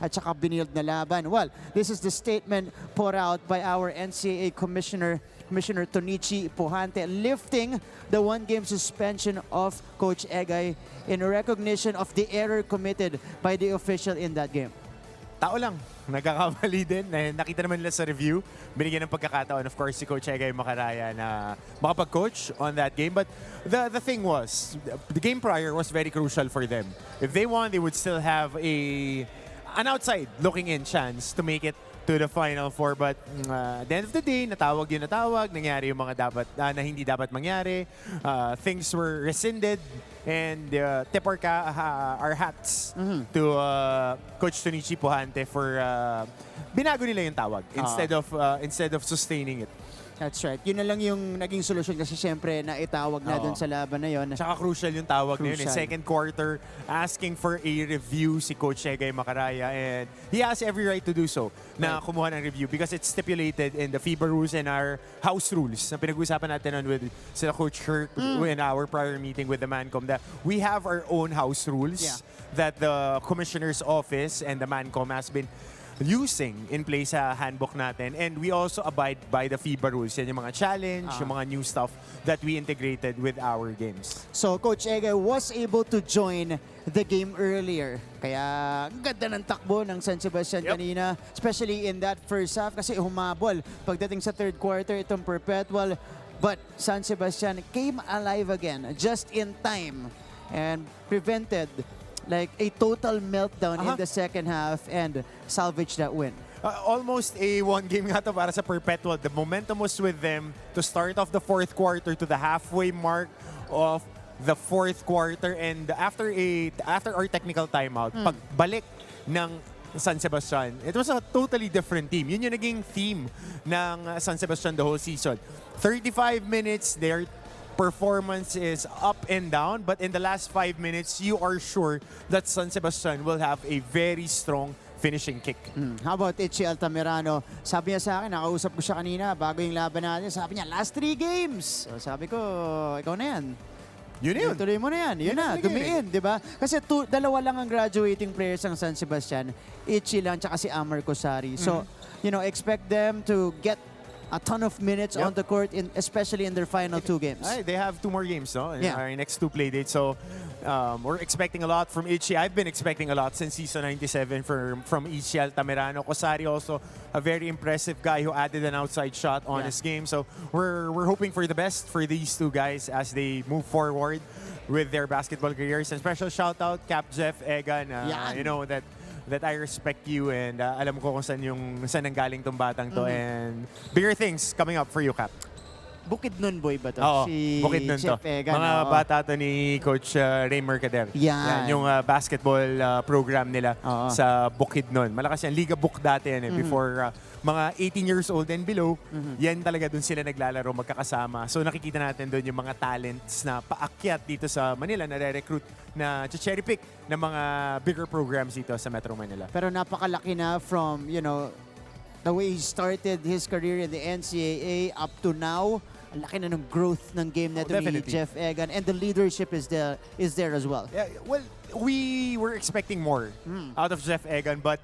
at saka binild na laban. Well, this is the statement put out by our NCAA Commissioner Tonichi Puhante, lifting the one-game suspension of Coach Egay in recognition of the error committed by the official in that game. Tao lang, nagkakamali din. Nakita naman nila sa review, binigyan ng pagkakataon, of course, si Coach Egay Macaraya na makapag-coach on that game. But the thing was, the game prior was very crucial for them. If they won, they would still have an outside looking in chance to make it to the Final Four. But at the end of the day, natawag, nangyari yung mga dapat na hindi dapat mangyari. Things were rescinded, and tip our hats to Coach Tonichi Puhante for binago nila yung tawag instead of sustaining it. That's right. Yun na lang yung naging solusyon kasi siyempre naitawag na dun sa laban na yun. Tsaka crucial yung tawag na yun. In second quarter, asking for a review si Coach Egay Macaraya, and he has every right to do so na kumuha ng review because it's stipulated in the FIBA rules and our house rules na pinag-usapan natin with sila Coach Kirk in our prior meeting with the Mancom, that we have our own house rules that the Commissioner's Office and the Mancom has been using in place sa handbook natin, and we also abide by the FIBA rules. Yan yung mga challenge, yung mga new stuff that we integrated with our games. So Coach Egay was able to join the game earlier. Kaya ang ganda ng takbo ng San Sebastian kanina, especially in that first half kasi humabol. Pagdating sa third quarter, itong Perpetual, but San Sebastian came alive again just in time and prevented like a total meltdown in the second half and salvage that win. Almost a one-game nga to para sa Perpetual. The momentum was with them to start off the fourth quarter to the halfway mark of the fourth quarter, and after our technical timeout, pagbalik ng San Sebastian, it was a totally different team. Yun yung naging theme ng San Sebastian the whole season. 35 minutes, their performance is up and down, but in the last 5 minutes, you are sure that San Sebastian will have a very strong finishing kick. How about Itchy Altamirano? Sabi niya sa akin, nakausap ko siya kanina bago yung laban natin. Sabi niya, last 3 games. So, sabi ko, ikaw na yan. Yun yun. Tuloy mo na yan. Yun na, dumiin, di ba? Kasi dalawa lang ang graduating players ng San Sebastian. Itchy lang, tsaka si Amar Kosari. So, expect them to get a ton of minutes on the court, especially in their final 2 games. They have 2 more games, no? In our next 2 play dates. So we're expecting a lot from Itchy. I've been expecting a lot since season 97 from Itchy Altamirano. Kosari also a very impressive guy who added an outside shot on his game. So we're hoping for the best for these 2 guys as they move forward with their basketball careers. And special shout out Cap Jeff Egan. You know that I respect you, and alam ko kung saan nanggaling tong batang to, and bigger things coming up for you, Cap. Bukidnon boy ba to? Si Bukidnon to. Egan, mga bata to ni Coach Ray Mercader. Yan. Yung basketball program nila sa Bukidnon. Malakas yan. Liga Book dati yan before mga 18 years old and below. Yan talaga dun sila naglalaro magkakasama. So nakikita natin dun yung mga talents na paakyat dito sa Manila na re-recruit na cherry pick ng mga bigger programs dito sa Metro Manila. Pero napakalaki na from, the way he started his career in the NCAA up to now. Ang laki na ng growth ng game na ni Jeff Egan, and the leadership is there as well. Yeah, well, we were expecting more out of Jeff Egan, but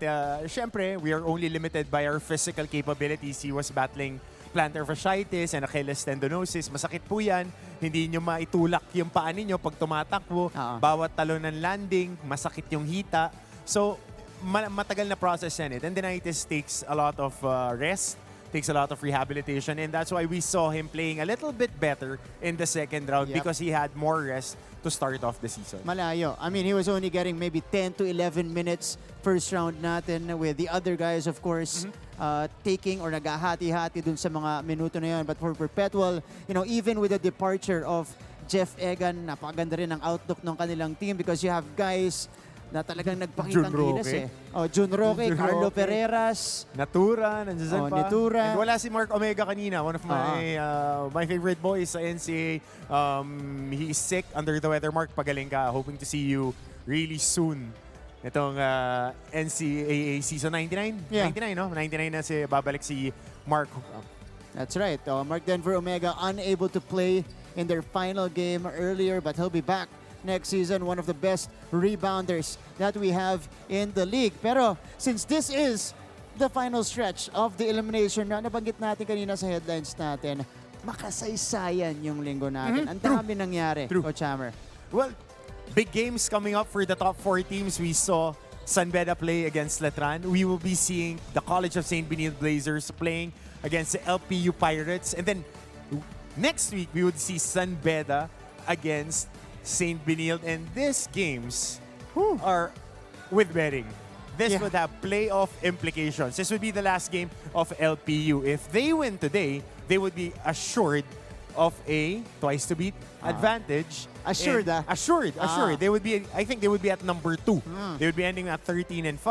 syempre, we are only limited by our physical capabilities. He was battling plantar fasciitis and Achilles tendinosis. Masakit po yan. Hindi nyo maitulak yung paa ninyo pag tumatakbo. Bawat talon ng landing, masakit yung hita. So, matagal na process yan. Tendinitis takes a lot of rest, takes a lot of rehabilitation, and that's why we saw him playing a little bit better in the second round because he had more rest to start off the season. Malayo. I mean, he was only getting maybe 10 to 11 minutes first round natin, with the other guys, of course, taking or naghahati-hati dun sa mga minuto na yun. But for Perpetual, even with the departure of Jeff Egan, napakaganda rin ang outlook ng kanilang team because you have guys na talagang nagpakitang gilas Jun Roque, Carlo Pereras, Natura, nandiyan pa. Natura. And wala si Mark Omega kanina, one of my favorite boys sa NCAA. He's sick, under the weather. Mark, pagaling ka. Hoping to see you really soon. Itong NCAA season 99? 99, no? 99 na babalik si Mark. That's right. Mark Denver Omega unable to play in their final game earlier, but he'll be back next season. One of the best rebounders that we have in the league. Pero since this is the final stretch of the elimination na nabanggit natin kanina sa headlines natin, makasaysayan yung linggo natin. Ang dami nangyari, Coach Hammer. Well, big games coming up for the top 4 teams. We saw San Beda play against Letran. We will be seeing the College of St. Benilde Blazers playing against the LPU Pirates. And then next week, we would see San Beda against St. Benilde. And these games are with betting. This would have playoff implications. This would be the last game of LPU. If they win today, they would be assured of a twice-to-beat advantage. Assured, And Assured. They would be, I think they would be at number 2. They would be ending at 13-5.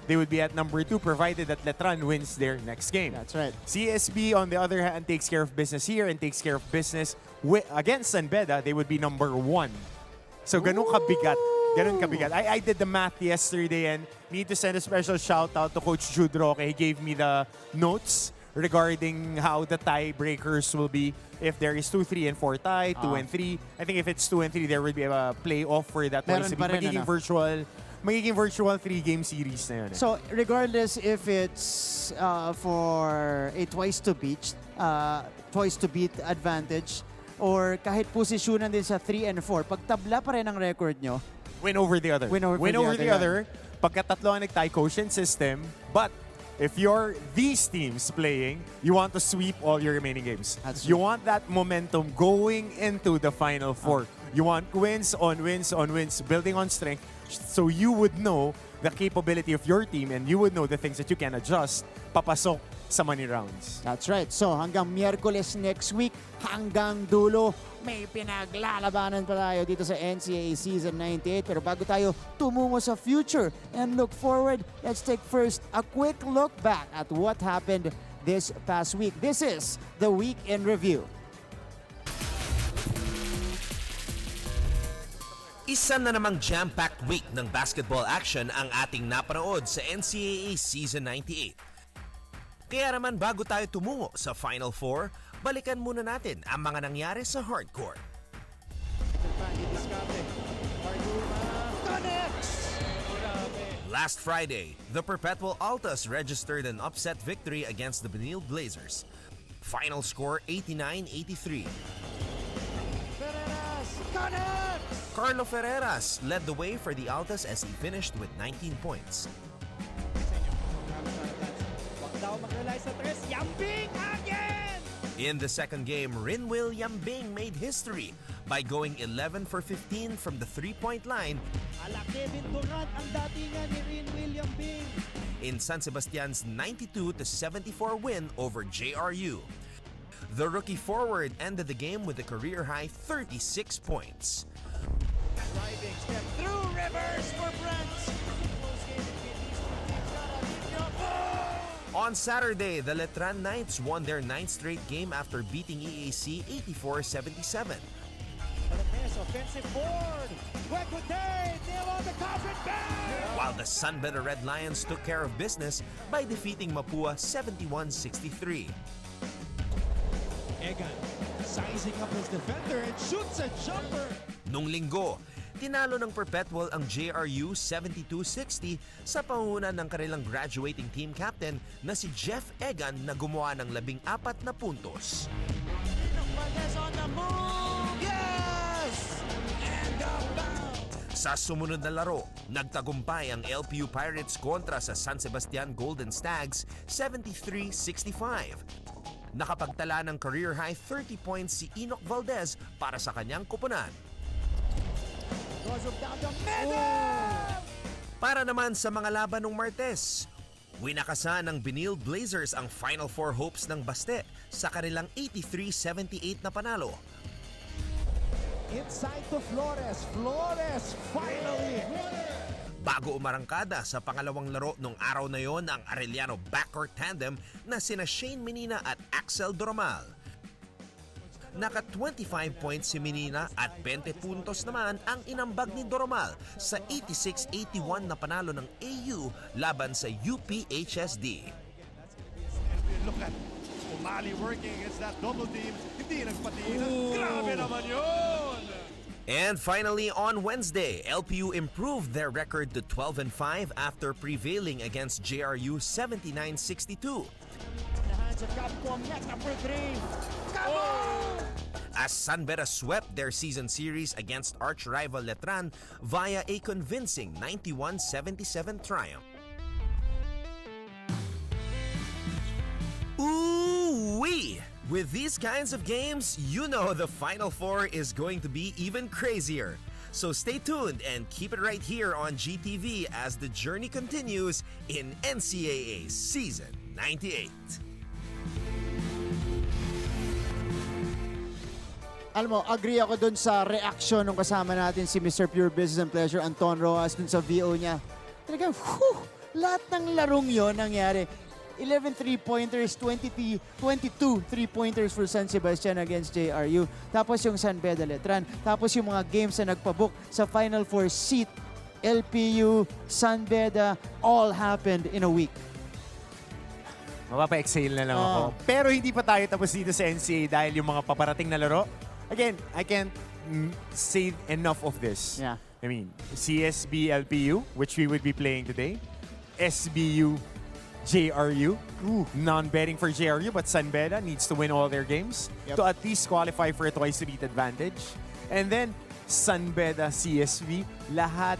They would be at number 2 provided that Letran wins their next game. That's right. CSB, on the other hand, takes care of business here and takes care of business against San Beda. They would be number 1. So ganun kabigat. Ganun kabigat. I did the math yesterday and need to send a special shout out to Coach Jude Roque. He gave me the notes regarding how the tiebreakers will be. If there is 2, 3, and 4 tie, 2 and 3. I think if it's 2 and 3, there will be a playoff for that. Meron pa rin, Magiging virtual 3-game series na yun. So regardless if it's for a twice to beat advantage or kahit posisyonan din sa 3 and 4, pag tabla pa rin ang record nyo, Win over the other. Win over the other. Pagkatatlo ang nag-tie quotient system, but if you're these teams playing, you want to sweep all your remaining games. That's You true. want that momentum going into the Final Four. You want wins on wins on wins, building on strength, so you would know the capability of your team and you would know the things that you can adjust papasok sa money rounds. that's right. So hanggang Miyerkules next week, hanggang dulo, may pinaglalabanan pa tayo dito sa NCAA Season 98. Pero bago tayo tumungo sa future and look forward, let's take first a quick look back at what happened this past week. This is the Week in Review. Isa na namang jam-packed week ng basketball action ang ating napanood sa NCAA Season 98. Kaya naman bago tayo tumungo sa Final Four, balikan muna natin ang mga nangyari sa hardcourt. Last Friday, the Perpetual Altas registered an upset victory against the Benilde Blazers. Final score 89-83. Carlo Ferreras led the way for the Altas as he finished with 19 points. In the second game, Rinwil Yambing made history by going 11 for 15 from the three-point line in San Sebastian's 92-74 win over JRU. The rookie forward ended the game with a career-high 36 points. Driving step through, reverse for Brent. On Saturday, the Letran Knights won their 9th straight game after beating EAC 84-77. Offensive board. Wekute, nail on the coffin bag. While the San Beda Red Lions took care of business by defeating Mapua 71-63. Egan sizing up his defender and shoots a jumper. Nung linggo, tinalo ng Perpetual ang JRU 72-60 sa pangunan ng kanilang graduating team captain na si Jeff Egan na gumawa ng 14 na puntos. Valdez on the move. Yes! And down. Sa sumunod na laro, nagtagumpay ang LPU Pirates kontra sa San Sebastian Golden Stags 73-65. Nakapagtala ng career-high 30 points si Enoch Valdez para sa kanyang kupunan. Goes up down the middle. Para naman sa mga laban ng Martes, winakasan ng Benilde Blazers ang Final Four hopes ng Baste sa kanilang 83-78 na panalo. Inside to Flores. Flores finally. Bago umarangkada sa pangalawang laro nung araw na yon ang Arellano backcourt tandem na sina Shane Menina at Axel Doromal. Naka 25 points si Menina at 20 puntos naman ang inambag ni Doromal sa 86-81 na panalo ng AU laban sa UPHSD. Look at Umali working against that double team. Hindi nagpatiin. Grabe naman yun! And finally, on Wednesday, LPU improved their record to 12-5 after prevailing against JRU 79-62. In the hands of Capcom, net number 3. Come on! As San Beda swept their season series against arch-rival Letran via a convincing 91-77 triumph. Ooh-wee! With these kinds of games, you know the Final Four is going to be even crazier. So stay tuned and keep it right here on GTV as the journey continues in NCAA Season 98. Alam mo, agree ako dun sa reaction nung kasama natin si Mr. Pure Business and Pleasure, Anton Rojas, dun sa VO niya. Talagang, lahat ng larong yon nangyari. 11 3-pointers, 22 3-pointers for San Sebastian against JRU. Tapos yung San Beda Letran. Tapos yung mga games na nagpabook sa Final Four seat, LPU, San Beda, all happened in a week. Mapapa-exhale na lang ako. Pero hindi pa tayo tapos dito sa NCAA dahil yung mga paparating na laro. Again, I can't say enough of this. Yeah. I mean, CSB LPU, which we would be playing today. SBU JRU. Non-betting for JRU, but San Beda needs to win all their games to at least qualify for a twice-to-beat advantage. And then, San Beda CSV, lahat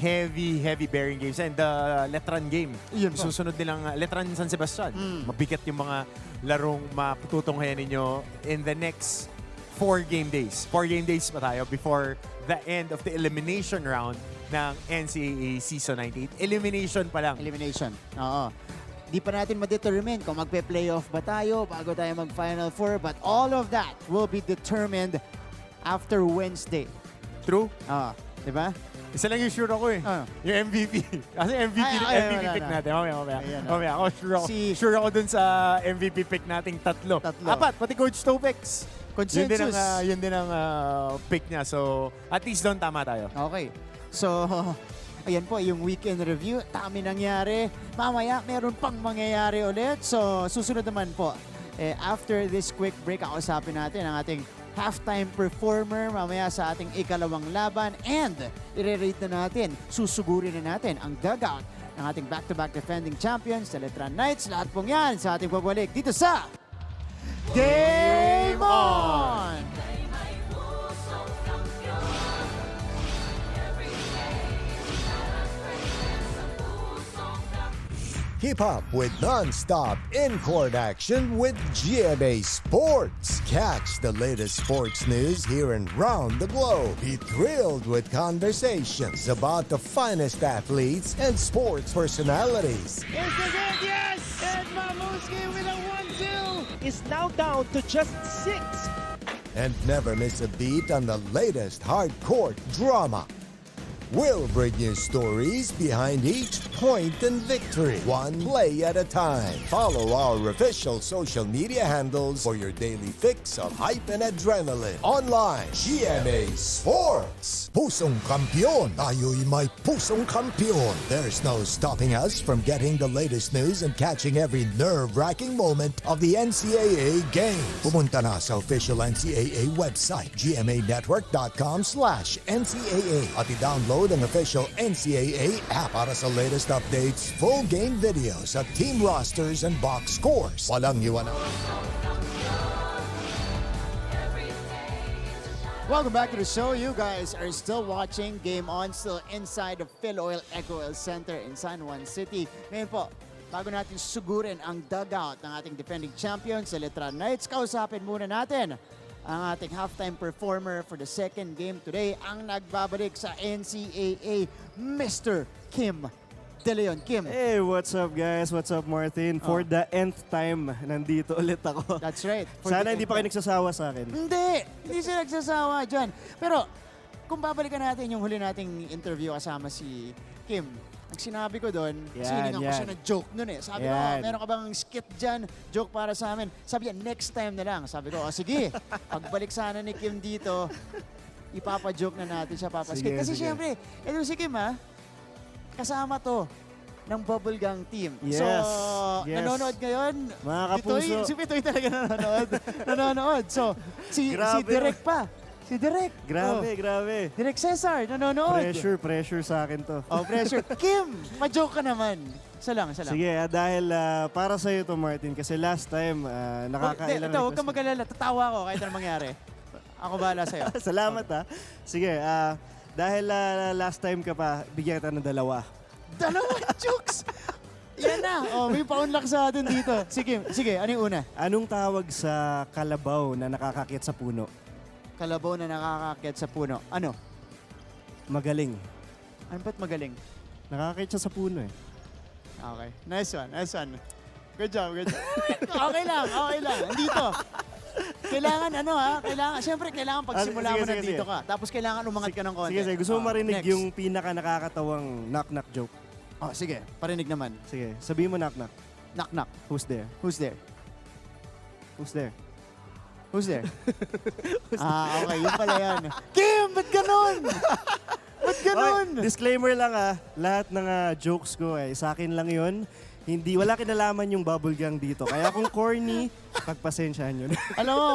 heavy bearing games. And the Letran game, Yun po. susunod nilang Letran San Sebastian. Mabigat yung mga larong matutunghayan ninyo in the next 4 game days. 4 game days pa tayo before the end of the elimination round ng NCAA Season 98. Elimination pa lang. Elimination. Oo. Di pa natin ma-determine kung magpe-playoff ba tayo bago tayo mag-Final Four, but all of that will be determined after Wednesday. True? Di ba? Isa lang yung sure ako eh. Yung MVP. Kasi MVP, MVP pick natin. Mamaya. Ayan, Mamaya. Ako sure ako dun sa MVP pick nating tatlo. Apat, pati Coach Topex. Consensus. Yun din ang pick niya. So, at least doon tama tayo. Okay. So, ayan po, yung weekend review. Dami nangyari. Mamaya, meron pang mangyayari ulit. So, susunod naman po. After this quick break, kausapin natin ang ating halftime performer mamaya sa ating ikalawang laban. And, i-rate na natin, susugurin na natin ang dugout ng ating back-to-back defending champions, sa Letran Knights. Lahat pong yan sa ating pagbalik dito sa Game On! Keep up with non-stop in-court action with GMA Sports. Catch the latest sports news here and round the globe. Be thrilled with conversations about the finest athletes and sports personalities. Here's the game, yes! And Mamuski with a 1-2 is now down to just 6. And never miss a beat on the latest hard-court drama. We'll bring you stories behind each point and victory, one play at a time. Follow our official social media handles for your daily fix of hype and adrenaline. Online, GMA Sports. Pusong kampiyon, tayo'y may pusong kampiyon. There's no stopping us from getting the latest news and catching every nerve-wracking moment of the NCAA game. Pumunta na sa official NCAA website, gmanetwork.com/NCAA at i-download ang official NCAA app para sa latest updates, full game videos at team rosters and box scores. Walang iwanan. Welcome back to the show. You guys are still watching Game On, still inside the Philoil Eco Oil Center in San Juan City. Ngayon po, bago natin sugurin ang dugout ng ating defending champions, sa Letran Knights, kausapin muna natin ang ating halftime performer for the second game today, ang nagbabalik sa NCAA, Mr. Kim De Leon. Kim. Hey, what's up guys? What's up Martin? For the nth time, nandito ulit ako. That's right. For Sana the- hindi pa kayo nagsasawa sa akin. Hindi sila nagsasawa dyan. Pero, kung babalikan natin yung huli nating interview kasama si Kim, ang sinabi ko doon, siningan ko yan. siya ng joke nun eh. Sabi ko, Yan. meron ka bang skit dyan? Joke para sa amin. Sabi niya, next time na lang. Sabi ko, sige, pagbalik sana ni Kim dito, ipapa-joke na natin siya, papaskit. Sige, Kasi sige. syempre, ito si Kim ha, kasama to ng Bubblegang team. Yes, So, yes. nanonood ngayon. Mga kapuso. Si Pitoy talaga nanonood. So, si Grabe. Direk pa. Si Direk. Grabe, grabe. Direk Cesar, nanonood. Pressure sa akin to. Oh, pressure. Kim, ma-joke ka naman. Isa lang. Sige, dahil para sa'yo to, Martin, kasi last time, nakakailang Ito, huwag kang mag-alala. Tatawa ako kahit anong mangyari. Ako bahala sa'yo. Salamat, ha. Sige, dahil last time ka pa, bigyan kita ng 2. Dalawang jokes! Yan na. Oh, may pa-unlock sa atin dito. Sige, ano yung una? Anong tawag sa kalabaw na nakakakit sa puno? Kalabaw na nakakakyat sa puno. Ano? Magaling. Ano ba't magaling? Nakakakit siya sa puno eh. Okay. Nice one. Good job. Okay lang. Dito. Kailangan pagsimula mo na dito ka. Tapos kailangan umangat ka ng konti. Sige, gusto mo marinig next. yung pinaka nakakatawang knock-knock joke? Oh, sige. Parinig naman. Sige, sabihin mo knock-knock. Knock. Who's there? Who's there? Who's there? Who's there? Okay. Yun pala yan. Kim, ba't ganun? Okay, disclaimer lang lahat ng jokes ko sa akin lang yun. Wala kinalaman yung bubble gang dito. Kaya kung corny, pagpasensyahan yun. Alam mo,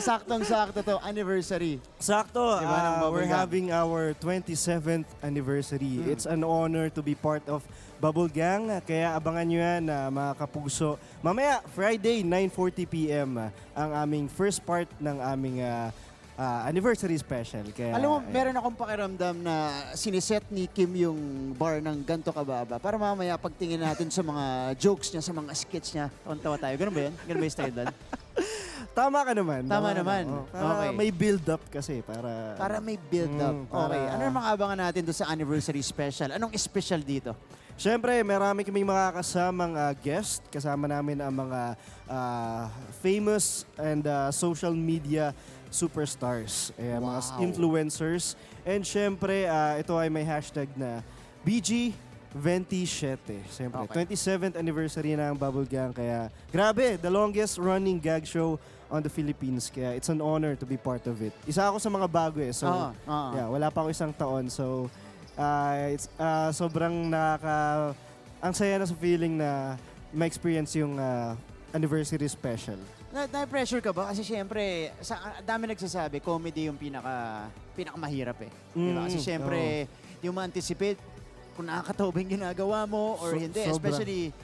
saktong-sakto to, anniversary. Sakto, Diba, ng Bubble we're Gang? having our 27th anniversary. It's an honor to be part of Bubble Gang. Kaya abangan nyo yan, mga kapuso. Mamaya, Friday, 9:40 p.m. Ang aming first part ng aming anniversary special. Kaya, Alam mo, meron akong pakiramdam na siniset ni Kim yung bar ng ganto kababa para mamaya pagtingin natin sa mga jokes niya, sa mga skits niya, tawa tayo. Ganun ba yan? Ganun ba yung style doon? Tama ka naman. Tama naman. Para Okay. may build-up kasi. Para May build-up. para- Okay. Ano yung mga abangan natin doon sa anniversary special? Anong special dito? Siyempre, marami kaming makakasamang guest. Kasama namin ang mga famous and social media superstars, mga influencers. And siyempre, ito ay may hashtag na BG27. Siyempre, Okay. 27th anniversary na ang Bubble Gang. Kaya, grabe, the longest running gag show on the Philippines. Kaya, it's an honor to be part of it. Isa ako sa mga bago So, yeah, wala pa ako 1 taon. So, it's sobrang ang saya na sa feeling na ma-experience yung anniversary special. Na-pressure ka ba? Kasi syempre, dami nagsasabi, comedy yung pinakamahirap eh. Diba? Kasi syempre, yung ma-anticipate kung nakakatawa ba yung ginagawa mo or hindi. Sobra. Especially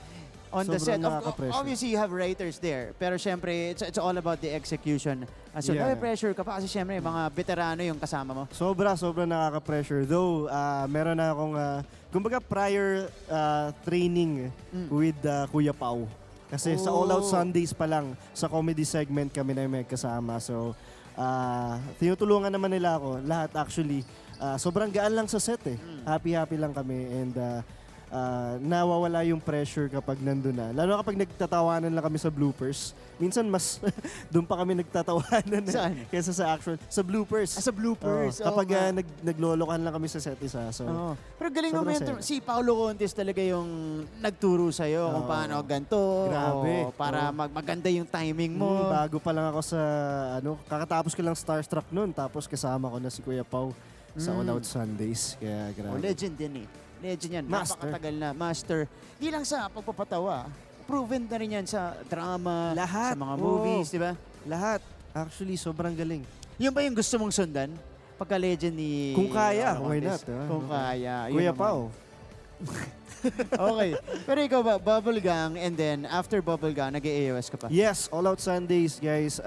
on the set. Sobrang nakaka-pressure. Obviously, you have writers there. Pero syempre, it's all about the execution. So, Yeah. pressure ka pa kasi syempre, mga veterano yung kasama mo. Sobra nakaka-pressure. Though, meron na akong, kumbaga prior training with Kuya Pao. Kasi sa All Out Sundays pa lang, sa comedy segment kami na may kasama. So, tinutulungan naman nila ako. Lahat actually, sobrang gaan lang sa set eh. Happy lang kami and nawawala yung pressure kapag nandun na. Lalo kapag nagtatawanan lang kami sa bloopers. Minsan mas doon pa kami nagtatawanan Saan? kaysa sa actual. Sa bloopers. Sa bloopers. Kapag oo nga. naglolokohan lang kami sa set isa. So, Oo. Pero galing mo sobrang mentor. saya. Si Paolo Contes talaga yung nagturo sa'yo kung Oo. paano ganito. Grabe. Para Oo. maganda yung timing mo. bago pa lang ako sa, kakatapos ko lang Starstruck noon. Tapos kasama ko na si Kuya Pao sa All Out Sundays. Kaya grabe. Legend din eh. Legend yan. Master. Napakatagal na. Master. Di lang sa pagpapatawa. Proven na rin yan sa drama, Lahat. sa mga Oo. movies, di ba? Lahat. Actually, sobrang galing. Yun ba yung gusto mong sundan? Pagka-legend ni... Kung kaya, Paolo why Contes? not, ah? Kung kaya. yun Kuya naman. Pao. Okay. Pero ikaw ba, Bubble Gang, and then after Bubble Gang, nag-AOS ka pa? Yes, All Out Sundays, guys.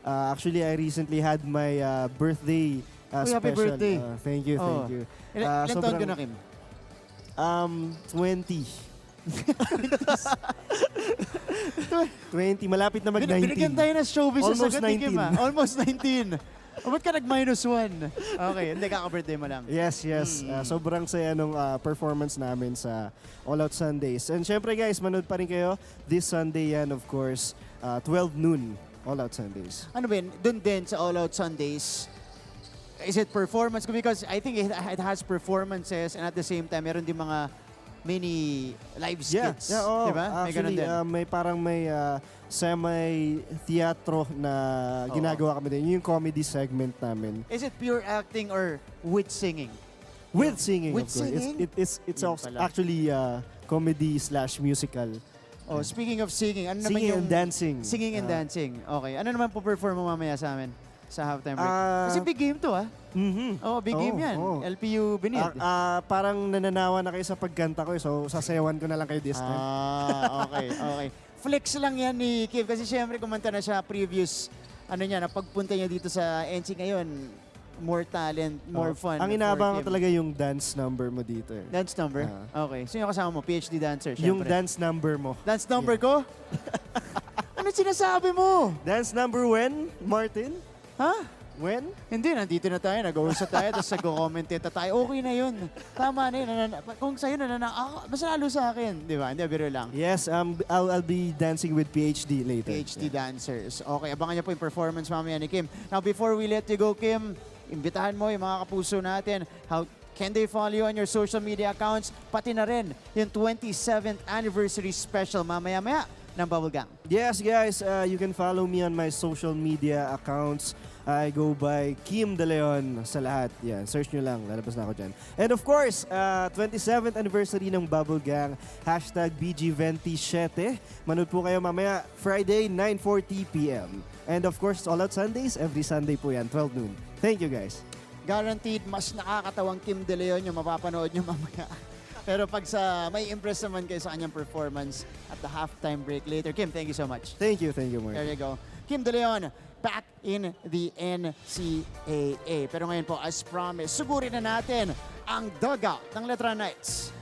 Actually, I recently had my birthday Uy, happy special. birthday. Thank you, Oh. thank you. Ilan taon sobrang- ka na, Kim? 20. 20, malapit na mag-19. Binigyan tayo ng showbiz sa Almost sagot ni Kim, 19. ah. Almost 19. O, ba't ka nag-1? Okay, hindi, kaka-birthday mo lang. Yes. Sobrang saya nung performance namin sa All Out Sundays. And syempre guys, manood pa rin kayo. This Sunday yan, of course, 12 noon, All Out Sundays. Ano ba yun? Doon din sa All Out Sundays, is it performance? Because I think it has performances and at the same time, meron din mga mini live skits. oo. Diba? May ganun Actually, din. may parang may semi-theatro na ginagawa kami din. Yun yung comedy segment namin. Is it pure acting or with singing? With singing, With of course. singing? It's Yun also pala. actually comedy/musical. Oh, speaking of singing, ano naman Singing yung... and dancing. Singing and dancing. Okay. Ano naman po perform mo mamaya sa amin? sa halftime break? Kasi big game to, Oh, big game yan. LPU Benid. Parang nananawa na kayo sa pagkanta ko, so sasayawan ko na lang kayo this time. Okay. Flex lang yan ni Kim kasi syempre kumanta na siya previous na pagpunta niya dito sa NC ngayon. More talent, more fun. Ang inaabangan ko talaga yung dance number mo dito. Dance number? Okay. Sino yung kasama mo? PhD dancer, syempre. Yung dance number mo. Dance number ko? Ano sinasabi mo? Dance number when, Martin? Ha? When? Hindi, nandito na tayo, nag-uusap tayo, tapos nag-commentate na tayo. Okay na yun. Tama na yun. Kung sa'yo mas lalo sa akin. Di ba? Hindi, biro lang. Yes, I'll be dancing with PhD later. PhD dancers. Okay, abangan niyo po yung performance mamaya ni Kim. Now, before we let you go, Kim, imbitahan mo yung mga kapuso natin. How can they follow you on your social media accounts? Pati na rin yung 27th anniversary special mamaya-maya ng Bubblegang. Yes, guys, you can follow me on my social media accounts. I go by Kim De Leon sa lahat. Yan, search nyo lang. Lalabas na ako dyan. And of course, 27th anniversary ng Bubblegang. #BG27. Manood po kayo mamaya Friday, 9:40 p.m. And of course, All Out Sundays, every Sunday po yan, 12 noon. Thank you, guys. Guaranteed, mas nakakatawang Kim De Leon yung mapapanood nyo mamaya. Pero pag may impress naman kayo sa kanyang performance at the halftime break later. Kim, thank you so much. Thank you, Mark. There you go. Kim De Leon, back in the NCAA. Pero ngayon po, as promised, sugurin na natin ang dugout ng Letra Knights.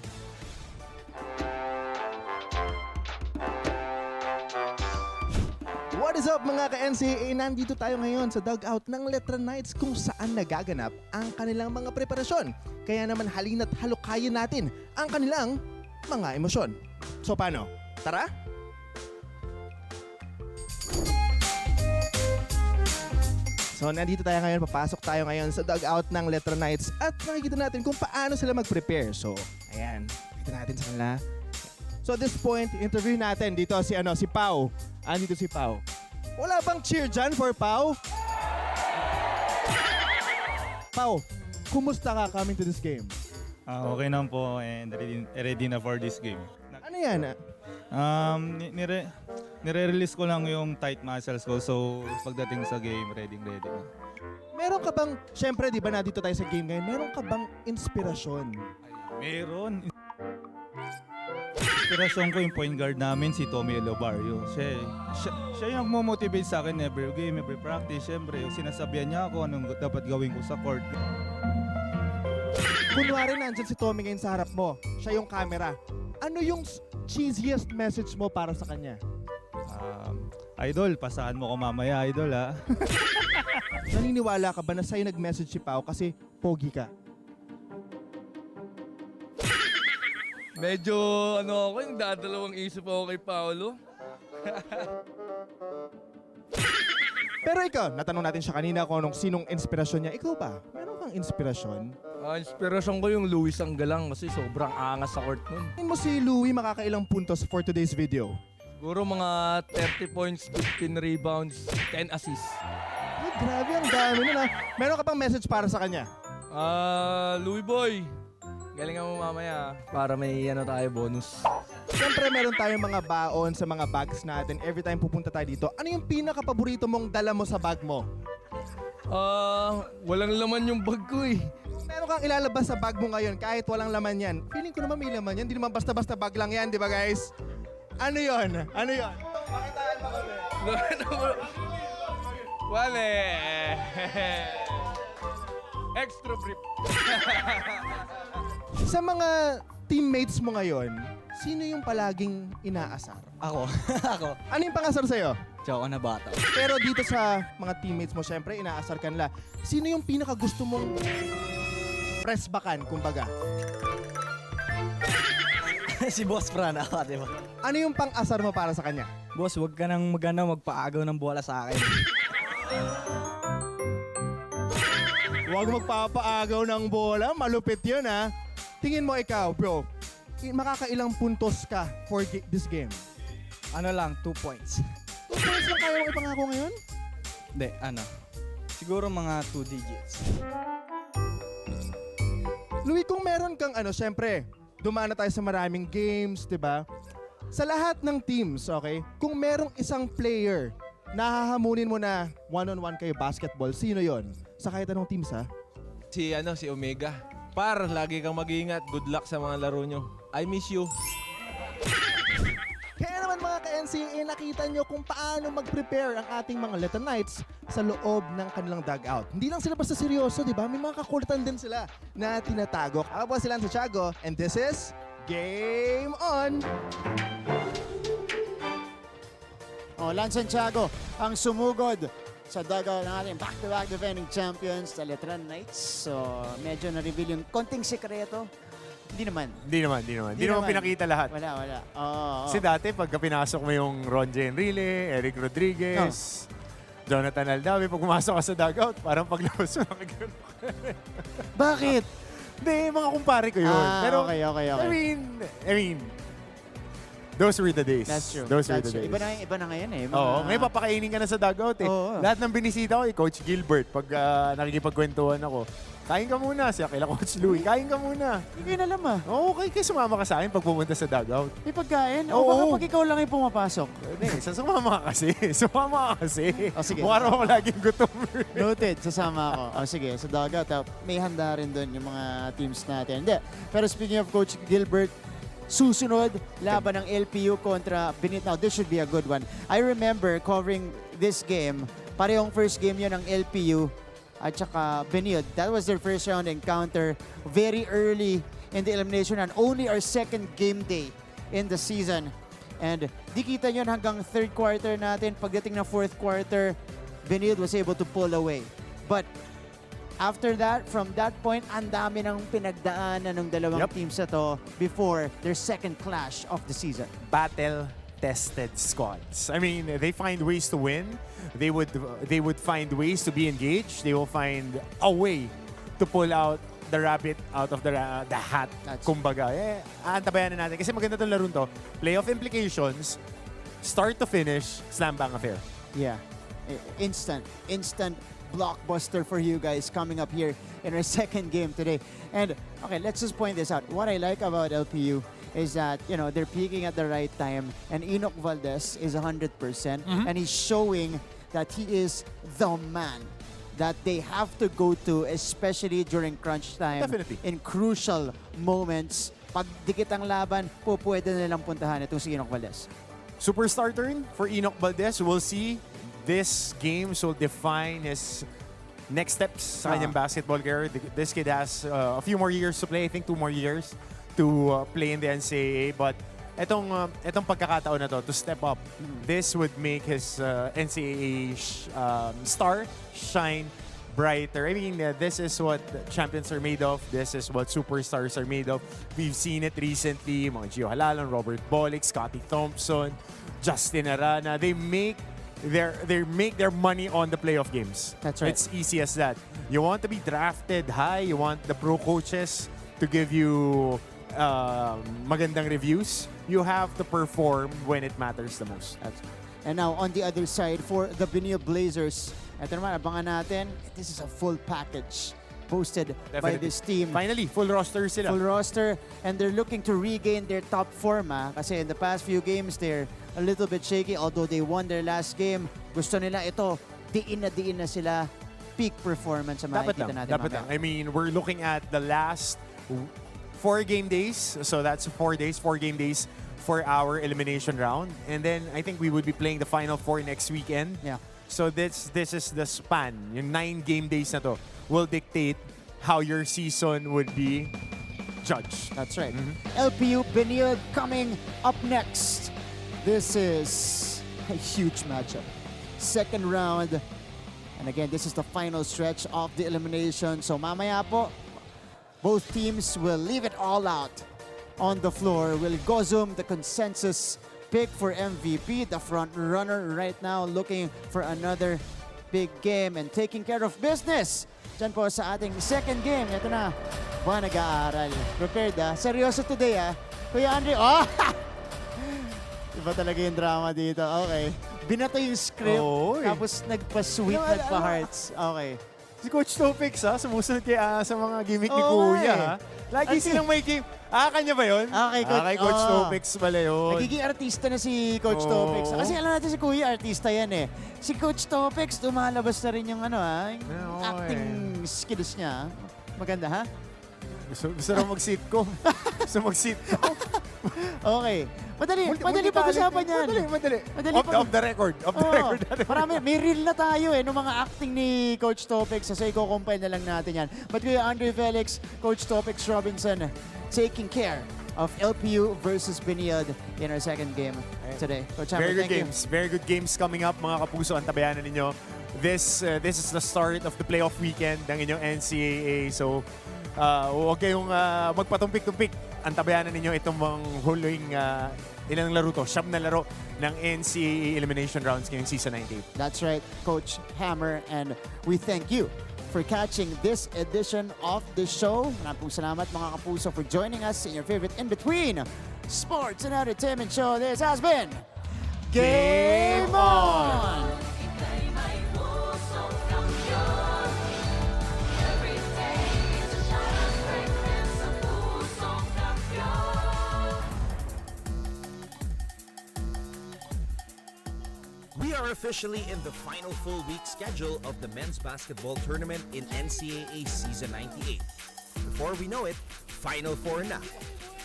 What is up mga ka-NCAA? Nandito tayo ngayon sa dugout ng Letra Knights kung saan nagaganap ang kanilang mga preparasyon. Kaya naman halina't halukayin natin ang kanilang mga emosyon. So paano? Tara! So nandito tayo ngayon, papasok tayo ngayon sa dugout ng Letra Knights at makikita natin kung paano sila mag-prepare. So, ayan, makikita natin sa kanila. So at this point, interview natin dito si Pau. Andito si Pau. Wala bang cheer dyan for Pau? Pau, kumusta ka coming to this game? Okay naman po and ready na for this game. Ano yan? Nire-release ko lang yung tight muscles ko so pagdating sa game, ready na. Meron ka bang, syempre di ba nandito tayo sa game ngayon, meron ka bang inspirasyon? Meron. Inspirasyon ko yung point guard namin, si Tommy Elobarrio. Siya yung nagmo-motivate sa akin every game, every practice. Siyempre, yung sinasabihan niya ako anong dapat gawin ko sa court. Kunwari nandyan si Tommy ngayon sa harap mo, siya yung camera. Ano yung cheesiest message mo para sa kanya? Idol, pasahan mo ko mamaya, idol ha. Naniniwala ka ba na sa'yo nag-message si Pau kasi pogi ka? Medyo ako, yung dadalawang isip ako kay Paolo. Pero ikaw, natanong natin siya kanina kung sinong inspirasyon niya. Ikaw ba? Meron kang inspirasyon? Inspirasyon ko yung Luis Anggalang kasi sobrang angas sa court nun. Tingin mo si Louie makakailang puntos for today's video? Siguro mga 30 points, 15 rebounds, 10 assists. Ay, grabe, ang dami nun ha. Meron ka bang message para sa kanya? Louis Boy, galingan mo mamaya para may tayo bonus. Siyempre meron tayong mga baon sa mga bags natin every time pupunta tayo dito. Ano yung pinaka-paborito mong dala mo sa bag mo? Walang laman yung bag ko eh. Meron kang ilalabas sa bag mo ngayon kahit walang laman yan. Feeling ko naman may laman yan. Hindi naman basta-basta bag lang yan, di ba guys? Ano yon? Ano yon? Pakitaan mo kami. Wale! Extra brief. Sa mga teammates mo ngayon, sino yung palaging inaasar? Ako. Ano yung pangasar sa'yo? Tsaka na bata. Pero dito sa mga teammates mo, syempre, inaasar ka nila. Sino yung pinaka gusto mong press backan, kumbaga? Si Boss Fran ako, di ba? Ano yung pang-asar mo para sa kanya? Boss, wag ka nang magpaagaw ng bola sa akin. Huwag magpapaagaw ng bola. Malupit yun, ha? Tingin mo ikaw, bro, makakailang puntos ka for this game? Ano lang, 2 points. 2 points lang kaya mo ipangako ngayon? Hindi, siguro mga 2 digits. Louie, kung meron kang syempre, dumaan na tayo sa maraming games, di ba? Sa lahat ng teams, okay? Kung merong isang player nahahamunin mo na one-on-one kayo basketball, sino yon? Sa kahit anong teams, ha? Si Omega. Par, lagi kang mag-iingat. Good luck sa mga laro nyo. I miss you. Kaya naman mga ka-NCAA, nakita nyo kung paano mag-prepare ang ating mga Leta Knights sa loob ng kanilang dugout. Hindi lang sila basta seryoso, di ba? May mga kakulitan din sila na tinatago. Ako po sila Santiago, and this is Game On! Lance Santiago ang sumugod sa dugout ng ating back-to-back defending champions, the Letran Knights. So, medyo na-reveal yung konting sekreto. Hindi naman. Hindi naman pinakita lahat. Wala. Kasi dati, pagka pinasok mo yung Ron J. Enrile, Eric Rodriguez, Jonathan Aldavi, pag pumasok ka sa dugout, parang paglabas mo nakagano ka. Bakit? Hindi, mga kumpare ko yun. Pero, okay. I mean, those were the days. That's true. Those were the days. Iba na ngayon eh. Oo, ngayon papakainin ka na sa dugout eh. Oo. Lahat ng binisita ko Coach Gilbert, pag nakikipagkwentuhan ako, kain ka muna. Siya kila Coach Louie, kain ka muna. Hindi na alam ah. Okay, kaya sumama ka sa akin pag pumunta sa dugout. May pagkain? O Oo. baka pag ikaw lang yung pumapasok? Hindi, sumama ka kasi. Sumama ka kasi. O, sige. Mukha naman ako laging gutom. Noted, sasama ako. O sige, sa dugout, may handa rin doon yung mga teams natin. Hindi. Pero speaking of Coach Gilbert, susunod, laban ng LPU kontra Benit. Now, this should be a good one. I remember covering this game. Parehong first game yun ng LPU at saka Benilde. That was their first round encounter very early in the elimination and only our second game day in the season. And di kita yun hanggang third quarter natin. Pagdating ng fourth quarter, Benilde was able to pull away. But after that, from that point, ang dami ng pinagdaanan ng dalawang teams na to before their second clash of the season. Battle-tested squads. I mean, they find ways to win. They would find ways to be engaged. They will find a way to pull out the rabbit out of the hat. Kumbaga, antabayan na natin. Kasi maganda itong laro to. Playoff implications, start to finish, slam bang affair. Yeah. Instant blockbuster for you guys coming up here in our second game today. And okay, let's just point this out. What I like about LPU is that, you know, they're peaking at the right time and Enoch Valdez is 100% and he's showing that he is the man that they have to go to, especially during crunch time. Definitely. In crucial moments. Pag dikit ang laban, pwede nilang puntahan itong si Enoch Valdez. Superstar turn for Enoch Valdez. We'll see. This game will define his next steps sa kanyang basketball career. This kid has a few more years to play. I think 2 more years to play in the NCAA. But etong pagkakataon na to step up, this would make his NCAA star shine brighter. I mean, this is what champions are made of. This is what superstars are made of. We've seen it recently. Mga Gio Halalon, Robert Bolick, Scottie Thompson, Justin Arana. They make their money on the playoff games. That's right. It's easy as that. You want to be drafted high. You want the pro coaches to give you magandang reviews. You have to perform when it matters the most. And now on the other side for the Benilde Blazers, ito naman, abangan natin. This is a full package posted by Definitely. this team. Finally, full roster sila. Full roster, and they're looking to regain their top form. Kasi in the past few games, they're a little bit shaky. Although they won their last game, gusto nila ito, diin na sila. Peak performance sa makikita natin. Dapat lang. I mean, we're looking at the last 4 game days. So that's 4 game days for our elimination round. And then I think we would be playing the Final 4 next weekend. Yeah. So this is the span. Yung 9 game days na to will dictate how your season would be judged. That's right. LPU Benilde coming up next. This is a huge matchup. Second round. And again, this is the final stretch of the elimination. So mamaya po, both teams will leave it all out on the floor. Will Gozum, the consensus pick for MVP, the front runner right now, looking for another big game and taking care of business. Diyan po sa ating second game. Ito na, buwan nag-aaral. Prepared Seryoso today Kuya Andre, Iba talaga yung drama dito. Okay. Binato yung script, tapos nagpa-sweet, nagpa-hearts. Okay. Si Coach Topix sumusunod kaya sa mga gimmick ni Oo, Kuya. Lagi silang may game. Kanya ba yun? Kay Coach. Kay Coach Oo. Topex pala yun. Nagiging artista na si Coach Oo. Topex. Kasi alam natin si Kuya, artista yan eh. Si Coach Topex, lumalabas na rin yung yung acting skills niya. Maganda, ha? Gusto na mag-sitcom. Gusto mag-sitcom. Okay. Madali pag-usapan yan. Madali. Madali Off the record. Off the Oo. record. Marami, may reel na tayo nung mga acting ni Coach Topex. So, i-compile na lang natin yan. But Kuya Andre Felix, Coach Topex Robinson, taking care of LPU versus Benilde in our second game today. Coach Hammer, Very good thank you. games. Very good games coming up, mga kapuso. Antabayanan ninyo. This is the start of the playoff weekend ng inyong NCAA. So, huwag kayong magpatumpik-tumpik. Antabayanan ninyo itong mga huling ilang laro to. 7 na laro ng NCAA elimination rounds ngayong season 98. That's right, Coach Hammer, and we thank you for catching this edition of the show. Maraming salamat mga kapuso for joining us in your favorite in-between sports and entertainment show. This has been Game On! We are officially in the final full week schedule of the men's basketball tournament in NCAA Season 98. Before we know it, Final Four na.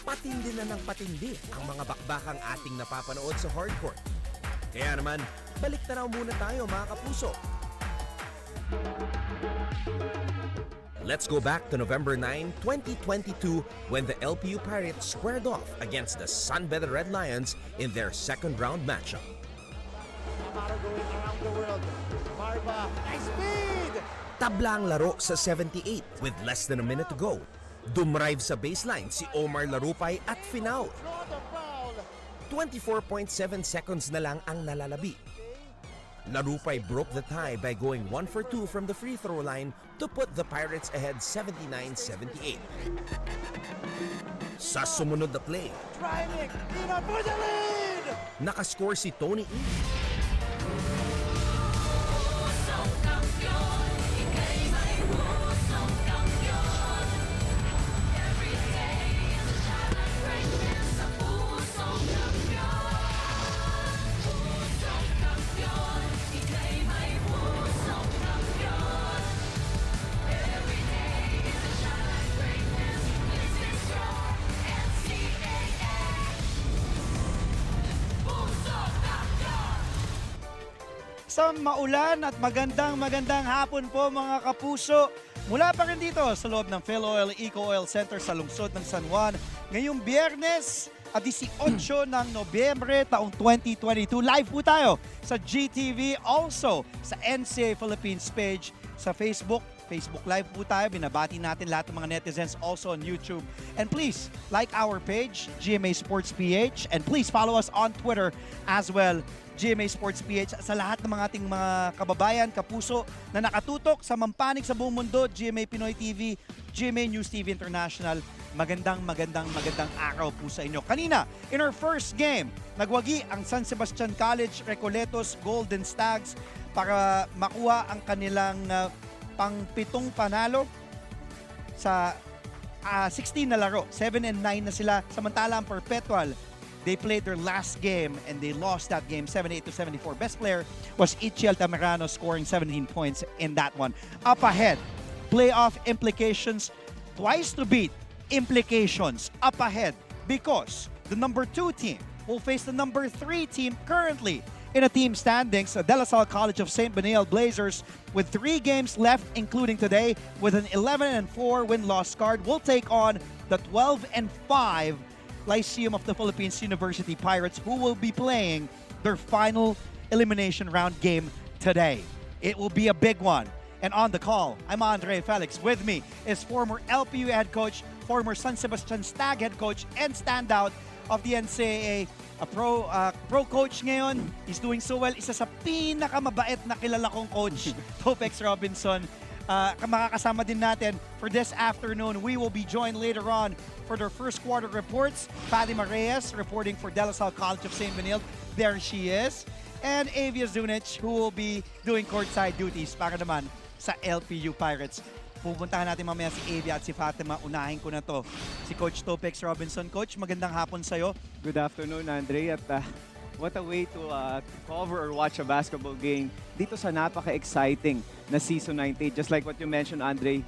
Patindi na ng patindi ang mga bakbakang ating napapanood sa hardcourt. Kaya naman, balik na raw muna tayo mga kapuso. Let's go back to November 9, 2022 when the LPU Pirates squared off against the Sunbelt Red Lions in their second round matchup. Going around the world. Marba, nice speed! Tabla ang laro sa 78 with less than a minute to go. Dumrive sa baseline si Omar Larupay at finaul. 24.7 seconds na lang ang nalalabi. Larupay broke the tie by going 1 for 2 from the free throw line to put the Pirates ahead 79-78. Sa sumunod na play, Driving, for the lead! nakascore si Tony E. Sa maulan at magandang hapon po mga kapuso. Mula pa rin dito sa loob ng PhilOil Eco Oil Center sa lungsod ng San Juan. Ngayong Biyernes at 18 ng Nobyembre taong 2022. Live po tayo sa GTV, also sa NCAA Philippines page sa Facebook. Facebook Live po tayo. Binabati natin lahat ng mga netizens also on YouTube. And please, like our page, GMA Sports PH. And please follow us on Twitter as well, GMA Sports PH. Sa lahat ng mga ating mga kababayan, kapuso na nakatutok sa mampanig sa buong mundo, GMA Pinoy TV, GMA News TV International, magandang araw po sa inyo. Kanina, in our first game, nagwagi ang San Sebastian College Recoletos Golden Stags para makuha ang kanilang pang-7 panalo sa 16 na laro. 7-9 na sila. Samantala ang Perpetual, they played their last game and they lost that game 78-74. Best player was Ichiel Tamerano, scoring 17 points in that one. Up ahead, playoff implications, twice to beat implications up ahead because the number 2 team will face the number 3 team currently in a team standings, De La Salle College of St. Benilde Blazers, with 3 games left, including today, with an 11-4 win-loss card, will take on the 12-5 Lyceum of the Philippines University Pirates, who will be playing their final elimination round game today. It will be a big one. And on the call, I'm Andre Felix. With me is former LPU head coach, former San Sebastian Stag head coach, and standout of the NCAA, a pro coach ngayon. He's doing so well. Isa sa pinakamabait na kilala kong coach, Topex Robinson. Makakasama din natin for this afternoon. We will be joined later on for their first quarter reports. Fatima Reyes reporting for De La Salle College of St. Benilde. There she is. And Avia Zunic, who will be doing courtside duties para naman sa LPU Pirates. pupuntahan natin mamaya si Avia at si Fatima. Unahin ko na to. Si Coach Topex Robinson. Coach, magandang hapon sa'yo. Good afternoon, Andre. At what a way to cover or watch a basketball game dito sa napaka-exciting na Season 98. Just like what you mentioned, Andre,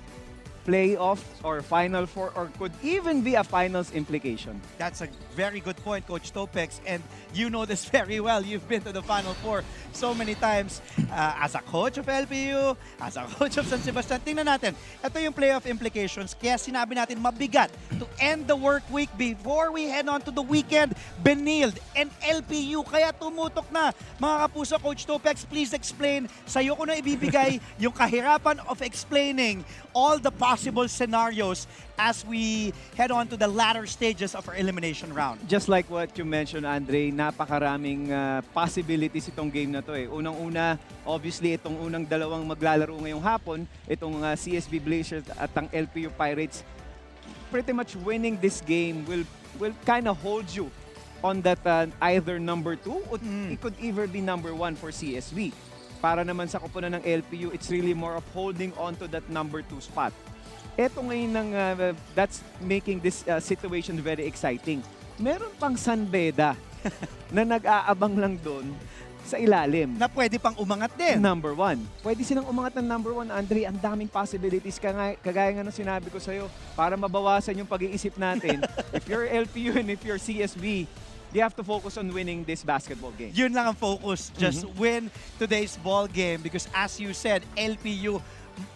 playoffs or Final Four or could even be a finals implication. That's a very good point, Coach Topex. And you know this very well. You've been to the Final Four so many times as a coach of LPU, as a coach of San Sebastian. Tingnan natin. Ito yung playoff implications. Kaya sinabi natin mabigat to end the work week before we head on to the weekend. Benilde and LPU. Kaya tumutok na. Mga kapuso, Coach Topex, please explain. Sa'yo ko na ibibigay yung kahirapan of explaining all the possible scenarios as we head on to the latter stages of our elimination round. Just like what you mentioned, Andre, napakaraming possibilities itong game na to eh. Unang-una, obviously, itong unang dalawang maglalaro ngayong hapon, itong CSB Blazers at ang LPU Pirates, pretty much winning this game will kind of hold you on that either number 2 or it could either be number 1 for CSB. Para naman sa koponan ng LPU, it's really more of holding on to that number 2 spot. Ito ngayon that's making this situation very exciting. Meron pang San Beda na nag-aabang lang doon sa ilalim. Na pwede pang umangat din. Number 1. Pwede silang umangat ng number 1, Andre. Ang daming possibilities. Kagaya nga ng sinabi ko sa'yo, para mabawasan yung pag-iisip natin, if you're LPU and if you're CSB, you have to focus on winning this basketball game. Yun lang ang focus. Just win today's ball game because as you said, LPU,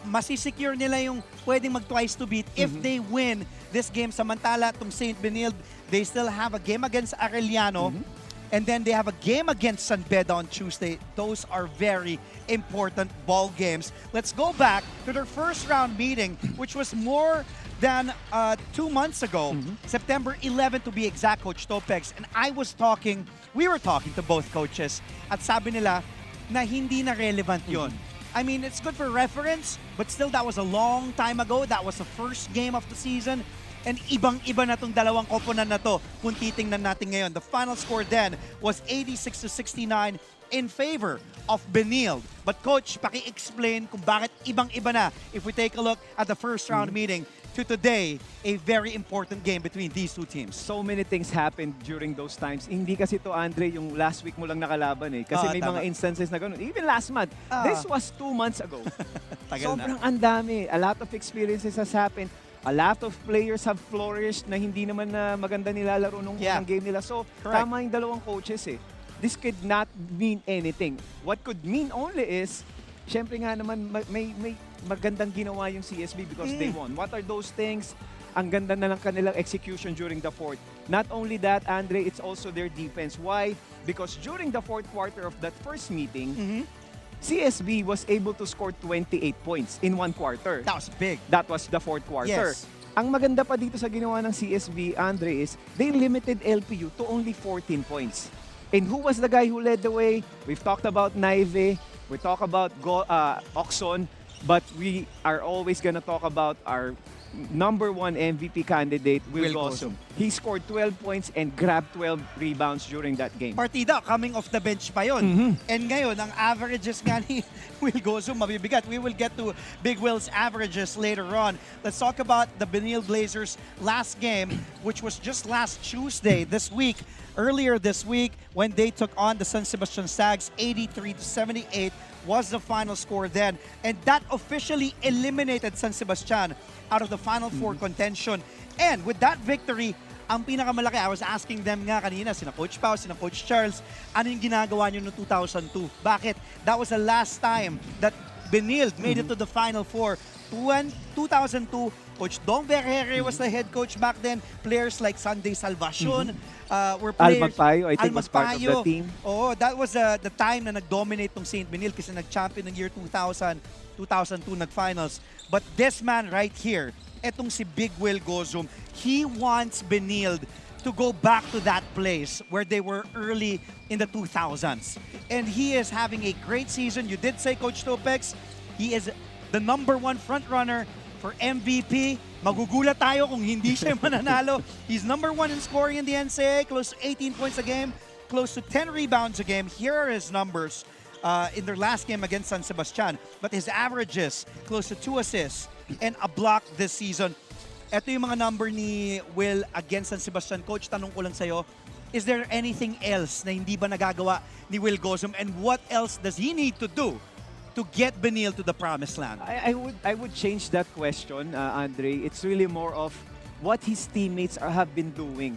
masisecure nila yung pwedeng mag-twice to beat if they win this game. Samantala, itong St. Benilde, they still have a game against Arellano and then they have a game against San Beda on Tuesday. Those are very important ball games. Let's go back to their first round meeting, which was more than 2 months ago, September 11 to be exact, Coach Topex. And we were talking to both coaches at sabi nila na hindi na relevant yun. I mean, it's good for reference, but still that was a long time ago. That was the first game of the season. And ibang-iba na tong dalawang koponan na to kung titingnan natin ngayon. The final score then was 86-69 in favor of Benilde. But Coach, paki-explain kung bakit ibang-iba na if we take a look at the first round meeting to today, a very important game between these two teams. So many things happened during those times. Hindi kasi to, Andre, yung last week mo lang nakalaban eh. Kasi may mga instances na ganun. Even last month. This was 2 months ago. Sobrang andami. A lot of experiences has happened. A lot of players have flourished na hindi naman na maganda nilalaro nung unang game nila. So, tama yung dalawang coaches eh. This could not mean anything. What could mean only is, syempre nga naman, may magandang ginawa yung CSB because they won. What are those things? Ang ganda na lang kanilang execution during the fourth. Not only that, Andre, it's also their defense. Why? Because during the fourth quarter of that first meeting, CSB was able to score 28 points in 1 quarter. That was big. That was the fourth quarter. Yes. Ang maganda pa dito sa ginawa ng CSB, Andre, is they limited LPU to only 14 points. And who was the guy who led the way? We've talked about Naive, we talk about Oxon, but we are always gonna talk about our number 1 MVP candidate, Will Gosum. He scored 12 points and grabbed 12 rebounds during that game. Partida, coming off the bench pa yun. And ngayon, ang averages nga ni Will Gosum mabibigat. We will get to Big Will's averages later on. Let's talk about the Benilde Blazers last game, which was just last Tuesday, this week. Earlier this week, when they took on the San Sebastian Sags, 83-78 was the final score then. And that officially eliminated San Sebastian out of the Final Four contention. And with that victory, ang pinakamalaki, I was asking them nga kanina, sina Coach Pao, sina Coach Charles, ano yung ginagawa nyo noong 2002? Bakit? That was the last time that Benilde made it to the Final Four. 2002, Coach Dong Vergere was the head coach back then. Players like Sunday Salvacion were players. Almagpayo, I think, was part of the team. Oh, that was the time na nag-dominate tong St. Benilde kasi nag-champion ng year 2000, 2002 nag-finals. But this man right here, etong si Big Will Gosum, he wants Benilde to go back to that place where they were early in the 2000s. And he is having a great season. You did say, Coach Topex, he is the number 1 front-runner for MVP. Magugulat tayo kung hindi siya mananalo. He's number 1 in scoring in the NCAA, close to 18 points a game, close to 10 rebounds a game. Here are his numbers in their last game against San Sebastian. But his averages, close to 2 assists, and a block this season. Ito yung mga number ni Will against San Sebastian. Coach, tanong ko lang sa'yo, is there anything else na hindi ba nagagawa ni Will Gozum, and what else does he need to do to get Benil to the promised land? I would change that question, Andre. It's really more of what his teammates have been doing.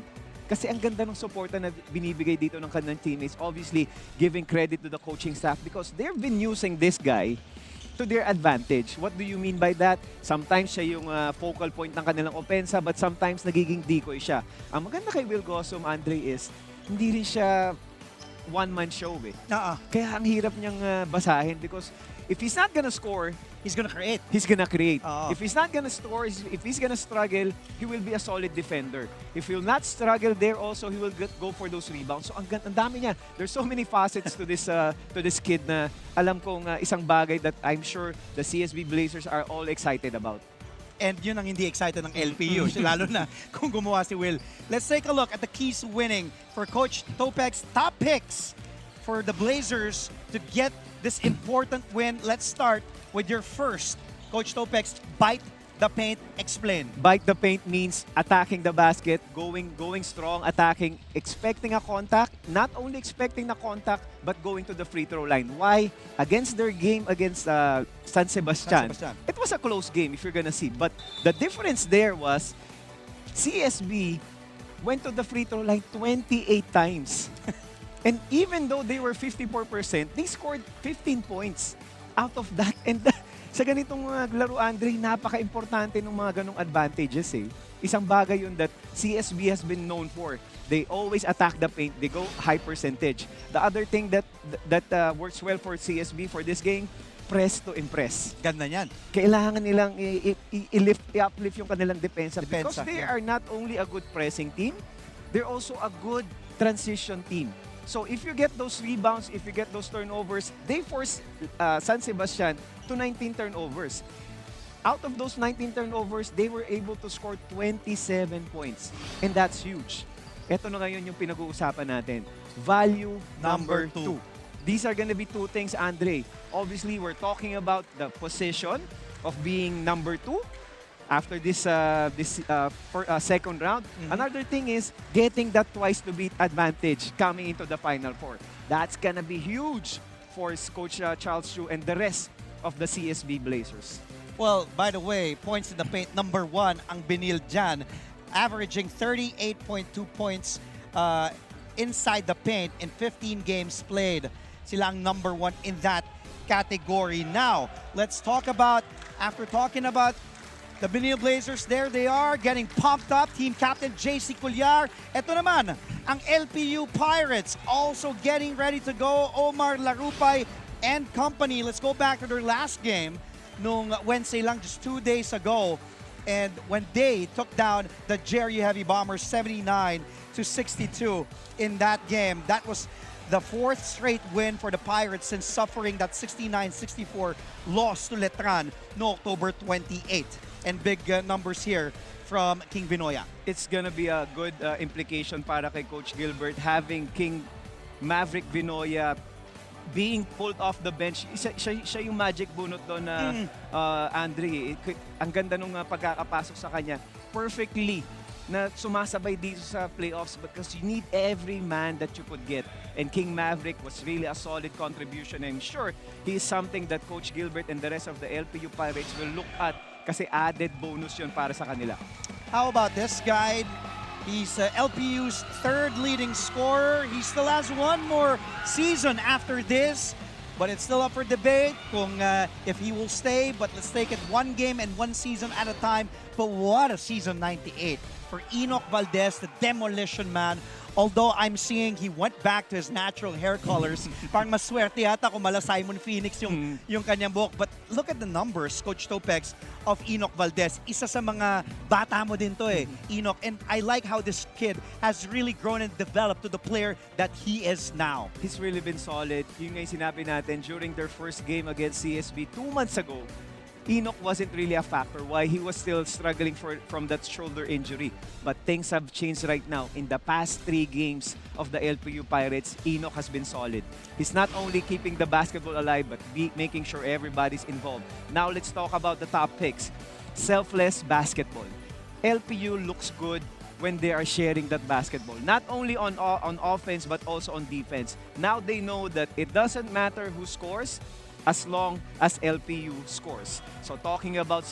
Kasi ang ganda ng suporta na binibigay dito ng kanilang teammates. Obviously, giving credit to the coaching staff because they've been using this guy to their advantage. What do you mean by that? Sometimes siya yung focal point ng kanilang opensa, but sometimes nagiging decoy siya. Ang maganda kay Will Gozum, Andre, is hindi rin siya one-man show eh. Kaya ang hirap niyang basahin because if he's not gonna score, he's gonna create. He's gonna create. If he's not gonna score, if he's gonna struggle, he will be a solid defender. If he will not struggle there also, he will go for those rebounds. So ang dami niya. There's so many facets to this kid na alam kong isang bagay that I'm sure the CSB Blazers are all excited about. And yun ang hindi excited ng LPU, lalo na kung gumawa si Will. Let's take a look at the keys to winning for Coach Topex's top picks for the Blazers to get this important win. Let's start with your first, Coach Topex, bite the paint, explain. Bite the paint means attacking the basket, going strong, attacking, expecting a contact, not only expecting the contact, but going to the free throw line. Why? Against their game against San Sebastian, it was a close game if you're gonna see. But the difference there was CSB went to the free throw line 28 times. And even though they were 54%, they scored 15 points out of that. And sa ganitong laro, Andre, napaka-importante ng mga ganong advantages eh. Isang bagay yun that CSB has been known for. They always attack the paint. They go high percentage. The other thing that works well for CSB for this game, press to impress. Ganda niyan. Kailangan nilang i-uplift yung kanilang depensa because they are not only a good pressing team, they're also a good transition team. So if you get those rebounds, if you get those turnovers, they force San Sebastian to 19 turnovers. Out of those 19 turnovers, they were able to score 27 points. And that's huge. Ito na ngayon yung pinag-uusapan natin. Value number 2. These are gonna be two things, Andre. Obviously, we're talking about the position of being number 2 after this second round. Another thing is getting that twice to beat advantage coming into the Final Four. That's gonna be huge for Coach Charles Chu and the rest of the CSB Blazers. Well, by the way, points in the paint, number 1 ang Benil dyan, averaging 38.2 points inside the paint in 15 games played. Sila ang number 1 in that category. Now, let's talk about, after talking about the Benil Blazers, there they are, getting pumped up. Team captain JC Cuellar. Ito naman, ang LPU Pirates also getting ready to go. Omar Larupay and company. Let's go back to their last game nung Wednesday lang, just 2 days ago. And when they took down the Jerry Heavy Bombers 79-62 in that game. That was the 4th straight win for the Pirates since suffering that 69-64 loss to Letran no October 28. And big numbers here from King Vinoya. It's gonna be a good implication para kay Coach Gilbert having King Maverick Vinoya being pulled off the bench. Siya yung magic bunot doon na Andre. Ang ganda nung pagkakapasok sa kanya. Perfectly na sumasabay dito sa playoffs because you need every man that you could get. And King Maverick was really a solid contribution. I'm sure he is something that Coach Gilbert and the rest of the LPU Pirates will look at kasi added bonus yun para sa kanila. How about this guy? He's LPU's 3rd leading scorer. He still has one more season after this, but it's still up for debate kung if he will stay. But let's take it one game and one season at a time. But what a season 98 for Enoch Valdez, the demolition man. Although I'm seeing he went back to his natural hair colors. Parang maswerte yata kung mala Simon Phoenix yung kanyang buhok. But look at the numbers, Coach Topex, of Enoch Valdez. Isa sa mga bata mo din to eh, Enoch. And I like how this kid has really grown and developed to the player that he is now. He's really been solid. Yung nga yung sinabi natin during their first game against CSB 2 months ago. Enoch wasn't really a factor why he was still struggling from that shoulder injury. But things have changed right now. In the past 3 games of the LPU Pirates, Enoch has been solid. He's not only keeping the basketball alive, but making sure everybody's involved. Now let's talk about the top picks. selfless basketball. LPU looks good when they are sharing that basketball. Not only on offense, but also on defense. Now they know that it doesn't matter who scores as long as LPU scores. So talking about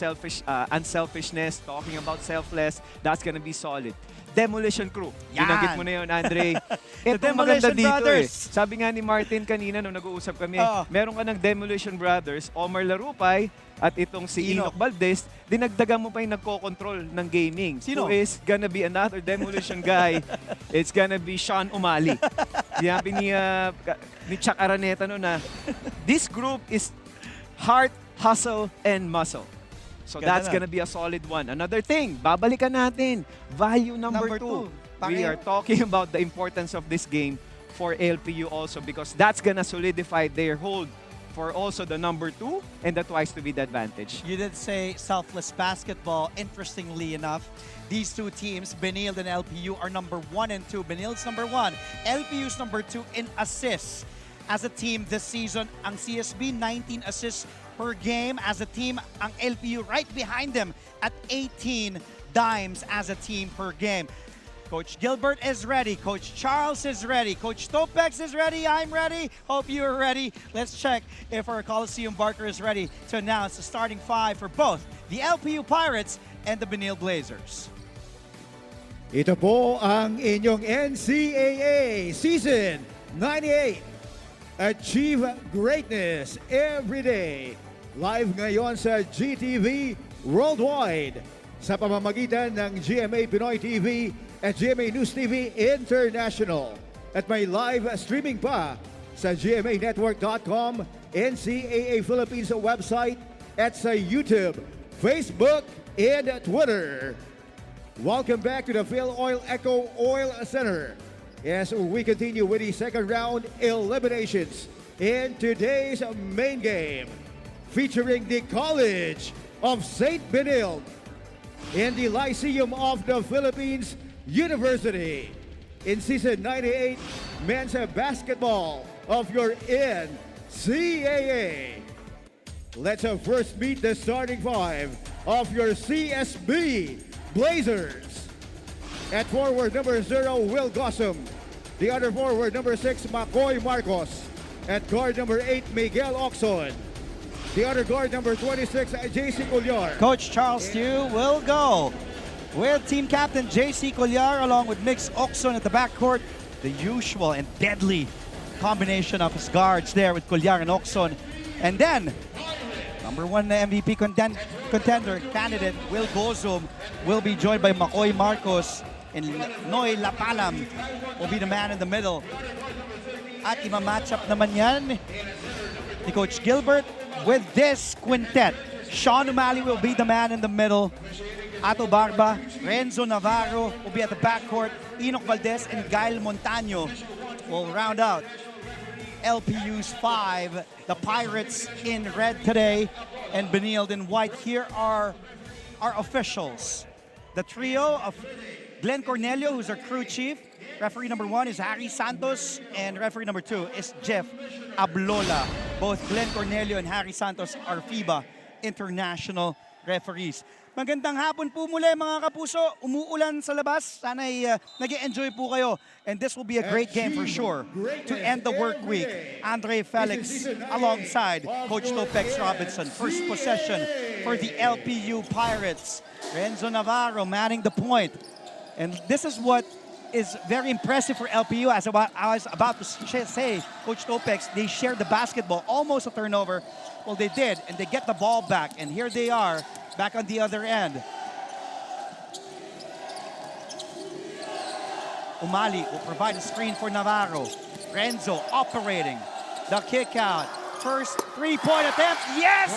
unselfishness, talking about selfless, that's gonna be solid. Demolition Crew. Yan. Binanggit mo na yun, Andre. The Ito maganda Demolition dito Brothers. Sabi nga ni Martin kanina nung nag-uusap kami, Oo. meron ka ng Demolition Brothers, Omar Larupay, at itong si Enoch Valdez, dinagdagan mo pa yung nagko-control ng gaming. Sino? Who is gonna be another Demolition guy. It's gonna be Sean Umali. Sinabi ni Chuck Araneta no na, this group is heart, hustle, and muscle. So Ganda that's na. gonna be a solid one. Another thing, babalikan natin, value number two. We are talking about the importance of this game for LPU also because that's gonna solidify their hold for also the number 2 and the twice to be the advantage. You did say selfless basketball. Interestingly enough, these two teams, Benilde and LPU, are number 1 and 2. Benilde's number 1, LPU's number 2 in assists. As a team this season, ang CSB 19 assists per game. As a team, ang LPU right behind them at 18 dimes as a team per game. Coach Gilbert is ready. Coach Charles is ready. Coach Topex is ready. I'm ready. Hope you are ready. Let's check if our Coliseum Barker is ready to announce the starting 5 for both the LPU Pirates and the Benilde Blazers. Ito po ang inyong NCAA Season 98. Achieve greatness every day. Live ngayon sa GTV Worldwide sa pamamagitan ng GMA Pinoy TV at GMA News TV International. At may live streaming pa sa GMAnetwork.com, NCAA Philippines website at sa YouTube, Facebook, and Twitter. Welcome back to the Phil Oil Echo Oil Center as we continue with the second round eliminations in today's main game, featuring the College of St. Benilde and the Lyceum of the Philippines University in Season 98 Men's Basketball of your NCAA. Let's first meet the starting 5 of your CSB Blazers. At forward number 0, Will Gossam. The other forward number 6, McCoy Marcos. At guard number 8, Miguel Oxon. The other guard number 26, JC Collar. Coach Charles Tew will go with team captain JC Collar along with Mix Oxon at the backcourt. The usual and deadly combination of his guards there with Collar and Oxon. And then, number 1 MVP contender candidate Will Gozum will be joined by McCoy Marcos, and Noy Lapalam will be the man in the middle. At ima-matchup naman yan ni Coach Gilbert with this quintet. Sean Umali will be the man in the middle. Ato Barba, Renzo Navarro will be at the backcourt. Enoch Valdez and Gael Montaño will round out LPU's 5. The Pirates in red today and Benilde in white. Here are our officials. The trio of Glenn Cornelio, who's our crew chief. Referee number 1 is Harry Santos, and referee number 2 is Jeff Ablola. Both Glenn Cornelio and Harry Santos are FIBA international referees. Magandang hapon po muli mga kapuso. Umuulan sa labas. Sana'y nag-enjoy po kayo. And this will be a great game for sure to end the work week. Andre Felix alongside Coach Topex Robinson. First possession for the LPU Pirates. Renzo Navarro manning the point. And this is what is very impressive for LPU. As I was about to say, Coach Topex, they shared the basketball, almost a turnover. Well, they did, and they get the ball back. And here they are, back on the other end. Umali will provide a screen for Navarro. Renzo operating. The kick out. First three-point attempt. Yes!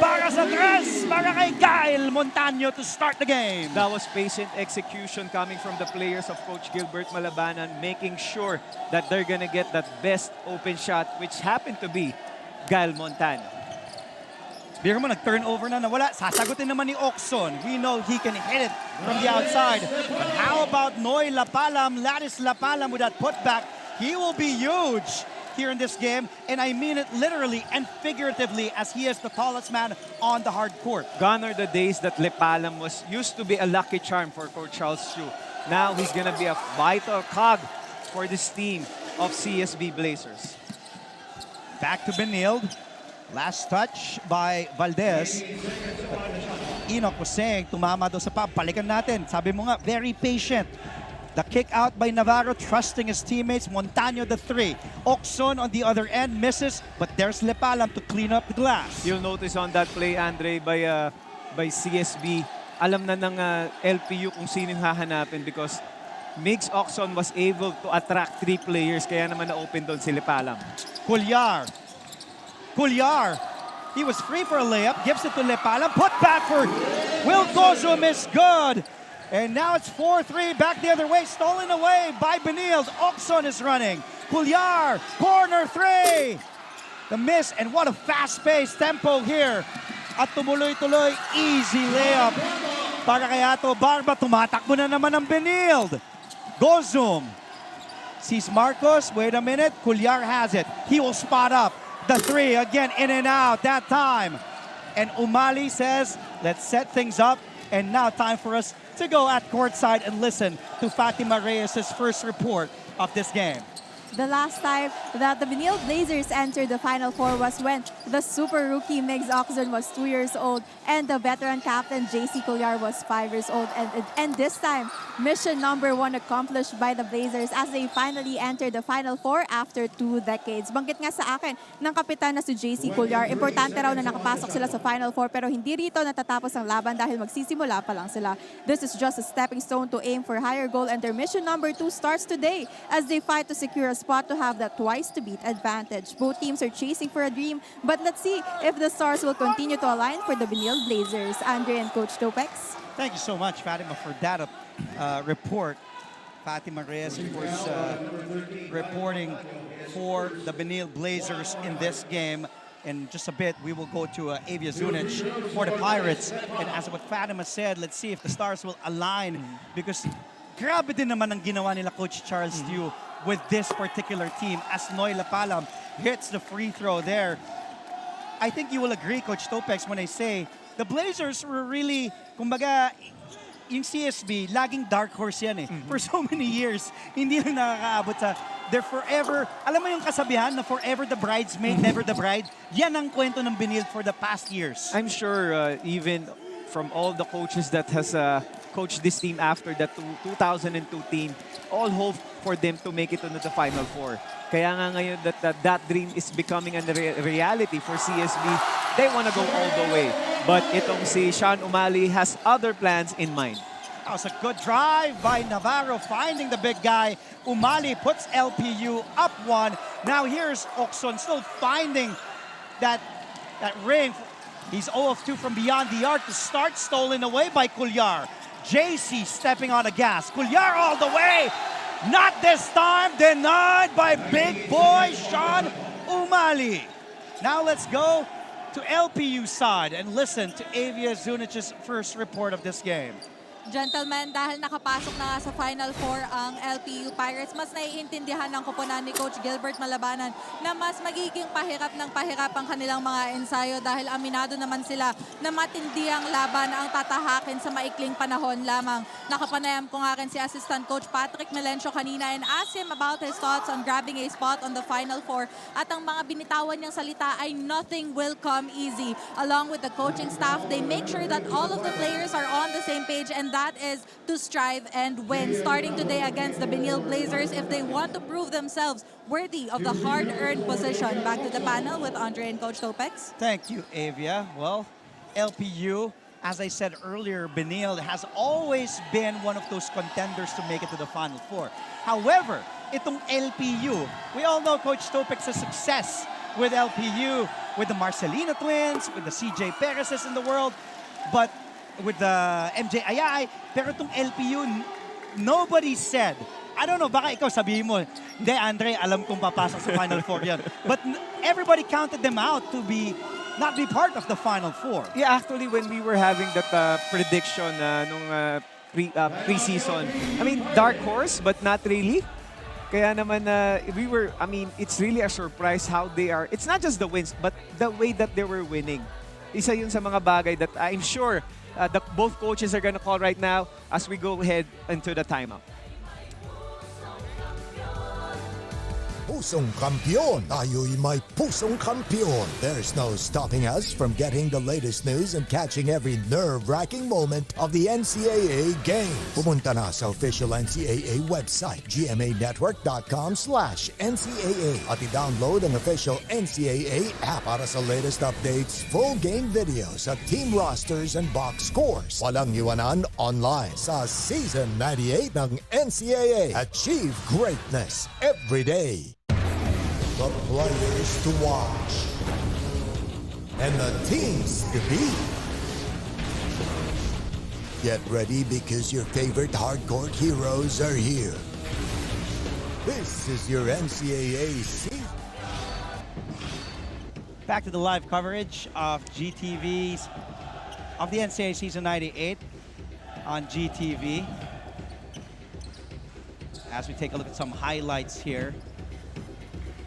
Para sa tres, para kay Gael Montaño to start the game. That was patient execution coming from the players of Coach Gilbert Malabanan, making sure that they're gonna get that best open shot, which happened to be Gael Montaño. Biro mo, nag-turnover na nawala. Sasagutin naman ni Oxon. We know he can hit it from the outside. But how about Noy Lapalam, Ladis Lapalam with that putback? He will be huge here in this game, and I mean it literally and figuratively as he is the tallest man on the hard court. Gone are the days that Lepalam used to be a lucky charm for Coach Charles Chu. Now he's gonna be a vital cog for this team of CSB Blazers. Back to Benilde. Last touch by Valdez. Enoch was saying, tumama daw sa pub. Balikan natin. Sabi mo nga, very patient. The kick out by Navarro, trusting his teammates. Montaño the three. Oxon on the other end misses, but there's Lepalam to clean up the glass. You'll notice on that play, Andre, by CSB, alam na ng LPU kung sino yung hahanapin because Migs Oxon was able to attract 3 players, kaya naman na-open doon si Lepalam. Cuellar. He was free for a layup, gives it to Lepalam, put back for Will Gozum is good. And now it's 4-3, back the other way, stolen away by Benilde. Oxon is running. Cuellar, corner 3. The miss, and what a fast-paced tempo here. At tumuloy-tuloy, easy layup. Para kay Ato Barba, tumatakbo na naman ang Benilde. Gozum sees Marcos, wait a minute, Cuellar has it. He will spot up. The 3 again, in and out that time. And Umali says, let's set things up. And now time for us to go at courtside and listen to Fatima Reyes' first report of this game. The last time that the Benilde Blazers entered the Final Four was when the super rookie Migs Oxon was 2 years old and the veteran captain JC Cuellar was 5 years old. And this time, mission number 1 accomplished by the Blazers as they finally entered the Final Four after 2 decades. Banggit nga sa akin ng kapitan na si JC Cuellar, importante raw na nakapasok sila sa Final Four pero hindi rito natatapos ang laban dahil magsisimula pa lang sila. This is just a stepping stone to aim for higher goal and their mission number 2 starts today as they fight to secure a spot to have that twice-to-beat advantage. Both teams are chasing for a dream, but let's see if the stars will continue to align for the Benilde Blazers. Andre and Coach Topex. Thank you so much, Fatima, for that report. Fatima Reyes, of course, reporting for the Benilde Blazers in this game. In just a bit, we will go to Avia Zunic for the Pirates. And as what Fatima said, let's see if the stars will align because grabe din naman ang ginawa nila Coach Charles Liu with this particular team as Noy Lepalam hits the free throw there. I think you will agree, Coach Topex, when I say the Blazers were really, kumbaga, yung CSB, laging dark horse yan eh. For so many years, hindi lang nakakaabot sa, they're forever, alam mo yung kasabihan na forever the bridesmaid, never the bride? Yan ang kwento ng Benilde for the past years. I'm sure even from all the coaches that has coached this team after that 2002 team, all hope for them to make it into the Final Four. Kaya nga ngayon that dream is becoming a reality for CSB. They want to go all the way. But itong si Sean Umali has other plans in mind. That was a good drive by Navarro, finding the big guy. Umali puts LPU up 1. Now here's Oxon still finding that ring. He's 0 of 2 from beyond the arc to start, stolen away by Cuellar. JC stepping on the gas. Cuellar all the way. Not this time. Denied by big boy Sean Umali. Now let's go to LPU side and listen to Avia Zunic's first report of this game. Gentlemen, dahil nakapasok na nga sa Final Four ang LPU Pirates, mas naiintindihan ng koponan ni Coach Gilbert Malabanan na mas magiging pahirap ng pahirap ang kanilang mga ensayo dahil aminado naman sila na matindi ang laban ang tatahakin sa maikling panahon lamang. Nakapanayam ko nga rin si Assistant Coach Patrick Melencio kanina and asked him about his thoughts on grabbing a spot on the Final Four at ang mga binitawan niyang salita ay nothing will come easy. Along with the coaching staff, they make sure that all of the players are on the same page and that is to strive and win. Starting today against the Benilde Blazers if they want to prove themselves worthy of the hard-earned position. Back to the panel with Andre and Coach Topex. Thank you, Avia. Well, LPU, as I said earlier, Benilde has always been one of those contenders to make it to the Final Four. However, itong LPU, we all know Coach Topex's success with LPU, with the Marcelino twins, with the CJ Perez's in the world, but with the MJ Ayay, pero itong LPU, nobody said, I don't know, baka ikaw sabihin mo, hindi Andre, alam kong papasok sa Final Four yan. But everybody counted them out to not be part of the Final Four. Yeah, actually, when we were having that prediction nung pre-season, I mean, dark horse, but not really. Kaya naman, it's really a surprise how they are. It's not just the wins, but the way that they were winning. Isa yun sa mga bagay that I'm sure both coaches are gonna call right now as we go ahead into the timeout. Pusong kampiyon. Tayo'y may pusong kampiyon. There's no stopping us from getting the latest news and catching every nerve-wracking moment of the NCAA games. Pumunta na sa official NCAA website, gmanetwork.com/NCAA at i-download ang official NCAA app para sa latest updates, full game videos at team rosters and box scores. Walang iwanan online sa Season 98 ng NCAA. Achieve greatness every day. The players to watch and the teams to beat. Get ready because your favorite hardcore heroes are here. This is your NCAA season. Back to the live coverage of GTV's of the NCAA Season 98 on GTV. As we take a look at some highlights here.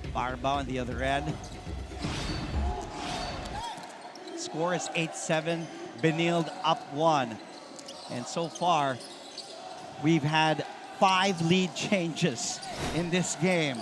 Barba on the other end. Score is 8-7. Benilde up 1. And so far, we've had 5 lead changes in this game.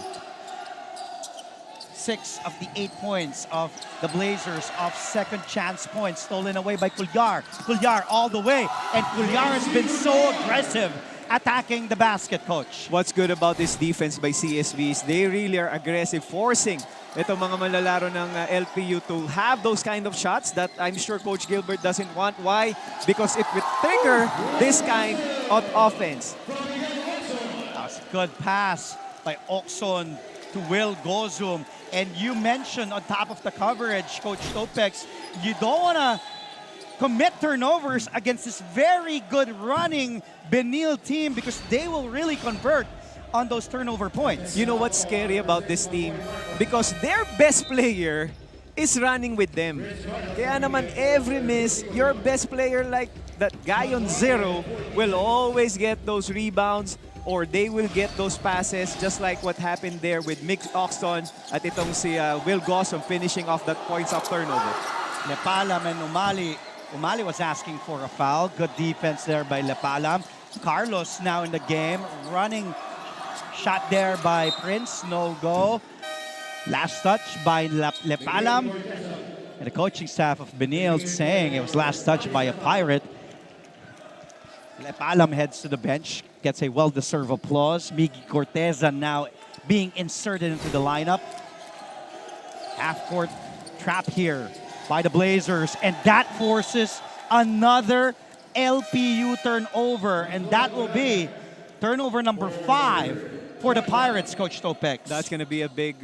6 of the 8 points of the Blazers off second chance points stolen away by Cuellar. Cuellar all the way. And Cuellar has been so aggressive attacking the basket, Coach. What's good about this defense by CSB is they really are aggressive, forcing itong mga manlalaro ng LPU to have those kind of shots that I'm sure Coach Gilbert doesn't want. Why? Because it would trigger this kind of offense. That's a good pass by Oxon to Will Gozum. And you mentioned on top of the coverage, Coach Topex, you don't want to commit turnovers against this very good running Benilde team because they will really convert on those turnover points. You know what's scary about this team? Because their best player is running with them. Kaya naman every miss, your best player like that guy on 0 will always get those rebounds or they will get those passes just like what happened there with Mick Oxton at itong si Will Gossom finishing off that points of turnover. Lepalam and Umali. Umali was asking for a foul. Good defense there by Lepalam. Carlos now in the game. Running shot there by Prince. No go. Last touch by Lepalam. And the coaching staff of Benilde saying it was last touch by a Pirate. Lepalam heads to the bench. Gets a well-deserved applause. Miggy Corteza now being inserted into the lineup. Half-court trap here by the Blazers, and that forces another LPU turnover, and that will be turnover number 5 for the Pirates, Coach Topex. That's going to be a big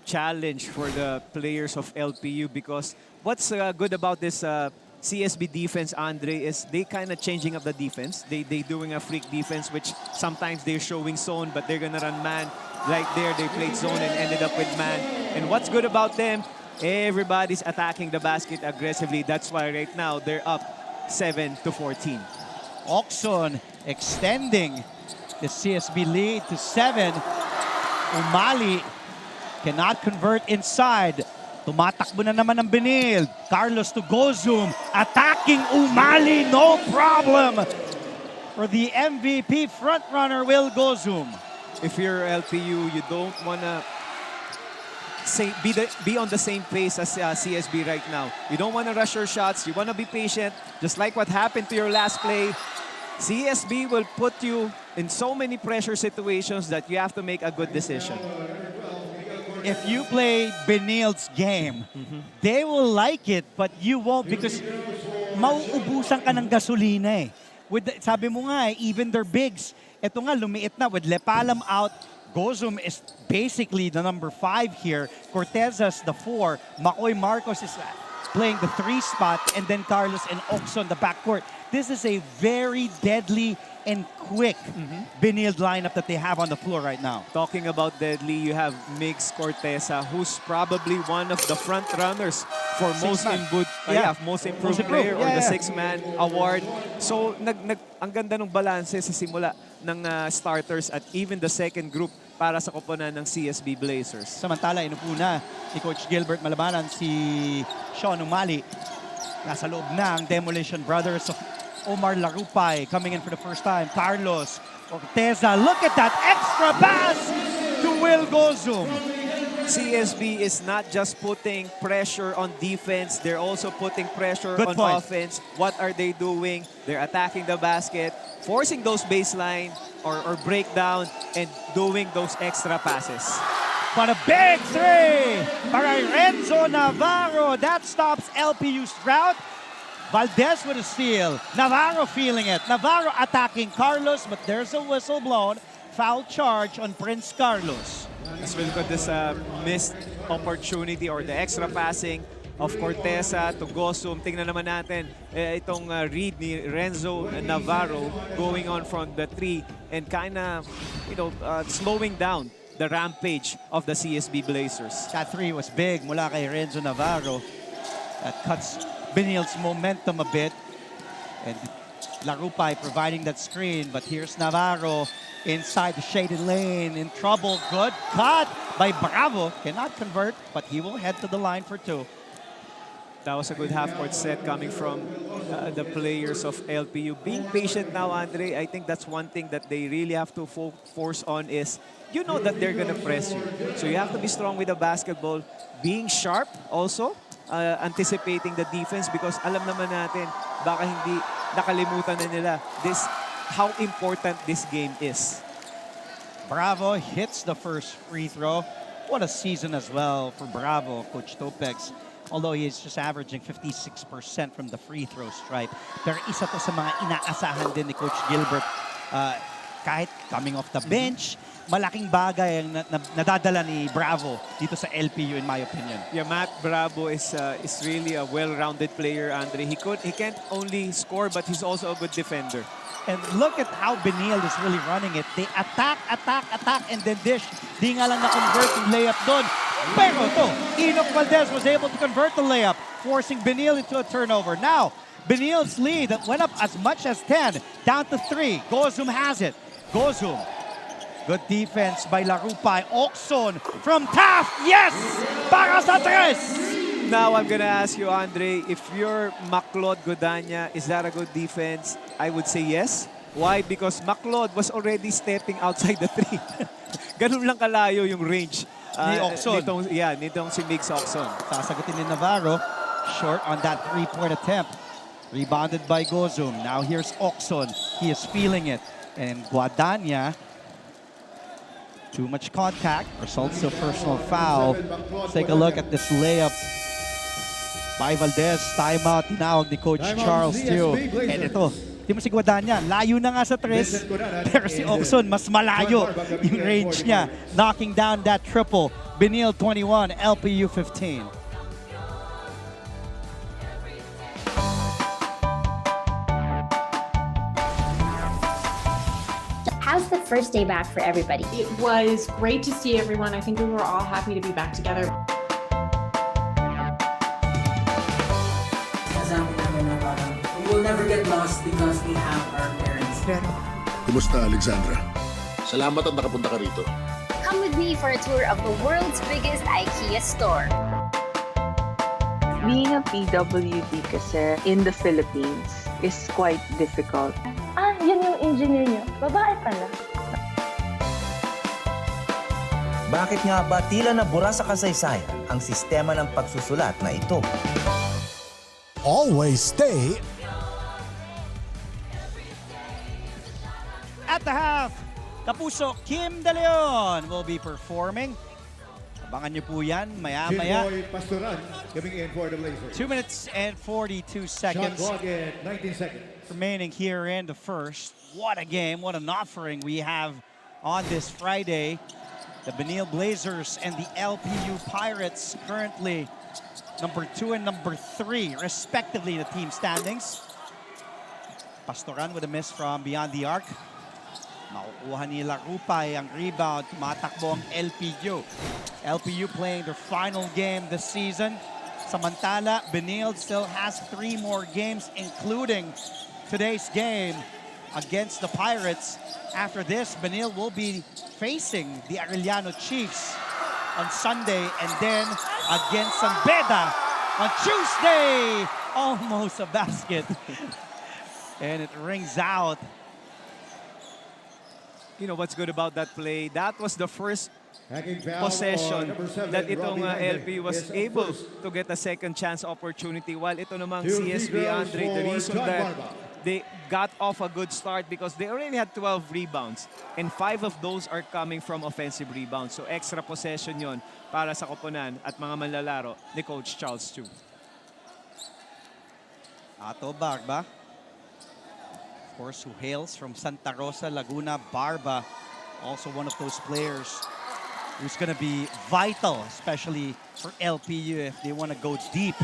challenge for the players of LPU because what's good about this CSB defense, Andre, is they kind of changing up the defense. They doing a freak defense, which sometimes they're showing zone, but they're going to run man. Like there, they played zone and ended up with man. And what's good about them, everybody's attacking the basket aggressively. That's why right now they're up 7-14. Oxon extending the CSB lead to 7. Umali cannot convert inside. Tumatakbo na naman ng Benilde. Carlos to Gozum. Attacking Umali, no problem. For the MVP frontrunner, Will Gozum. If you're LPU, you don't want to be on the same pace as CSB right now. You don't want to rush your shots. You want to be patient. Just like what happened to your last play. CSB will put you in so many pressure situations that you have to make a good decision. If you play Benilde's game, they will like it, but you won't because mauubusan ka ng gasolina eh. Sabi mo nga, even their bigs, ito nga lumiit na with Lepalam out. Gozum is basically the number 5 here. Cortezas the 4. Makoy Marcos is playing the 3 spot, and then Carlos and Oxon the backcourt. This is a very deadly and quick Benilde lineup that they have on the floor right now. Talking about deadly, you have Mix Corteza, who's probably one of the front runners for most improved player or the 6-man award. So ang ganda ng balance sa simula ng starters at even the second group para sa koponan ng CSB Blazers. Samantala, inupo na ni Coach Gilbert Malabanan si Sean Umali. Nasa loob na ang Demolition Brothers of Omar Larupay coming in for the first time. Carlos Orteza, look at that extra pass to Will Gozum. CSB is not just putting pressure on defense, they're also putting pressure Good on point. offense. What are they doing? They're attacking the basket, forcing those baseline or breakdown, and doing those extra passes. But a big three by Renzo Navarro. That stops LPU's drought. Valdez with a steal. Navarro feeling it. Navarro attacking Carlos, but there's a whistle blown. Foul charge on Prince Carlos. As we look at this missed opportunity or the extra passing of Corteza to Gosum, tingnan naman natin itong read ni Renzo Navarro going on from the three and kind of, slowing down the rampage of the CSB Blazers. That three was big mula kay Renzo Navarro. That cuts Benil's momentum a bit. And Larupay providing that screen, but here's Navarro inside the shaded lane, in trouble. Good cut by Bravo. Cannot convert, but he will head to the line for two. That was a good half-court set coming from the players of LPU. Being patient now, Andre, I think that's one thing that they really have to force on is, you know that they're gonna press you. So you have to be strong with the basketball, being sharp also, anticipating the defense, because alam naman natin, baka hindi nakalimutan na nila how important this game is. Bravo hits the first free throw. What a season as well for Bravo, Coach Topex. Although he is just averaging 56% from the free throw stripe. Pero isa to sa mga inaasahan din ni Coach Gilbert. Kahit coming off the bench, malaking bagay ang nadadala ni Bravo dito sa LPU in my opinion. Yeah, Matt Bravo is really a well-rounded player, Andre. He can't only score, but he's also a good defender. And look at how Benil is really running it. They attack, and then dish. Di nga lang na-convert yung layup doon. Pero to, Enoch Valdez was able to convert the layup, forcing Benil into a turnover. Now, Benil's lead went up as much as 10, down to 3. Gozum has it. Gozum. Good defense by Larupay. Oxon from Taft. Yes! Para sa tres! Now I'm gonna ask you, Andre, if you're Maclod Godanya, is that a good defense? I would say yes. Why? Because Maclod was already stepping outside the three. Ganun lang kalayo yung range. Ni Oxon. Nitong si Migs Oxon. Sasagutin ni Navarro. Short on that three-point attempt. Rebounded by Gozum. Now here's Oxon. He is feeling it. And Guadagna, too much contact, results in a personal foul. Let's take a look at this layup by Valdez. Timeout, tinawag ni Coach Charles Teo. And ito, di mo si Guadagna, layo na nga sa tres. Pero si Oxon, mas malayo yung range niya. Knocking down that triple. Benil 21, LPU 15. How's the first day back for everybody? It was great to see everyone. I think we were all happy to be back together. We will never get lost because we have our parents. Kumusta, Alexandra? Salamat at nakapunta ka rito. Come with me for a tour of the world's biggest IKEA store. Being a PWD kasi in the Philippines is quite difficult. Ah, yun yung engineer niyo. Babae pala. Bakit nga ba tila nabura sa kasaysayan ang sistema ng pagsusulat na ito? Always stay at the half. Kapuso Kim De Leon will be performing. Abangan niyo po yan maya-maya. Jimboy Pastoran coming in for the Blazers. 2 minutes and 42 seconds. Shot clock at 19 seconds. Remaining here in the first. What a game, what an offering we have on this Friday. The Benil Blazers and the LPU Pirates currently number 2 and number 3 respectively in the team standings. Pastoran with a miss from beyond the arc. Makukuha ni Larupay ang rebound. Tumatakbo ang LPU. LPU playing their final game this season. Samantala, Benil still has 3 more games including today's game against the Pirates. After this, Benil will be facing the Arellano Chiefs on Sunday and then against San Beda on Tuesday. Almost a basket. And it rings out. You know what's good about that play? That was the first possession that itong LP was able to get a second chance opportunity, while ito namang CSB, Andre, the reason that they got off a good start because they already had 12 rebounds and 5 of those are coming from offensive rebounds. So extra possession yon para sa koponan at mga manlalaro ni Coach Charles Chu. Ato Barba, of course, who hails from Santa Rosa, Laguna. Barba, also one of those players who's going to be vital, especially for LPU if they want to go deep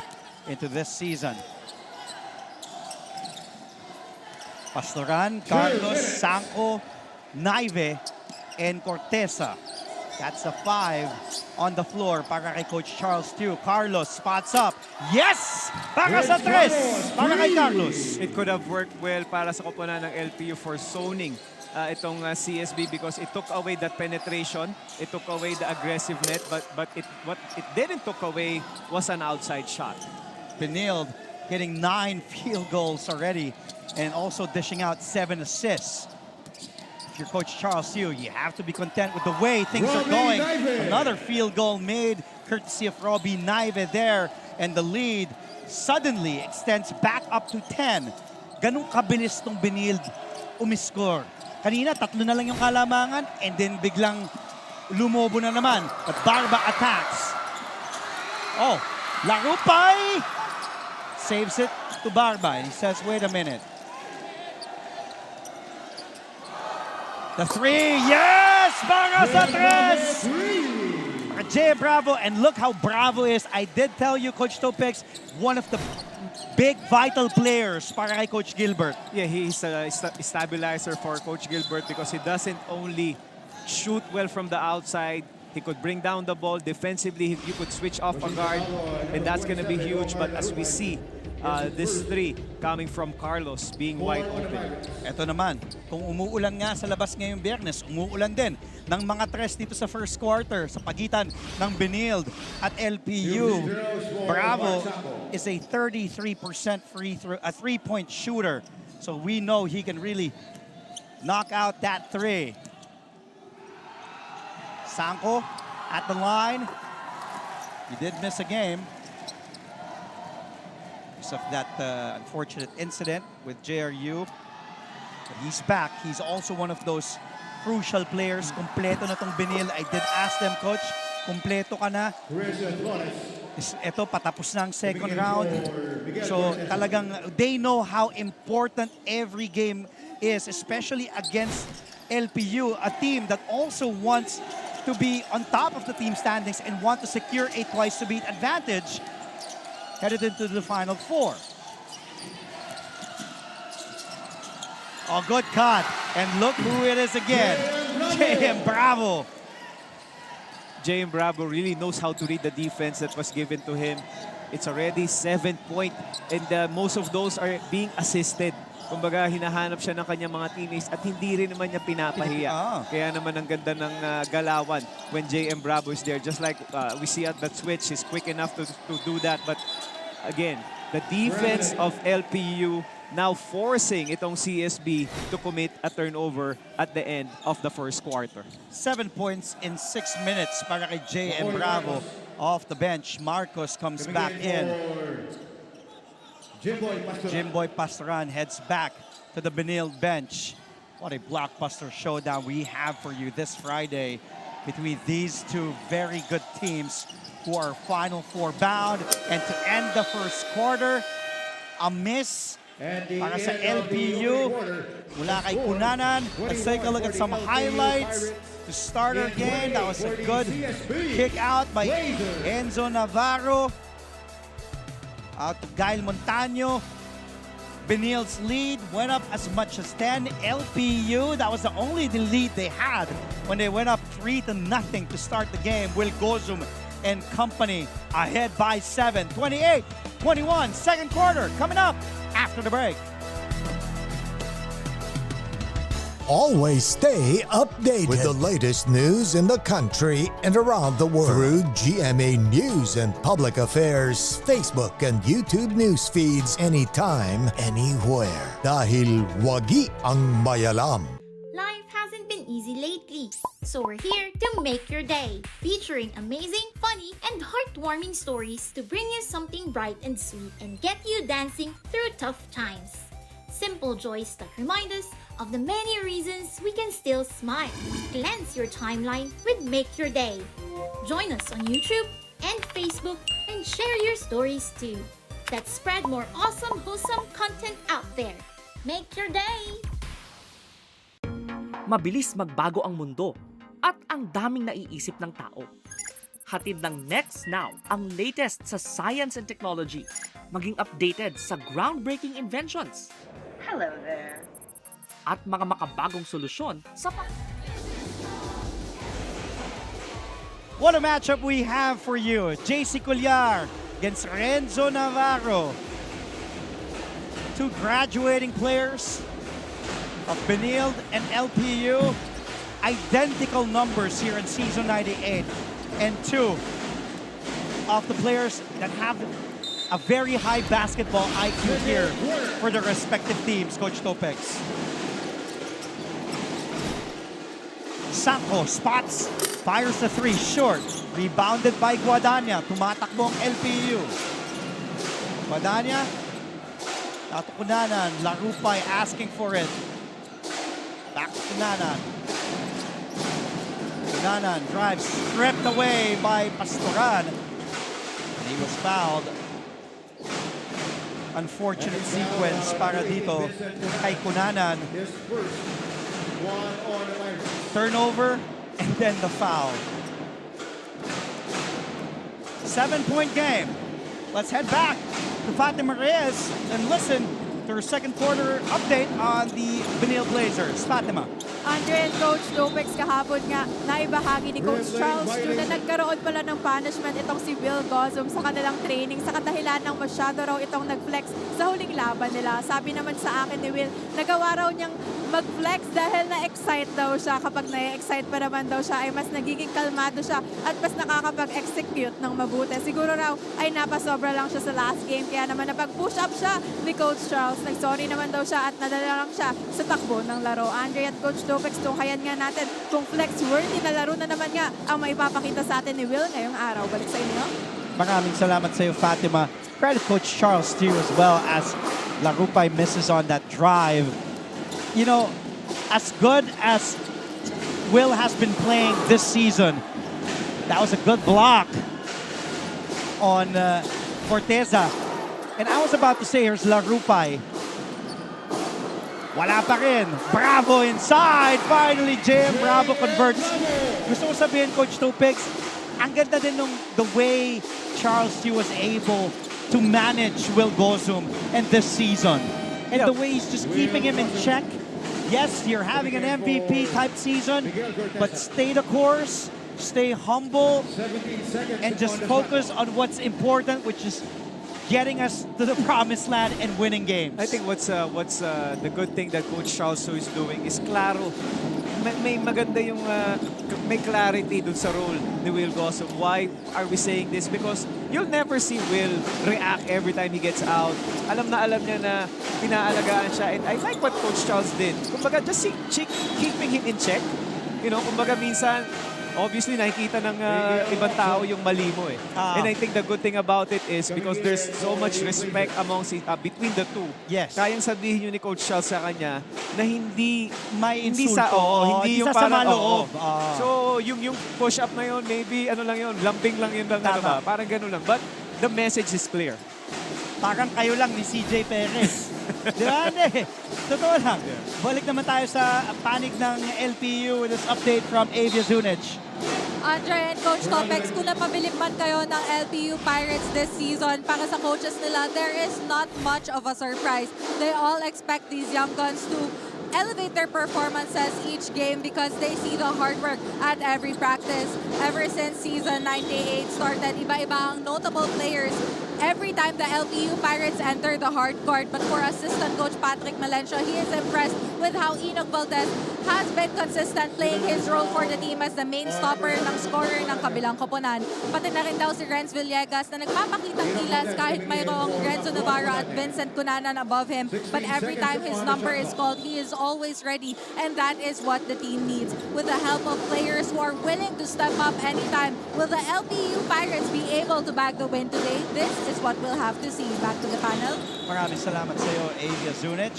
into this season. Pastoran, Carlos, Sanko, Naive, and Cortesa. That's a 5 on the floor para kay Coach Charles Chu. Carlos spots up. Yes! Para sa 3! Para kay Carlos. It could have worked well para sa koponan ng LPU for zoning itong CSB because it took away that penetration, it took away the aggressive net, but what it didn't took away was an outside shot. Benil hitting 9 field goals already and also dishing out 7 assists. If you're Coach Charles Chu, you have to be content with the way things are going. Another field goal made courtesy of Robbie Naive there, and the lead suddenly extends back up to 10. Ganun kabilis tong Benil umiscore. Kanina, 3 na lang yung kalamangan and then biglang lumobo na naman. But Barba attacks. Oh, Larupay saves it to Barba. And he says, wait a minute. The 3, yes! Para sa 3! Jay Bravo, and look how Bravo is. I did tell you, Coach Topex, one of the big, vital players para kay Coach Gilbert. Yeah, he's a stabilizer for Coach Gilbert because he doesn't only shoot well from the outside, he could bring down the ball defensively, you could switch off a guard, and that's going to be huge. But as we see, this 3 coming from Carlos being wide open. Ito naman, kung umuulan nga sa labas ngayong Biyernes, umuulan din ng mga 3 dito sa first quarter sa pagitan ng Benil at LPU. Bravo is a 33% three-point shooter. So we know he can really knock out that 3. Sanko at the line. He did miss a game of that unfortunate incident with JRU. But he's back. He's also one of those crucial players. Kompleto na tong Benil. I did ask them, Coach, kompleto ka na? Ito, patapos na ang second round. So talagang they know how important every game is, especially against LPU, a team that also wants to be on top of the team standings and want to secure a twice-to-beat advantage headed into the Final Four. Oh, good cut. And look who it is again. J.M. Bravo. J.M. Bravo really knows how to read the defense that was given to him. It's already 7 point, and most of those are being assisted. Kumbaga, hinahanap siya ng kanyang mga teammates at hindi rin naman niya pinapahiya. Kaya naman ang ganda ng galawan when J.M. Bravo is there. Just like we see at that switch, he's quick enough to do that. But again, the defense of LPU now forcing itong CSB to commit a turnover at the end of the first quarter. 7 points in 6 minutes para kay J.M. Bravo off the bench. Marcos comes back in. Jimboy Pastoran heads back to the Benil bench. What a blockbuster showdown we have for you this Friday between these two very good teams who are Final Four bound. And to end the first quarter, a miss para sa LPU mula kay Cunanan. Let's take a look at some highlights to start our game. That was a good kick out by Enzo Navarro. Out to Gael Montaño. Benil's lead went up as much as 10. LPU, that was the only lead they had when they went up 3-0 to start the game. Will Gozum and company ahead by 7. 28-21, second quarter coming up after the break. always stay updated with the latest news in the country and around the world through GMA News and Public Affairs Facebook and YouTube news feeds anytime, anywhere. Dahil wagi ang mayalam. Life hasn't been easy lately, so we're here to make your day, featuring amazing, funny, and heartwarming stories to bring you something bright and sweet and get you dancing through tough times. Simple joys that remind us of the many reasons we can still smile. Cleanse your timeline with Make Your Day. Join us on YouTube and Facebook and share your stories too. Let's spread more awesome, wholesome content out there. Make your day! Mabilis magbago ang mundo at ang daming naiisip ng tao. Hatid ng Next Now ang latest sa science and technology, maging updated sa groundbreaking inventions. Hello there. At mga makabagong solusyon sa What a matchup we have for you. JC Collar against Renzo Navarro. Two graduating players of Benilde and LPU. Identical numbers here in Season 98. And two of the players that have a very high basketball IQ here for their respective teams, Coach Topex. Sanko spots, fires the three, short. Rebounded by Guadagna. Tumatakbo ang LPU. Guadagna, Tato Cunanan, Larupay asking for it. Back to Cunanan. Cunanan drives, stripped away by Pastoran. And he was fouled. Unfortunate sequence para dito kay Cunanan. Turnover and then the foul. 7-point game. Let's head back to Fatima Reyes and listen to her second quarter update on the Benilde Blazers. Fatima. Andre and Coach Topex kahapon nga naibahagi ni Coach Charles Chu na nagkaroon pala ng punishment itong si Will Gozum sa kanilang training sa kadahilan ng masyado raw itong nag-flex sa huling laban nila. Sabi naman sa akin ni Will, nagawa raw niyang mag-flex dahil na-excite daw siya. Kapag na-excite pa naman daw siya ay mas nagiging kalmado siya at mas nakakapag-execute ng mabuti. Siguro raw ay napasobra lang siya sa last game kaya naman napag-push up siya ni Coach Charles. Nag-sorry naman daw siya at nadala lang siya sa takbo ng laro. Andre at Coach Topex, tunghayan nga natin kung flex-worthy na laro na naman nga ang maipapakita sa atin ni Will ngayong araw. Balik sa inyo. Maraming salamat sa iyo, Fatima. Credit Coach Charles to you as well as Larupay misses on that drive. You know, as good as Will has been playing this season, that was a good block on Forteza. And I was about to say, here's Larupay. Wala pa rin. Bravo inside. Finally, Jim Bravo converts. Gusto ko sabihin, Coach Topex, ang ganda din nung the way Charles T was able to manage Will Gozum in this season. And the way he's just keeping him in check. Yes, you're having an MVP type season, but stay the course, stay humble, and just focus on what's important, which is getting us to the promised land and winning games. I think what's the good thing that Coach Charles is doing is klaro. May maganda yung may clarity dun sa role ni Will Gozum. Why are we saying this? Because you'll never see Will react every time he gets out. Alam niya na pinaalagaan siya. And I like what Coach Charles did. Kumbaga, just keeping him in check. You know, kumbaga minsan, obviously nakikita ng ibang tao yung mali mo eh. And I think the good thing about it is because there's so much respect amongst between the two. Yes. Kayang sabihin yun ni Coach Charles sa kanya na hindi insulto. hindi yung sa parang loob. So yung push up na yun, maybe ano lang yun, lambing lang yun lang ano ba? Parang gano'n lang. But the message is clear. Parang kayo lang ni CJ Perez. Di ba? Totoo lang. Balik naman tayo sa panig ng LPU with this update from Avia Zunic. Andre and Coach Topex, kung napabilib man kayo ng LPU Pirates this season, para sa coaches nila, there is not much of a surprise. They all expect these young guns to elevate their performances each game because they see the hard work at every practice. Ever since season 98 started, iba-iba ang notable players every time the LPU Pirates enter the hard court. But for assistant coach Patrick Melencio, he is impressed with how Enoch Valdez has been consistent playing his role for the team as the main stopper ng scorer ng kabilang koponan. Pati na rin daw si Renz Villegas na nagpapakitang kilas kahit mayroong Renzo Navarro at Vincent Cunanan above him. But every time his number is called, he is always ready, and that is what the team needs. With the help of players who are willing to step up anytime, will the LPU Pirates be able to bag the win today? This is what we'll have to see. Back to the panel. Maraming salamat sa iyo, Avia Zunic.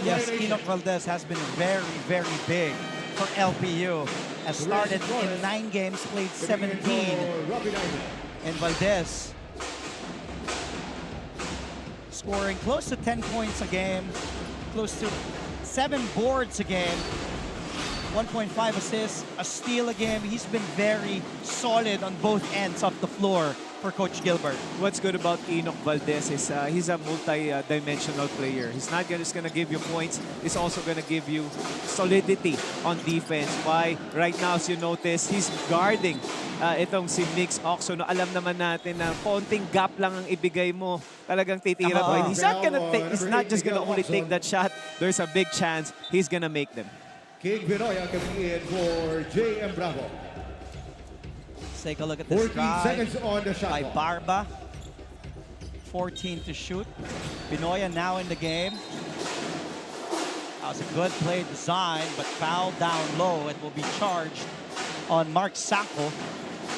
Yes, Enoch Valdez has been very, very big for LPU. Has started in 9 games, played 17. And Valdez scoring close to 10 points a game, close to 7 boards a game, 1.5 assists, a steal a game. He's been very solid on both ends of the floor for Coach Gilbert. What's good about Enoch Valdez is he's a multi-dimensional player. He's not just going to give you points. He's also going to give you solidity on defense. Why? Right now, as you notice, he's guarding itong si Mix Oxo. No, alam naman natin na konting gap lang ang ibigay mo. Talagang titira ko. He's not just going to only take that shot. There's a big chance he's going to make them. King Binoya coming in for JM Bravo. Let's take a look at this 14 drive seconds on the shot by clock. Barba. 14 to shoot. Binoya now in the game. That was a good play design, but foul down low. It will be charged on Mark Sacco.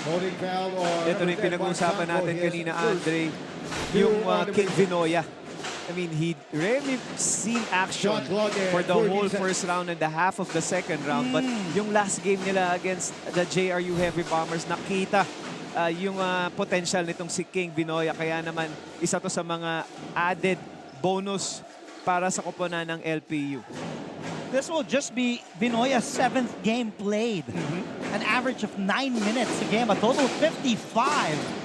Holding foul on Ito rin pinag-uusapan natin kanina, Andre, yung King Binoya. I mean, he rarely seen action for the whole first round and the half of the second round. But yung last game nila against the JRU Heavy Bombers, nakita yung potential nitong si King Binoya. Kaya naman, isa to sa mga added bonus para sa koponan ng LPU. This will just be Binoya's 7th game played. An average of 9 minutes a game, a total of 55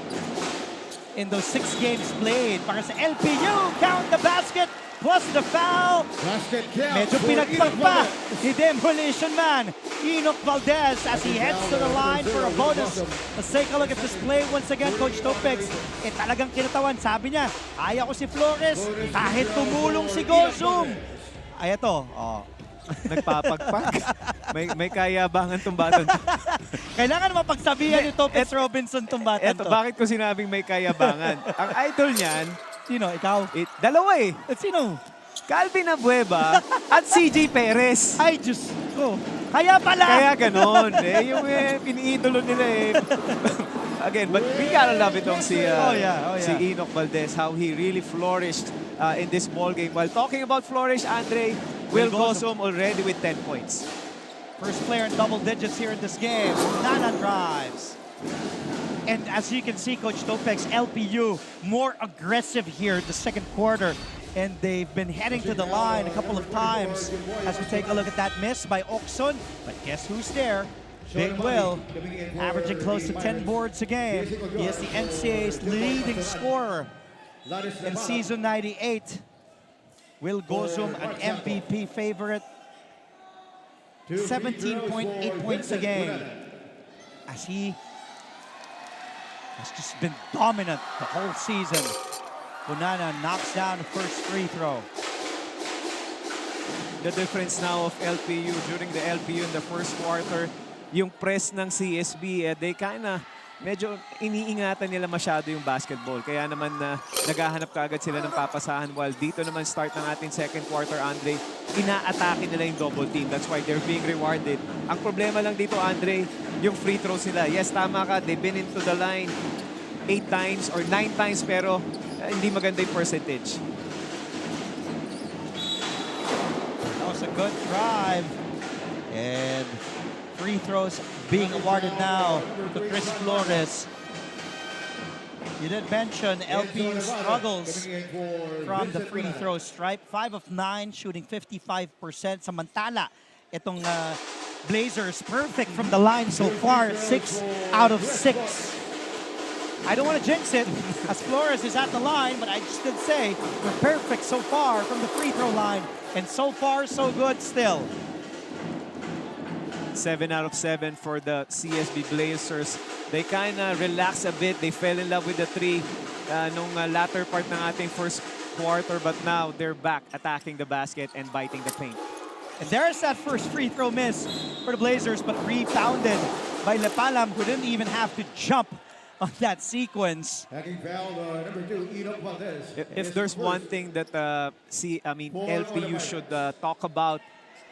in those 6 games played. Para sa LPU, count the basket plus the foul. Basket count. Medyo pinagpag pa ni Demolition Man Enoch Valdez as he heads to the line for a bonus. Let's take a look at this play once again, Coach Topex. Talagang kinatawan. Sabi niya, kaya ko si Flores kahit tumulong si Gozum. Ay, ito. Nagpapagpag. may kayabangan tumbaton. Kailangan mapagsabihan ni Topex Robinson tumbatan to. Bakit ko sinabing may kayabangan? Ang idol niyan, sino? Ikaw? Dalawa eh. Sino? Calvin Abueva at CJ Perez. Ay, Diyos ko. Kaya pala. Kaya ganon. Yung piniidolo nila eh. Again, but we gotta love itong si Enoch Valdez, how he really flourished in this ball game. While talking about flourish, Andre, Will Gosum already with 10 points. First player in double digits here in this game. Nana drives. And as you can see, Coach Topex, LPU more aggressive here in the second quarter. And they've been heading to the line a couple of times as we take a look at that miss by Oxon. But guess who's there? Big Will, averaging close to 10 boards a game. He is the NCAA's leading scorer in season 98. Will Gozum, an MVP favorite, 17.8 points a game. As he has just been dominant the whole season. Bonana knocks down the first free throw. The difference now of LPU during the LPU in the first quarter, yung press ng CSB, they kinda medyo iniingatan nila masyado yung basketball. Kaya naman naghahanap kaagad sila ng papasahan. While dito naman start ng ating second quarter, Andre, ina-atake nila yung double team. That's why they're being rewarded. Ang problema lang dito, Andre, yung free throws nila. Yes, tama ka. They've been into the line 8 times or 9 times pero hindi maganda yung percentage. That was a good drive. And free throws being awarded now to Chris Flores. You did mention LPU struggles from the free throw stripe. 5 of 9, shooting 55%. Samantala, itong Blazers perfect from the line so far. 6 out of 6. I don't want to jinx it as Flores is at the line, but I just did say we're perfect so far from the free throw line. And so far, so good still. 7 out of 7 for the CSB Blazers. They kind of relaxed a bit. They fell in love with the 3 nung latter part ng ating first quarter, but now they're back attacking the basket and biting the paint. And there's that first free throw miss for the Blazers, but rebounded by Lepalam, who didn't even have to jump on that sequence. Hacking foul, number 2, Enoch Valdez. If there's one thing that LPU should talk about,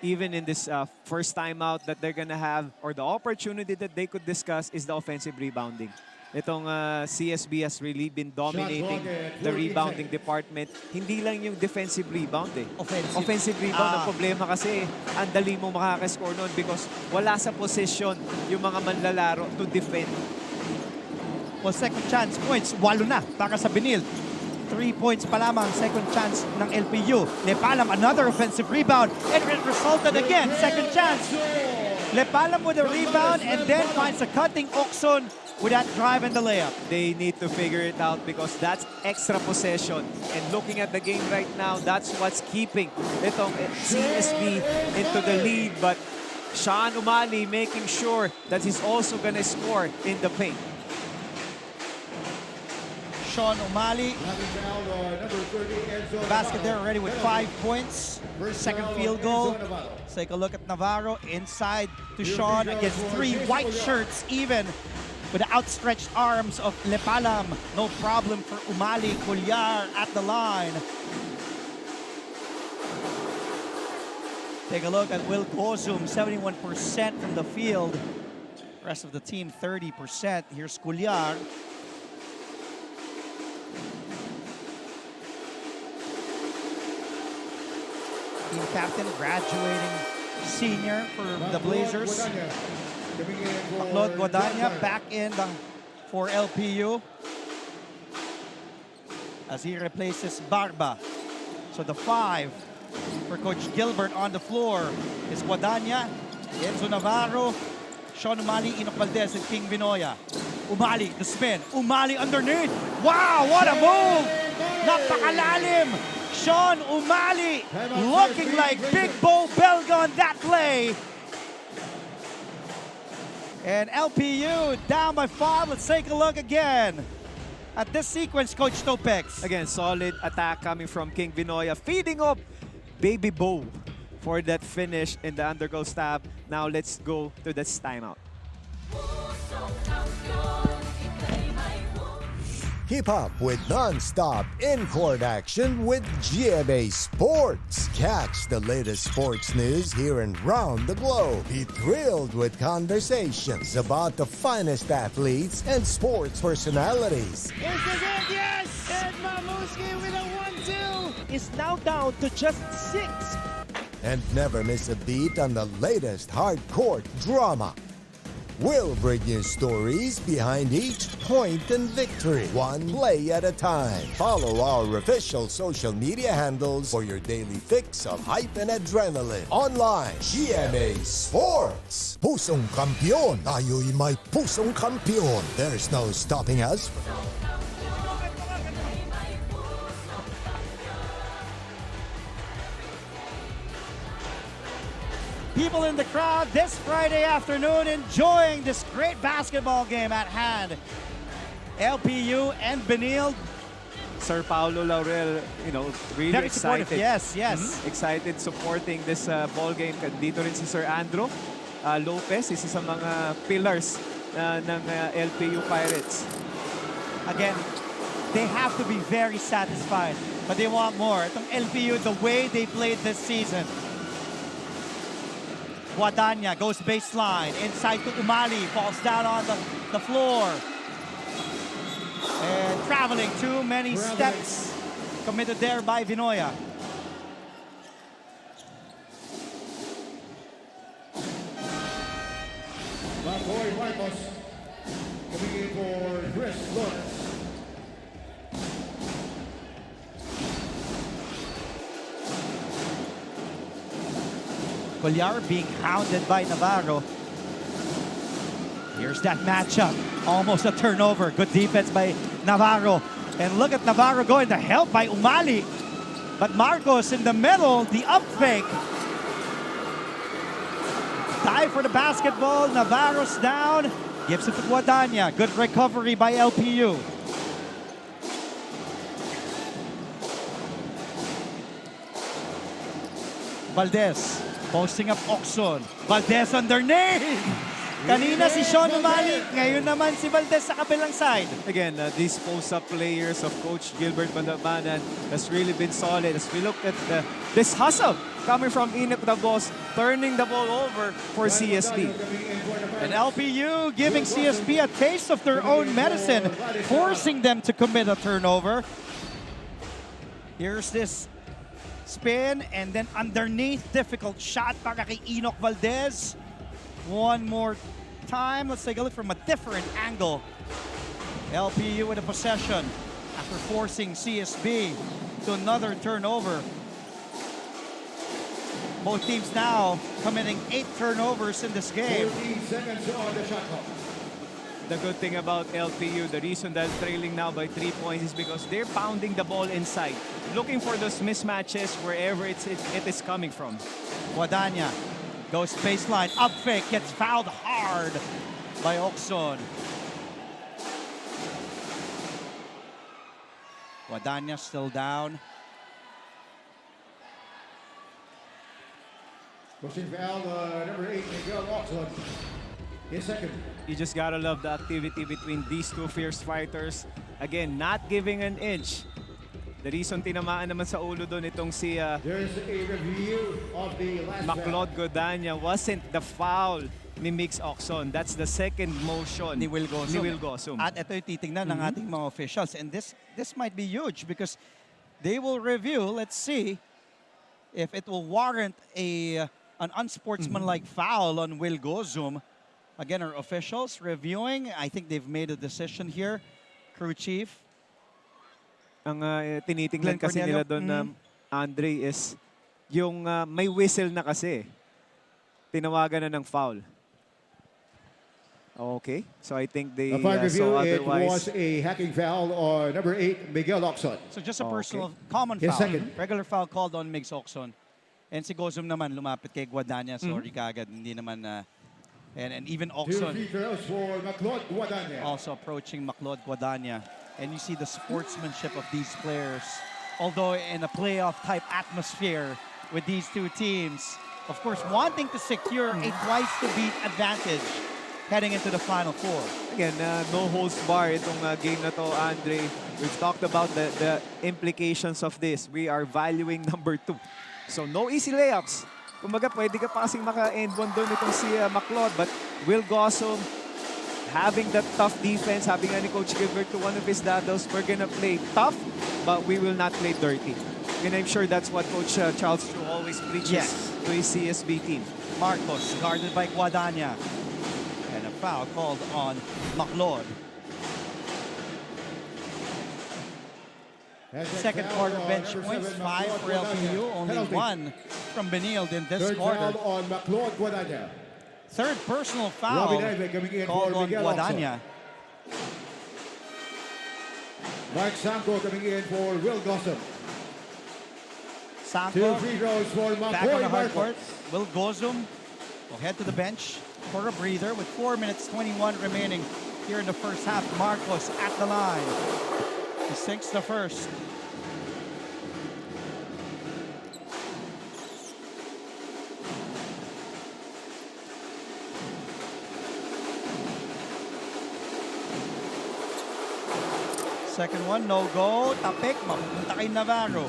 even in this first timeout that they're gonna have, or the opportunity that they could discuss, is the offensive rebounding. Itong CSB has really been dominating the rebounding department. Hindi lang yung defensive rebound eh. Offensive rebound ang problema kasi ang dali mo makaka-score nun because wala sa position yung mga manlalaro to defend. Well, second chance points, 8 na para sa Benil. 3 points pa lamang, second chance ng LPU. Lepalam, another offensive rebound, and it resulted again, second chance. Lepalam with a rebound and then finds a cutting Okson with that drive and the layup. They need to figure it out because that's extra possession. And looking at the game right now, that's what's keeping itong CSB into the lead. But Sean Umali making sure that he's also gonna score in the paint. Sean Umali. Basket there already with 5 points. Second field goal. Let's take a look at Navarro inside to Sean against 3 white shirts even with the outstretched arms of Lepalam. No problem for Umali. Cuellar at the line. Take a look at Will Kozum, 71% from the field. Rest of the team, 30%. Here's Cuellar. Team captain, graduating senior for the Blazers. Claude Guadagna back in for LPU as he replaces Barba. So the 5 for Coach Gilbert on the floor is Guadagna, Enzo Navarro, Sean Umali, Enoch Valdez, and King Vinoya. Umali, the spin. Umali underneath. Wow, what a move! Napakalalim! Sean Umali looking like Big Bo Belga on that play. And LPU down by 5. Let's take a look again at this sequence, Coach Topex. Again, solid attack coming from King Vinoya, feeding up Baby Bo for that finish in the undergo stab. Now let's go to this timeout. Keep up with non-stop in-court action with GMA Sports. Catch the latest sports news here and round the globe. Be thrilled with conversations about the finest athletes and sports personalities. Yes! And Mamuski with a 1-2 is now down to just 6. And never miss a beat on the latest hard-court drama. We'll bring you stories behind each point and victory, one play at a time. Follow our official social media handles for your daily fix of hype and adrenaline. Online, GMA Sports. Pusong kampiyon, tayo'y may pusong kampiyon. There's no stopping us. People in the crowd this Friday afternoon enjoying this great basketball game at hand. LPU and Benil. Sir Paulo Laurel, really Very excited. supportive. Yes. Excited supporting this ball game. Dito rin si Sir Andrew Lopez, isa sa mga pillars ng LPU Pirates. Again, they have to be very satisfied, but they want more. Itong LPU, the way they played this season. Guadagna goes baseline, inside to Umali, falls down on the floor. And traveling too many steps committed there by Vinoya. Makoy Marcos coming in for Chris Lawrence. Cuellar being hounded by Navarro. Here's that matchup. Almost a turnover. Good defense by Navarro. And look at Navarro going to help by Umali. But Marcos in the middle, the up fake. Dive for the basketball. Navarro's down. Gives it to Guadagna. Good recovery by LPU. Valdez posting up Oxon. Valdez underneath! Kanina si Sean umali. Ngayon naman si Valdez sa kabilang side. Again, these post-up players of Coach Gilbert Malabanan has really been solid. As we look at this hustle coming from Enoch Dabos, turning the ball over for CSB. And LPU giving CSB a taste of their own medicine, forcing them to commit a turnover. Here's this spin, and then underneath, difficult shot para kay Enoch Valdez. One more time. Let's take a look from a different angle. LPU with a possession after forcing CSB to another turnover. Both teams now committing 8 turnovers in this game. 14 seconds on the shot clock. The good thing about LPU, the reason they're trailing now by 3 points is because they're pounding the ball inside, looking for those mismatches wherever it is coming from. Guadagna goes baseline, up fake, gets fouled hard by Oxon. Guadagna still down. Pushing foul, number 8, Miguel Oxon. His second. You just gotta love the activity between these two fierce fighters. Again, not giving an inch. The reason tinamaan naman sa ulo doon itong si There's a review of the last Maclod Guadagna wasn't the foul ni Mix Oxon. That's the second motion Ni Will Gosum. At ito yung titingnan ng ating mga officials. And this might be huge because they will review, let's see, if it will warrant an unsportsmanlike foul on Will Gosum. Again, our officials reviewing. I think they've made a decision here. Crew chief. Ang tinitingnan kasi nila doon, Andre, is yung may whistle na kasi. Tinawagan na ng foul. Okay, so I think they review, otherwise. it was a hacking foul on number 8, Miguel Oxon. So just a personal, common His foul. second. Regular foul called on Mix Oxon. And si Gosum naman lumapit kay Guadagna. Sorry kagad, hindi naman and even 2 Oxon free throws for Maclod Guadagna. also approaching Maclod Guadagna. And you see the sportsmanship of these players. Although in a playoff type atmosphere with these two teams, of course, wanting to secure a twice to beat advantage heading into the Final Four. Again, no holds bar itong game na to, Andre. We've talked about the implications of this. We are valuing number 2. So no easy layups. Kumbaga, pwede ka pa kasing maka-end one doon itong si Maclod. But Will Gosum having that tough defense, sabi nga ni Coach Gilbert to one of his dados, we're gonna play tough, but we will not play dirty. And I'm sure that's what Coach Charles True always preaches to his CSB team. Marcos guarded by Guadagna. And a foul called on Maclod. Second quarter bench points, 5 for LPU, only 1 from Benilde in this Third quarter. foul on Maclod Guadagna. Third personal foul Robbie Naive coming in called for on Miguel Guadagna. Mark Sanko coming in for Will Gosum. 2 Sanko free throws for back on the hard Marcos. court. Will Gosum will head to the bench for a breather with 4 minutes 21 remaining here in the first half. Marcos at the line. He sinks the first. Second one, no go. Tapik, mapunta kay Navarro.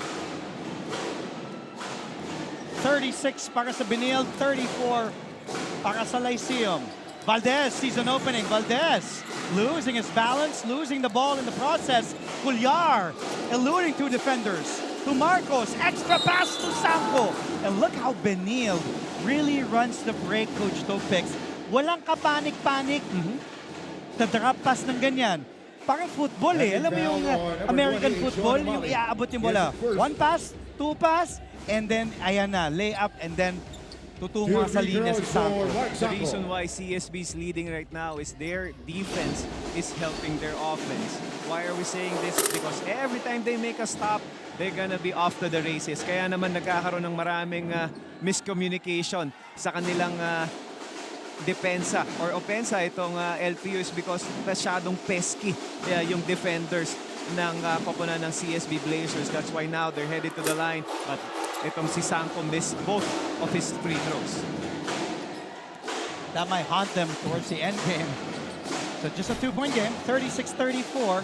36 para sa Benilde, 34 para sa Lyceum. Valdez sees an opening. Valdez losing his balance, losing the ball in the process. Cuellar eluding 2 defenders. To Marcos, extra pass to Sanko. And look how Benilde really runs the break, Coach Topix. Walang kapanik-panik. Drop pass ng ganyan. Parang football eh. Alam mo yung American football, yung iaabot yung bola. 1 pass, 2 pass, and then, ayan na, layup, and then Tutungo sa linya si Sanko. The reason why CSB is leading right now is their defense is helping their offense. Why are we saying this? Because every time they make a stop, they're gonna be off to the races. Kaya naman nagkakaroon ng maraming miscommunication sa kanilang depensa or opensa itong LPU is because masyadong pesky yung defenders ng koponan ng CSB Blazers. That's why now they're headed to the line. But itong si Sanko missed both of his free throws. That might haunt them towards the end game. So just a 2-point game, 36-34.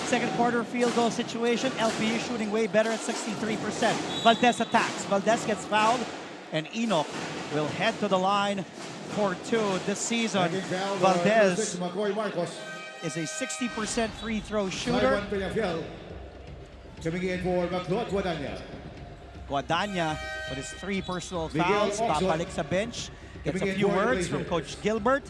Second quarter field goal situation. LPU shooting way better at 63%. Valdez attacks. Valdez gets fouled. And Enoch will head to the line for 2 this season. Valdez is a 60% free throw shooter. Coming in for McLeod Guadagna. Guadagna with his 3 personal fouls. Babalik sa bench. Gets a few words from Coach Gilbert.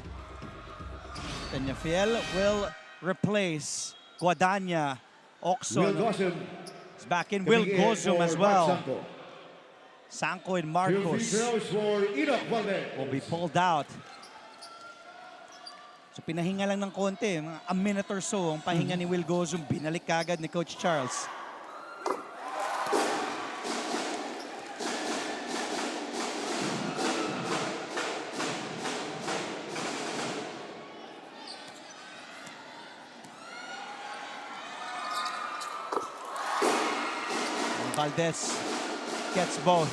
Peñafiel will replace Guadagna. Oxon is back in. Will Gozum as well. Sanko and Marcos will be pulled out. So pinahinga lang ng konti, a minute or so ang pahinga ni Will Gozum. Binalik kagad ni Coach Charles. Valdez gets both.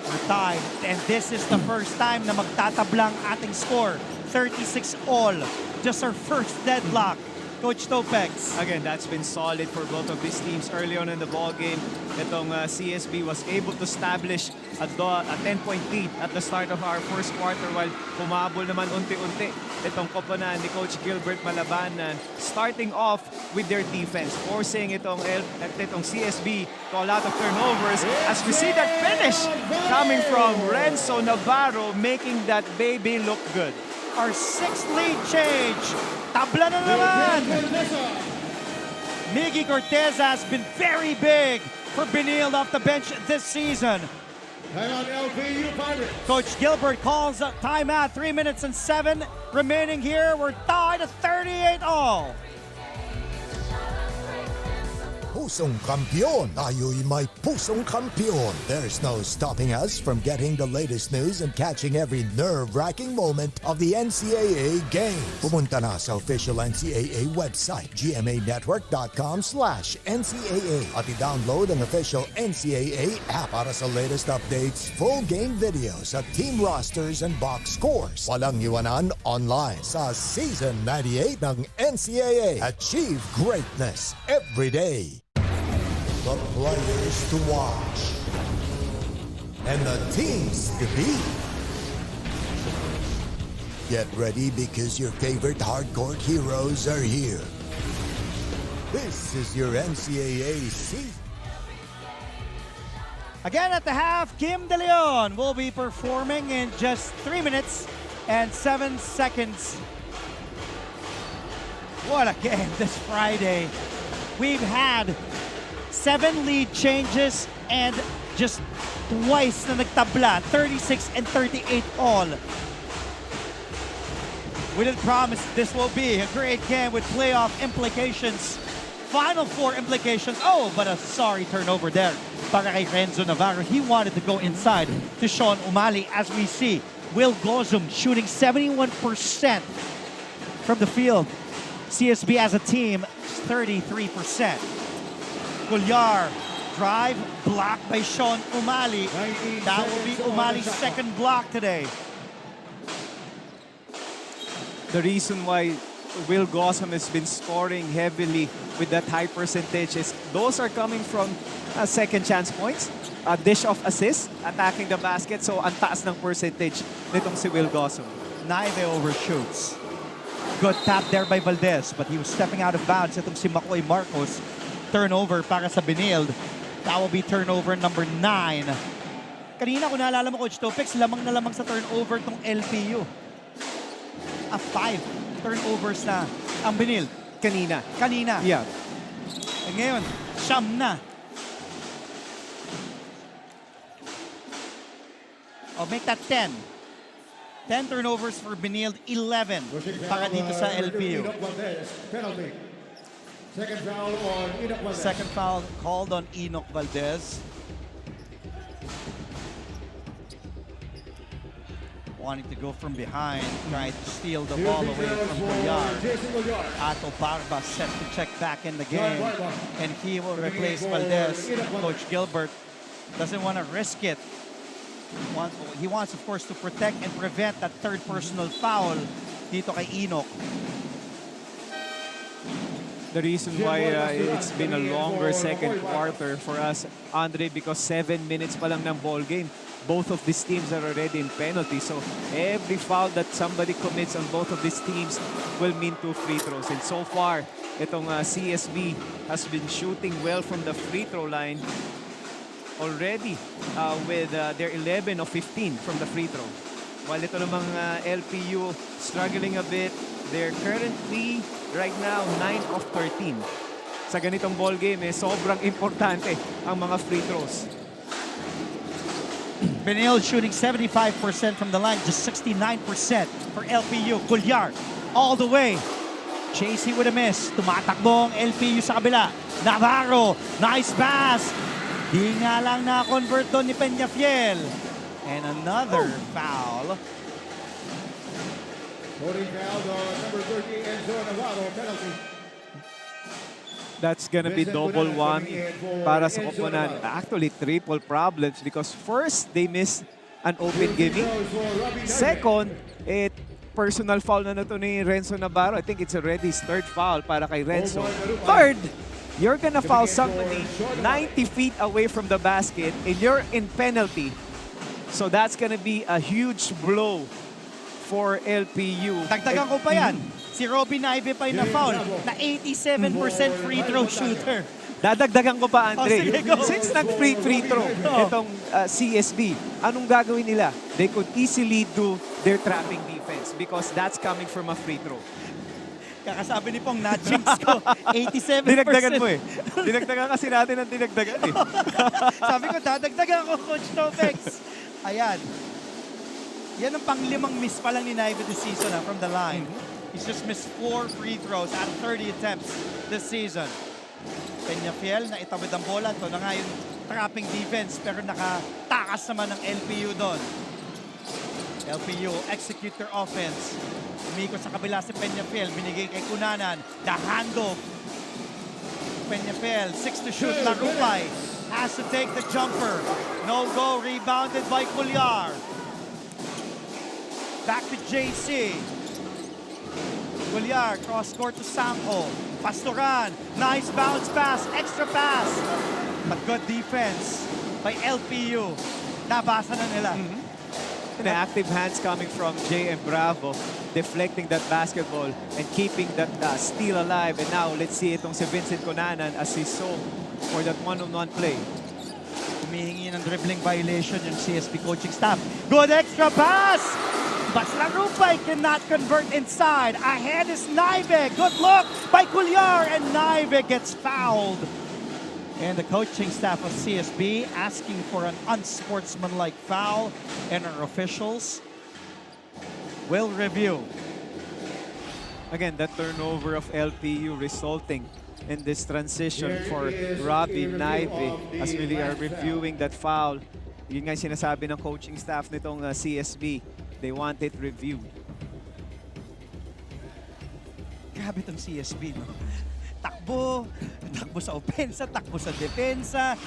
We're tied. And this is the first time na magtatablang ating score. 36 all. Just our first deadlock. Coach Topex. Again, that's been solid for both of these teams early on in the ball game. Itong CSB was able to establish a 10-point lead at the start of our first quarter while humabol naman unti-unti itong koponan ni Coach Gilbert Malabanan, starting off with their defense, forcing itong CSB to a lot of turnovers as we see that finish coming from Renzo Navarro, making that baby look good. Our 6th lead change. Tabla na naman. Miggy Corteza has been very big for Benilde off the bench this season. Coach Gilbert calls a timeout. 3 minutes and 7 remaining here. We're tied at 38 all. Pusong kampiyon. Tayo'y may pusong kampiyon. There's no stopping us from getting the latest news and catching every nerve-wracking moment of the NCAA games. Pumunta na sa official NCAA website, gmanetwork.com/NCAA at i-download ang official NCAA app para sa latest updates, full game videos at team rosters and box scores. Walang iwanan online sa Season 98 ng NCAA. Achieve greatness every day. The players to watch and the teams to beat. Get ready because your favorite hardcourt heroes are here. This is your NCAA season. Again at the half, Kim De Leon will be performing in just 3 minutes and 7 seconds. What a game this Friday. We've had 7 lead changes and just twice na nagtabla, 36 and 38 all. We did promise this will be a great game with playoff implications, Final Four implications. Oh, but a sorry turnover there para kay Renzo Navarro. He wanted to go inside to Sean Umali as we see Will Gozum shooting 71% from the field. CSB as a team, 33%. Gullar, drive, blocked by Sean Umali. That will be Umali's second block today. The reason why Will Gozum has been scoring heavily with that high percentage is those are coming from second chance points, a dish of assists, attacking the basket. So ang taas ng percentage nitong si Will Gozum. Naive overshoots. Good tap there by Valdez, but he was stepping out of bounds. Itong si Makoy Marcos. Turnover para sa Benilde. That will be turnover number 9. Kanina kung naalala mo, Coach Topex, lamang na lamang sa turnover tong LPU. 5 turnovers na ang Benilde. Kanina. Yeah. And ngayon, siyam na. make that 10. 10 turnovers for Benilde, 11 para dito sa LPU. Penalty. Second foul on Enoch Valdez. Second foul called on Enoch Valdez. Wanting to go from behind, trying to steal the ball away from Gulliard. Ato Barba set to check back in the game, and he will replace Valdez. Coach Gilbert doesn't want to risk it. He wants, of course, to protect and prevent that third personal foul dito kay Enoch. The reason why it's been a longer second quarter for us, Andre, because 7 minutes pa lang ng ball game. Both of these teams are already in penalty. So every foul that somebody commits on both of these teams will mean 2 free throws. And so far, itong CSB has been shooting well from the free throw line already with their 11 of 15 from the free throw. While ito namang LPU struggling a bit, they're currently right now 9 of 13. Sa ganitong ball game, sobrang importante ang mga free throws. Benilde shooting 75% from the line, just 69% for LPU. Gulliard all the way. Chasey with a miss. Tumatakbo ang LPU sa kabila. Navarro, nice pass. Di nga lang na-convert doon ni Peñafiel. And another foul. Holding foul on number 30, Enzo Navarro, penalty. That's gonna be double one para sa koponan. Actually, triple problems because first, they missed an open gimmick. Second, personal foul na to ni Renzo Navarro. I think it's already his third foul para kay Renzo. Third, you're gonna foul somebody 90 feet away from the basket and you're in penalty. So that's gonna be a huge blow for LPU. Dagdagan ko pa yan. Si Robin Naive pa yung na-foul na 87% free throw shooter. Dadagdagan ko pa, Andre. sige, go. Since nag-free throw itong CSB, anong gagawin nila? They could easily do their trapping defense because that's coming from a free throw. Kakasabi ni Pong, na-jinx ko. 87%. Dinagdagan mo eh. Dinagdagan kasi natin ang dinagdagan eh. Sabi ko, dadagdagan ko, Coach Topex. Ayan. Yan ang pang-limang miss pa lang ni Naive this season from the line. He's just missed 4 free throws out of 30 attempts this season. Peñafiel na itawid ang bola. Ito na nga yung trapping defense pero nakatakas naman ng LPU doon. LPU execute their offense. Umikot sa kabila si Peñafiel. Binigay kay Cunanan. The handoff. Peñafiel, 6 to shoot. Larupay has to take the jumper. No go. Rebounded by Gulliard. Back to JC. Gulliard, cross-court to Sampo. Pastoran, nice bounce pass, extra pass. But good defense by LPU. Nabasa na nila. And active hands coming from J.M. Bravo, deflecting that basketball and keeping that steal alive. And now, let's see itong si Vincent Cunanan as he saw for that one-on-one play. Humihingi ng dribbling violation yung CSB coaching staff. Good extra pass! But Larupay cannot convert inside. Ahead is Naive. Good look by Gulliard, and Naive gets fouled. And the coaching staff of CSB asking for an unsportsmanlike foul, and our officials will review. Again, that turnover of LPU resulting in this transition for Robbie Naive as we are reviewing that foul. Yun nga sinasabi ng coaching staff nitong CSB. They want it reviewed. Grabe itong CSB, no? Takbo sa opensa, takbo sa depensa.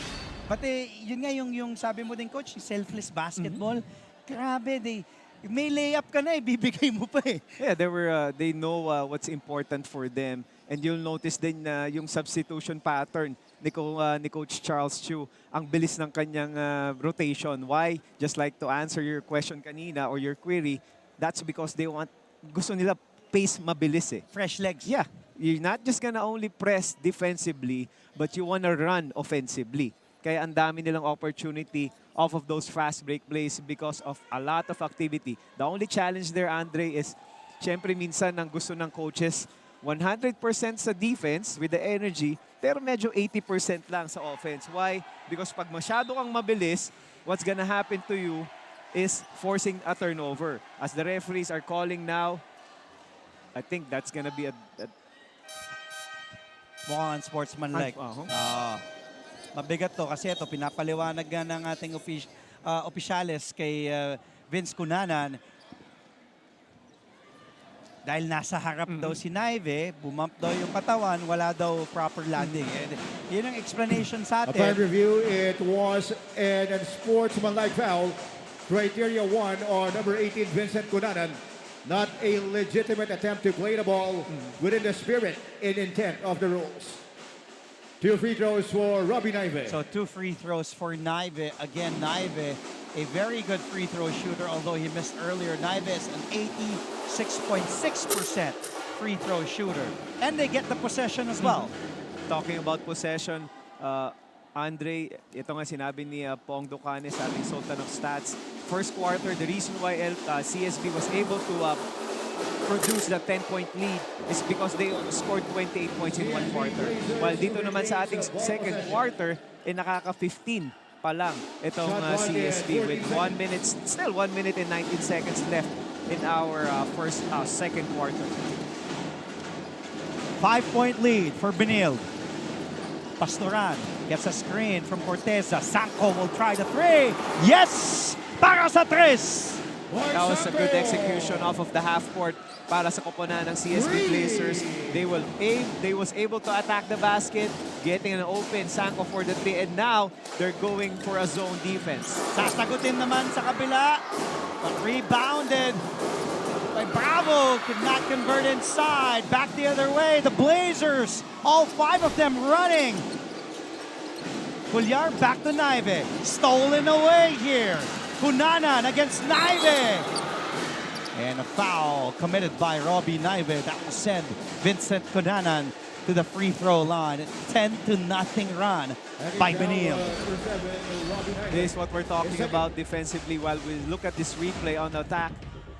Pati, yun nga yung sabi mo din, coach, selfless basketball. Grabe, may layup ka na, bibigay mo pa eh. Yeah, they know what's important for them. And you'll notice din na yung substitution pattern ni Coach Charles Chu, ang bilis ng kanyang rotation. Why? Just like to answer your question kanina or your query, that's because gusto nila pace mabilis eh. Fresh legs. Yeah. You're not just gonna only press defensively, but you wanna run offensively. Kaya ang dami nilang opportunity off of those fast break plays because of a lot of activity. The only challenge there, Andre, is syempre minsan ang gusto ng coaches 100% sa defense with the energy, pero medyo 80% lang sa offense. Why? Because pag masyado kang mabilis, what's gonna happen to you, is forcing a turnover. As the referees are calling now, I think that's gonna be a Mukhang sportsmanlike. Mabigat to kasi ito, pinapaliwanag nga ng ating opisyales kay Vince Cunanan. Dahil nasa harap daw si Naive, bumump daw yung katawan, wala daw proper landing. Yun ang explanation sa atin. Upon review, it was an unsportsmanlike foul. Criteria 1 on number 18, Vincent Cunanan. Not a legitimate attempt to play the ball within the spirit and intent of the rules. 2 free throws for Robbie Naive. So 2 free throws for Naive. Again, Naive, a very good free throw shooter, although he missed earlier. Naive is an 86.6% free throw shooter. And they get the possession as well. Talking about possession, Andre, ito nga sinabi ni Pong Ducane sa ating Sultan of Stats. First quarter, the reason why CSB was able to produce the 10-point lead is because they scored 28 points in one quarter. While dito naman sa ating second quarter, nakaka-15 pa lang itong CSB with 1 minute, still 1 minute and 19 seconds left in our second quarter. 5-point lead for Benilde. Pastoran gets a screen from Corteza. Sanko will try the 3. Yes! Para sa 3! That was a good execution off of the half court para sa koponan ng CSB Blazers. They was able to attack the basket, getting an open Sanko for the 3, and now they're going for a zone defense. Sasagutin naman sa kabila, but rebounded by Bravo. Could not convert inside. Back the other way. The Blazers, all 5 of them running. Cuellar back to Naive. Stolen away here. Cunanan against Naive. And a foul committed by Robbie Naive. That will send Vincent Cunanan to the free throw line. 10-0 run by Benilde. This is what we're talking about defensively. While we look at this replay on attack,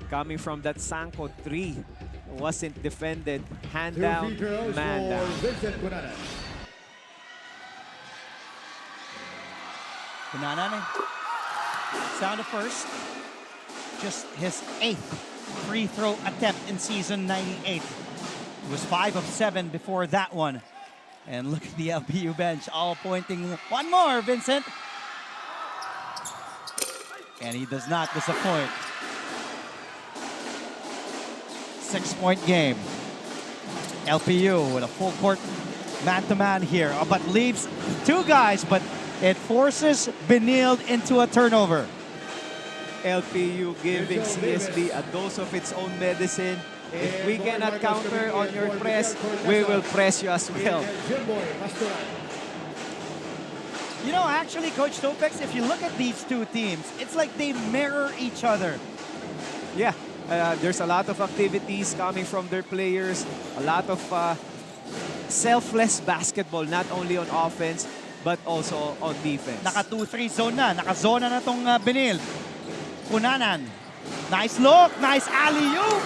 coming from that Sanko 3, wasn't defended. Hand down, man down. Cunanan, sound of first. Just his 8th free throw attempt in season 98. It was 5 of 7 before that one. And look at the LPU bench, all pointing. One more, Vincent. And he does not disappoint. 6-point game. LPU with a full court man-to-man here, but leaves 2 guys, but it forces Benilde into a turnover. LPU giving CSB a dose of its own medicine. If we cannot counter on your press, we will press you as well. You know, actually, Coach Topex, if you look at these 2 teams, it's like they mirror each other. Yeah, there's a lot of activities coming from their players, a lot of selfless basketball, not only on offense, but also on defense. Naka 2-3 zone na. Naka-zona na tong Benilde. Cunanan. Nice look. Nice alley-oop.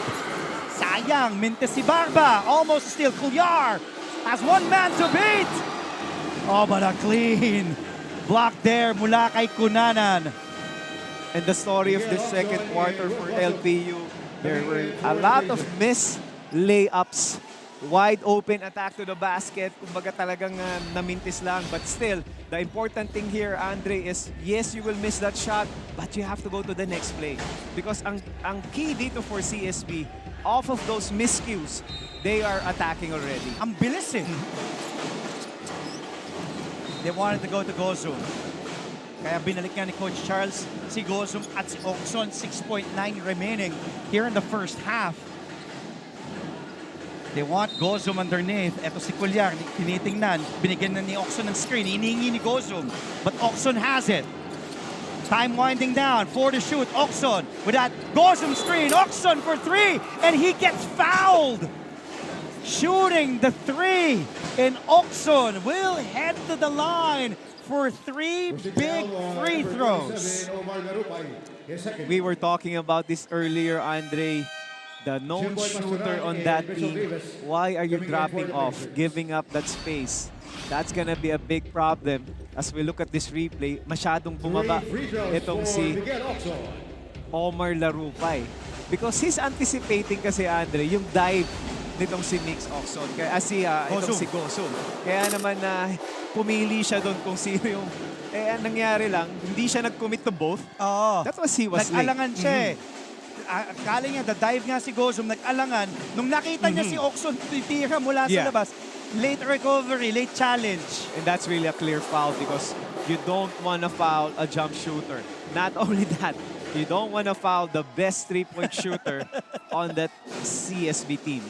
Sayang. Mintes si Barba. Almost steal. Cuellar has 1 man to beat. Oh, but a clean block there mula kay Cunanan. And the story of the second quarter for LPU, there were a lot of missed layups. Wide open attack to the basket. Kumbaga talagang namintis lang. But still, the important thing here, Andre, is yes, you will miss that shot, but you have to go to the next play. Because ang key dito for CSB, off of those miscues, they are attacking already. Ang bilis eh. They wanted to go to Gozum. Kaya binalik nga ni Coach Charles si Gozum at si Oxon. 6.9 remaining here in the first half. They want Gozum underneath. Eto si Cuellar, tinitingnan. Binigyan na ni Oxon ng screen. Inihingi ni Gozum. But Oxon has it. Time winding down. 4 to shoot. Oxon with that Gozum screen. Oxon for 3. And he gets fouled. Shooting the 3. And Oxon will head to the line for 3 big free throws. We were talking about this earlier, Andre. The known shooter on that team, why are you dropping off, giving up that space? That's gonna be a big problem as we look at this replay. Masyadong bumaba itong si Omar Larupay. Because he's anticipating kasi, Andre, yung dive nitong si Mix Oxon. Kaya itong si Gosum. Kaya naman pumili siya doon kung sino yung... ang nangyari lang, hindi siya nag-commit to both. Oo. That was he was Nag-alangan late. siya Akala niya, the-dive nga si Gosum, nag-alangan. Nung nakita niya si Oxon titira mula sa labas, late recovery, late challenge. And that's really a clear foul because you don't want to foul a jump shooter. Not only that, you don't want to foul the best three-point shooter on that CSB team.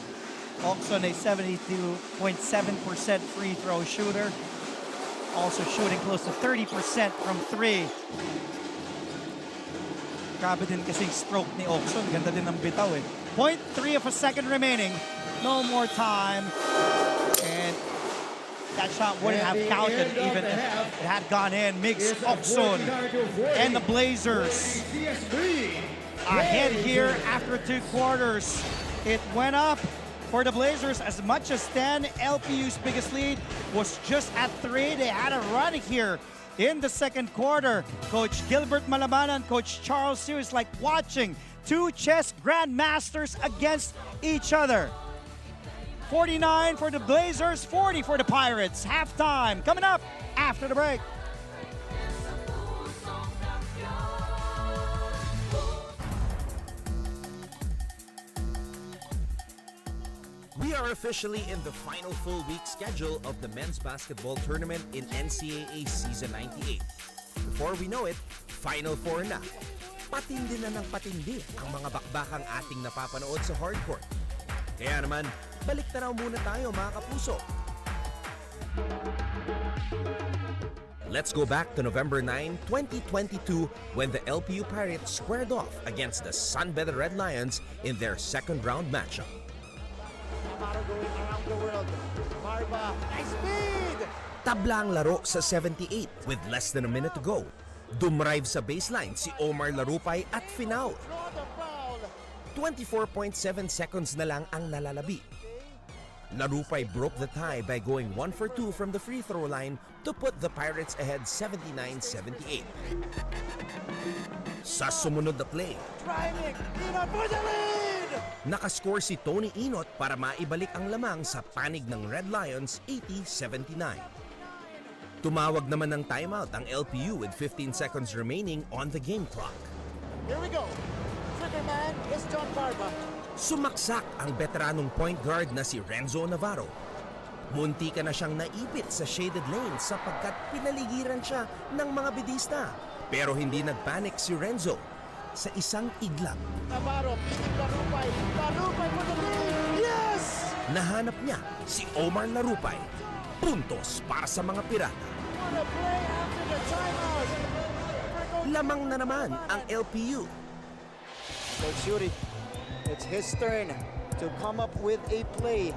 Oxon, a 72.7% free throw shooter. Also shooting close to 30% from 3. Grabe din kasing stroke ni Oxon. Ganda din ng bitaw 0.3 of a second remaining. No more time. And that shot wouldn't have counted even if it had gone in. Mix Oxon and the Blazers ahead here after 2 quarters. It went up for the Blazers as much as 10. LPU's biggest lead was just at 3. They had a run here in the second quarter. Coach Gilbert Malabanan, Coach Charles Sears, like watching 2 chess grandmasters against each other. 49 for the Blazers, 40 for the Pirates. Halftime coming up after the break. We are officially in the final full week schedule of the men's basketball tournament in NCAA Season 98. Before we know it, Final Four na. Patindi na ng patindi ang mga bakbakang ating napapanood sa hardcourt. Kaya naman, balik tanaw muna tayo mga kapuso. Let's go back to November 9, 2022 when the LPU Pirates squared off against the Sunbed Red Lions in their second round matchup. Going around the world. Marba, nice speed! Tabla ang laro sa 78 with less than a minute to go. Dumrive sa baseline si Omar Larupay at finaul. 24.7 seconds na lang ang nalalabi. Larupay broke the tie by going 1 for 2 from the free throw line to put the Pirates ahead 79-78. Sa sumunod na play, Driving, Inot for the lead! nakascore si Tony Inot para maibalik ang lamang sa panig ng Red Lions 80-79. Tumawag naman ng timeout ang LPU with 15 seconds remaining on the game clock. Here we go. Triggerman is John Barba. Sumaksak ang veteranong point guard na si Renzo Navarro. Munti ka na siyang naipit sa shaded lane sapagkat pinaligiran siya ng mga bidista. Pero hindi nagpanic si Renzo. Sa isang iglap, Navarro, beating Larupay. Larupay for the lead! Yes! nahanap niya si Omar Larupay. Puntos para sa mga pirata. What a play after the timeout! Lamang na naman ang LPU. Coach Yuri, it's his turn to come up with a play.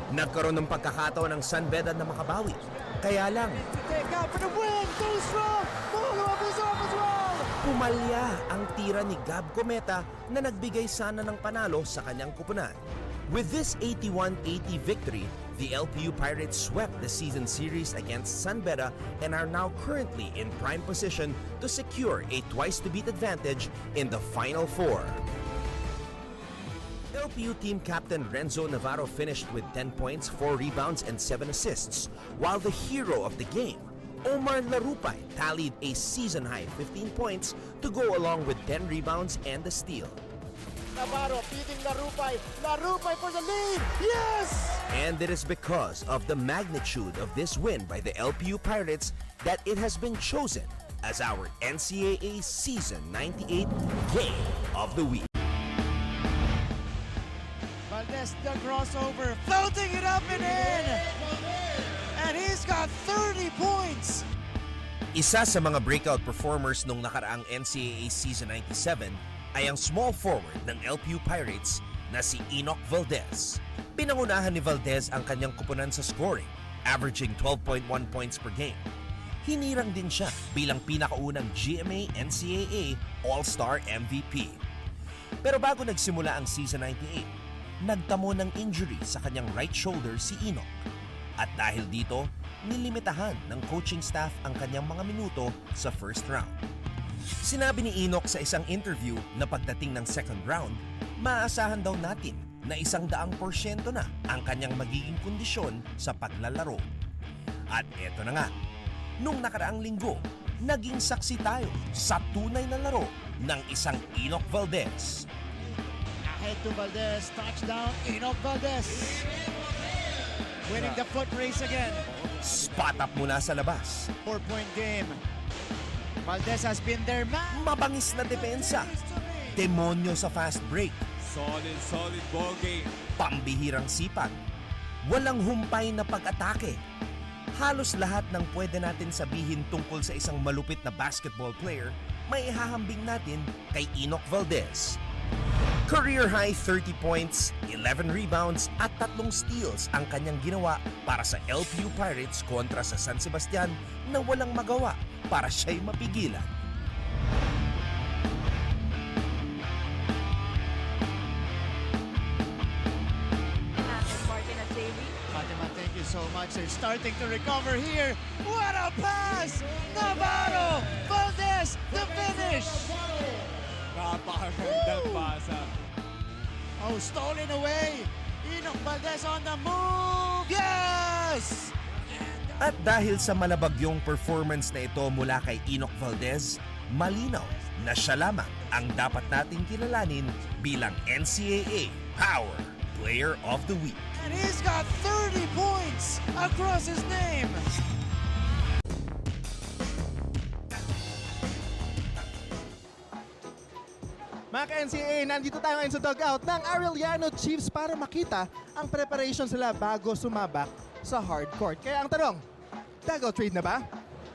Nagkaroon ng pagkakataon ng Sunbed na makabawi. Kaya lang, Take out for the win! Goes strong! Follow up is off as well! pumalya ang tira ni Gab Cometa na nagbigay sana ng panalo sa kanyang kupunan. With this 81-80 victory, the LPU Pirates swept the season series against Sunbeda and are now currently in prime position to secure a twice-to-beat advantage in the Final Four. LPU team captain Renzo Navarro finished with 10 points, 4 rebounds, and 7 assists, while the hero of the game, Omar Larupay, tallied a season-high 15 points to go along with 10 rebounds and a steal. Navarro beating Larupay. Larupay for the lead! Yes! And it is because of the magnitude of this win by the LPU Pirates that it has been chosen as our NCAA Season 98 Game of the Week. Valdez the crossover, floating it up and in! And he's got 30 points! Isa sa mga breakout performers nung nakaraang NCAA Season 97 ay ang small forward ng LPU Pirates na si Enoch Valdez. Pinangunahan ni Valdez ang kanyang kupunan sa scoring, averaging 12.1 points per game. Hinirang din siya bilang pinakaunang GMA NCAA All-Star MVP. Pero bago nagsimula ang Season 98, nagtamo ng injury sa kanyang right shoulder si Enoch. At dahil dito, nilimitahan ng coaching staff ang kanyang mga minuto sa first round. Sinabi ni Enoch sa isang interview na pagdating ng second round, maaasahan daw natin na 100% na ang kanyang magiging kondisyon sa paglalaro. At eto na nga, nung nakaraang linggo, naging saksi tayo sa tunay na laro ng isang Enoch Valdez. Ahead to Valdez, touchdown, Enoch Valdez. Winning the foot race again. Spot up mula sa labas. 4-point game. Valdez has been there, man. Mabangis na depensa. Demonyo sa fast break. Solid ball game. Pambihirang sipag. Walang humpay na pag-atake. Halos lahat ng pwede natin sabihin tungkol sa isang malupit na basketball player, may ihahambing natin kay Enoch Valdez. Career high 30 points, 11 rebounds at 3 steals ang kanyang ginawa para sa LPU Pirates kontra sa San Sebastian na walang magawa para siya'y mapigilan. Fatima, thank you so much. They're starting to recover here. What a pass! Navarro! Valdez, the finish! Napakagandang pasa. Oh, stolen away! Enoch Valdez on the move! Yes! At dahil sa malabagyong performance na ito mula kay Enoch Valdez, malinaw na siya lamang ang dapat nating kilalanin bilang NCAA Power Player of the Week. And he's got 30 points across his name! Mga ka-NCAA, nandito tayo ngayon sa dugout ng Arellano Chiefs para makita ang preparation sila bago sumabak sa hard court. Kaya ang tanong, dugout trade na ba?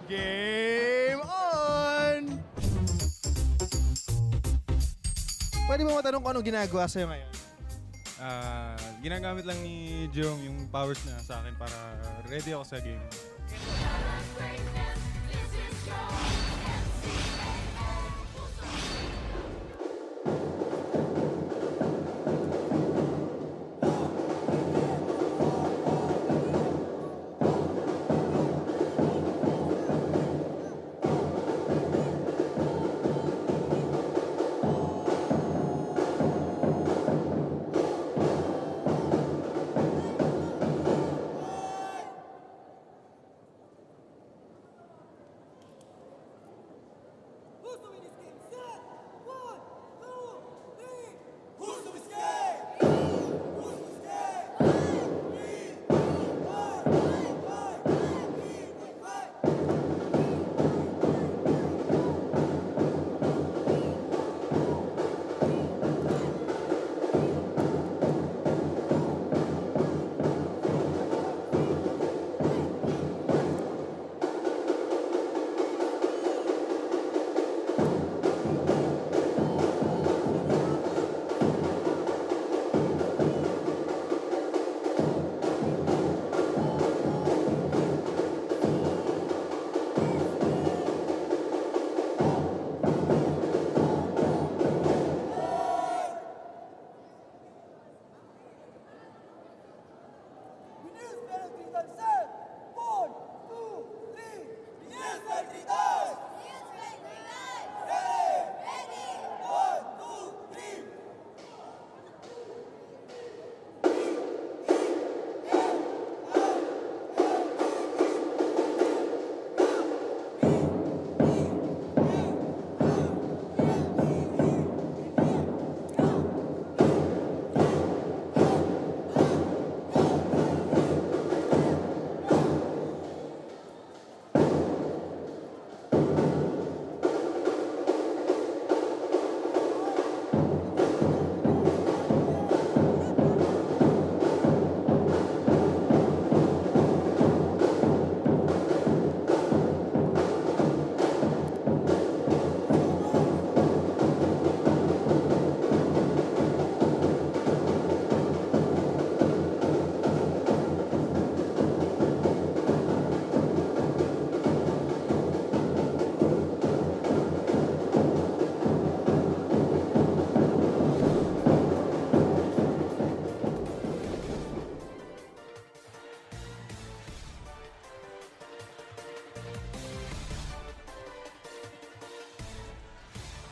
Game on! Pwede mo matanong kung anong ginagawa sa'yo ngayon? Ginagamit lang ni Jong yung powers na sa akin para ready ako sa game.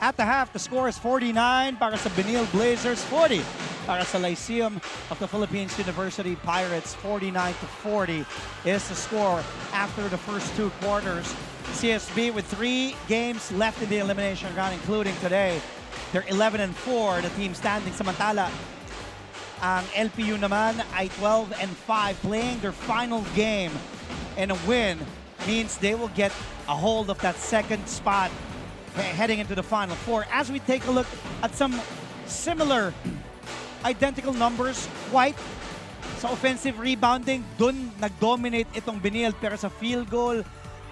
At the half, the score is 49 para sa Benil Blazers, 40 para sa Lyceum of the Philippines University Pirates. 49-40 is the score after the first 2 quarters. CSB with 3 games left in the elimination round, including today. They're 11-4, the team standing. Samantala, ang LPU naman ay 12-5, playing their final game. And a win means they will get a hold of that second spot heading into the Final Four. As we take a look at some similar, identical numbers, White, sa offensive rebounding, dun nag-dominate itong Benil. Pero sa field goal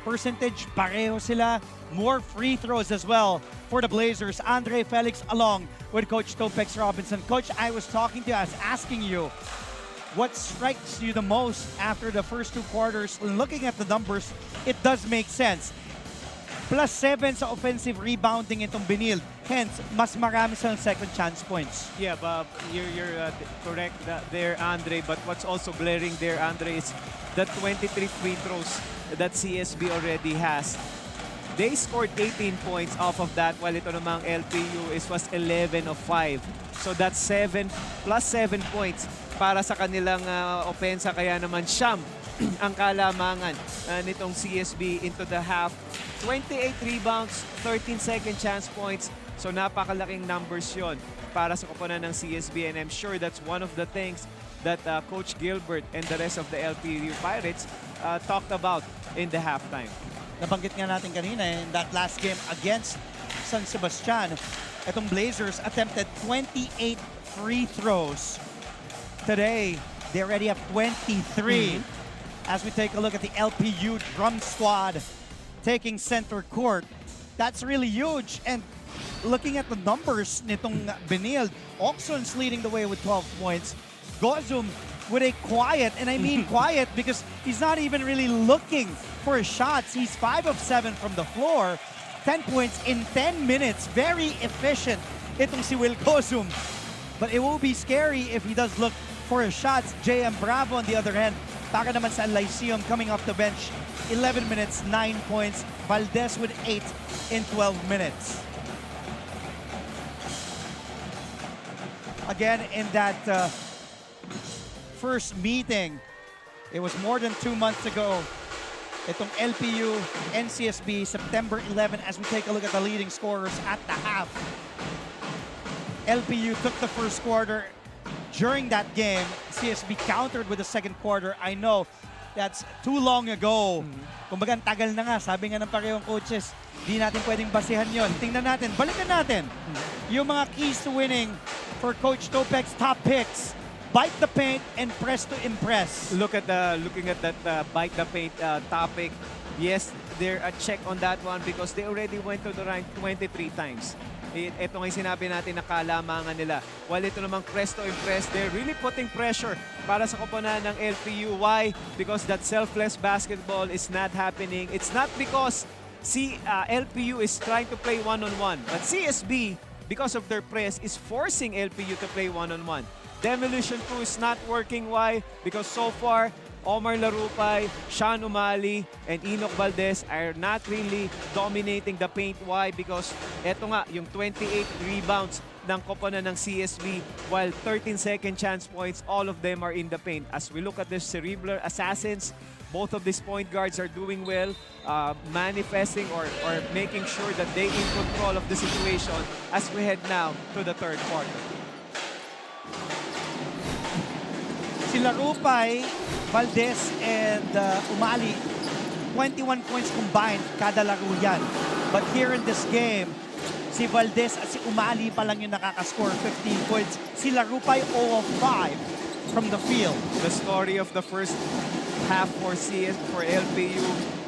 percentage, pareho sila. More free throws as well for the Blazers. Andre Felix along with Coach Topex Robinson. Coach, I was talking to you, I was asking you, what strikes you the most after the first 2 quarters? Looking at the numbers, it does make sense. +7 sa offensive rebounding itong Benil. Hence, mas marami silang second chance points. Yeah, Bob, you're correct there, Andre. But what's also glaring there, Andre, is the 23 free throws that CSB already has. They scored 18 points off of that, while ito namang LPU was 11 of 5. So that's 7 plus 7 points para sa kanilang opensa. Kaya naman siyam ang kalamangan nitong CSB into the half. 28 rebounds, 13 second chance points. So napakalaking numbers yon para sa koponan ng CSB. And I'm sure that's one of the things that Coach Gilbert and the rest of the LPU Pirates talked about in the halftime. Nabanggit nga natin kanina in that last game against San Sebastian, itong Blazers attempted 28 free throws. Today, they already have 23. As we take a look at the LPU drum squad taking center court, that's really huge. And looking at the numbers nitong Benil, Oxon's leading the way with 12 points. Gozum with a quiet, and I mean quiet because he's not even really looking for his shots. He's 5 of 7 from the floor, 10 points in 10 minutes. Very efficient itong si Will Gozum. But it will be scary if he does look for his shots. JM Bravo on the other hand, para naman sa Lyceum coming off the bench, 11 minutes, 9 points. Valdez with 8 in 12 minutes. Again, in that first meeting, it was more than 2 months ago. Itong LPU, NCSB, September 11, as we take a look at the leading scorers at the half. LPU took the first quarter. During that game, CSB countered with the second quarter. I know that's too long ago. Kumbaga, tagal na nga. Sabi nga ng parehong coaches, di natin pwedeng basihan yon. Tingnan natin, balikan natin yung mga keys to winning for Coach Topex's top picks. Bite the paint and press to impress. Looking at that bite the paint topic, yes, they're a check on that one because they already went to the line 23 times. Ito nga yung sinabi natin na kalamangan nila. While ito namang press to impress, they're really putting pressure para sa koponan ng LPU. Why? Because that selfless basketball is not happening. It's not because LPU is trying to play one-on-one. But CSB, because of their press, is forcing LPU to play one-on-one. Demolition crew is not working. Why? Because so far, Omar Larupay, Sean Umali, and Enoch Valdez are not really dominating the paint. Why? Because eto nga, yung 28 rebounds ng koponan ng CSB, while 13 second chance points, all of them are in the paint. As we look at the cerebral assassins, both of these point guards are doing well, manifesting or making sure that they in control of the situation as we head now to the third quarter. Si Larupay, Valdez, and Umali, 21 points combined kada laro yan. But here in this game, si Valdez at si Umali pa lang yung nakakascore, 15 points. Si Larupay, 0 of 5 from the field. The story of the first half for LPU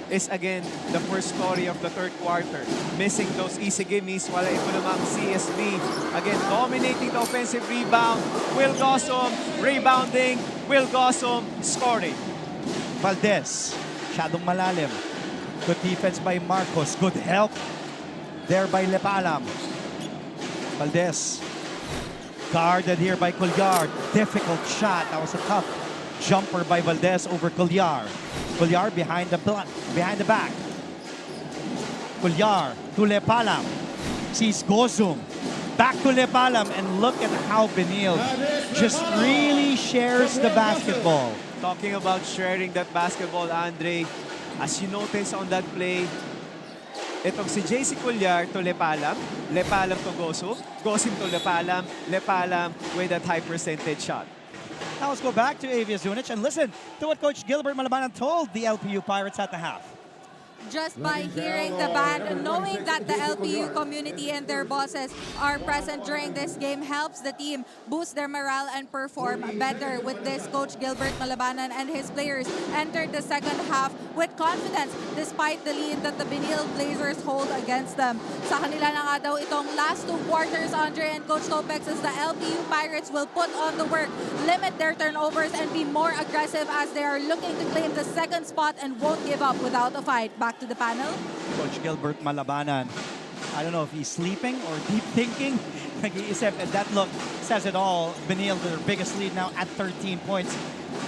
is again the first story of the third quarter. Missing those easy gimmies, wala ito namang CSB. Again, dominating the offensive rebound. Will Gossom rebounding. Will Gossom scoring. Valdez, masyadong malalim. Good defense by Marcos. Good help there by Lepalam. Valdez, guarded here by Colliard. Difficult shot. That was a tough jumper by Valdez over Colliard. Colliard behind the back. Colliard to Lepalam. sees Gozum. Back to Lepalam, and look at how Benil just really shares the basketball. Talking about sharing that basketball, Andre, as you notice on that play, itong si JC Culliar to Lepalam, Lepalam to Gozum, Gozum to Lepalam, Lepalam with that high percentage shot. Now let's go back to Avias Zunich and listen to what Coach Gilbert Malabanan told the LPU Pirates at the half. Just by hearing the band, knowing that the LPU community and their bosses are present during this game helps the team boost their morale and perform better. With this, Coach Gilbert Malabanan and his players entered the second half with confidence despite the lead that the Benil Blazers hold against them. Sa kanila na nga daw itong last 2 quarters, Andre and Coach Topex, as the LPU Pirates will put on the work, limit their turnovers, and be more aggressive as they are looking to claim the second spot and won't give up without a fight. Back to the panel. Coach Gilbert Malabanan, I don't know if he's sleeping or deep thinking. Nag-iisip, and that look says it all. Benil, their biggest lead now at 13 points.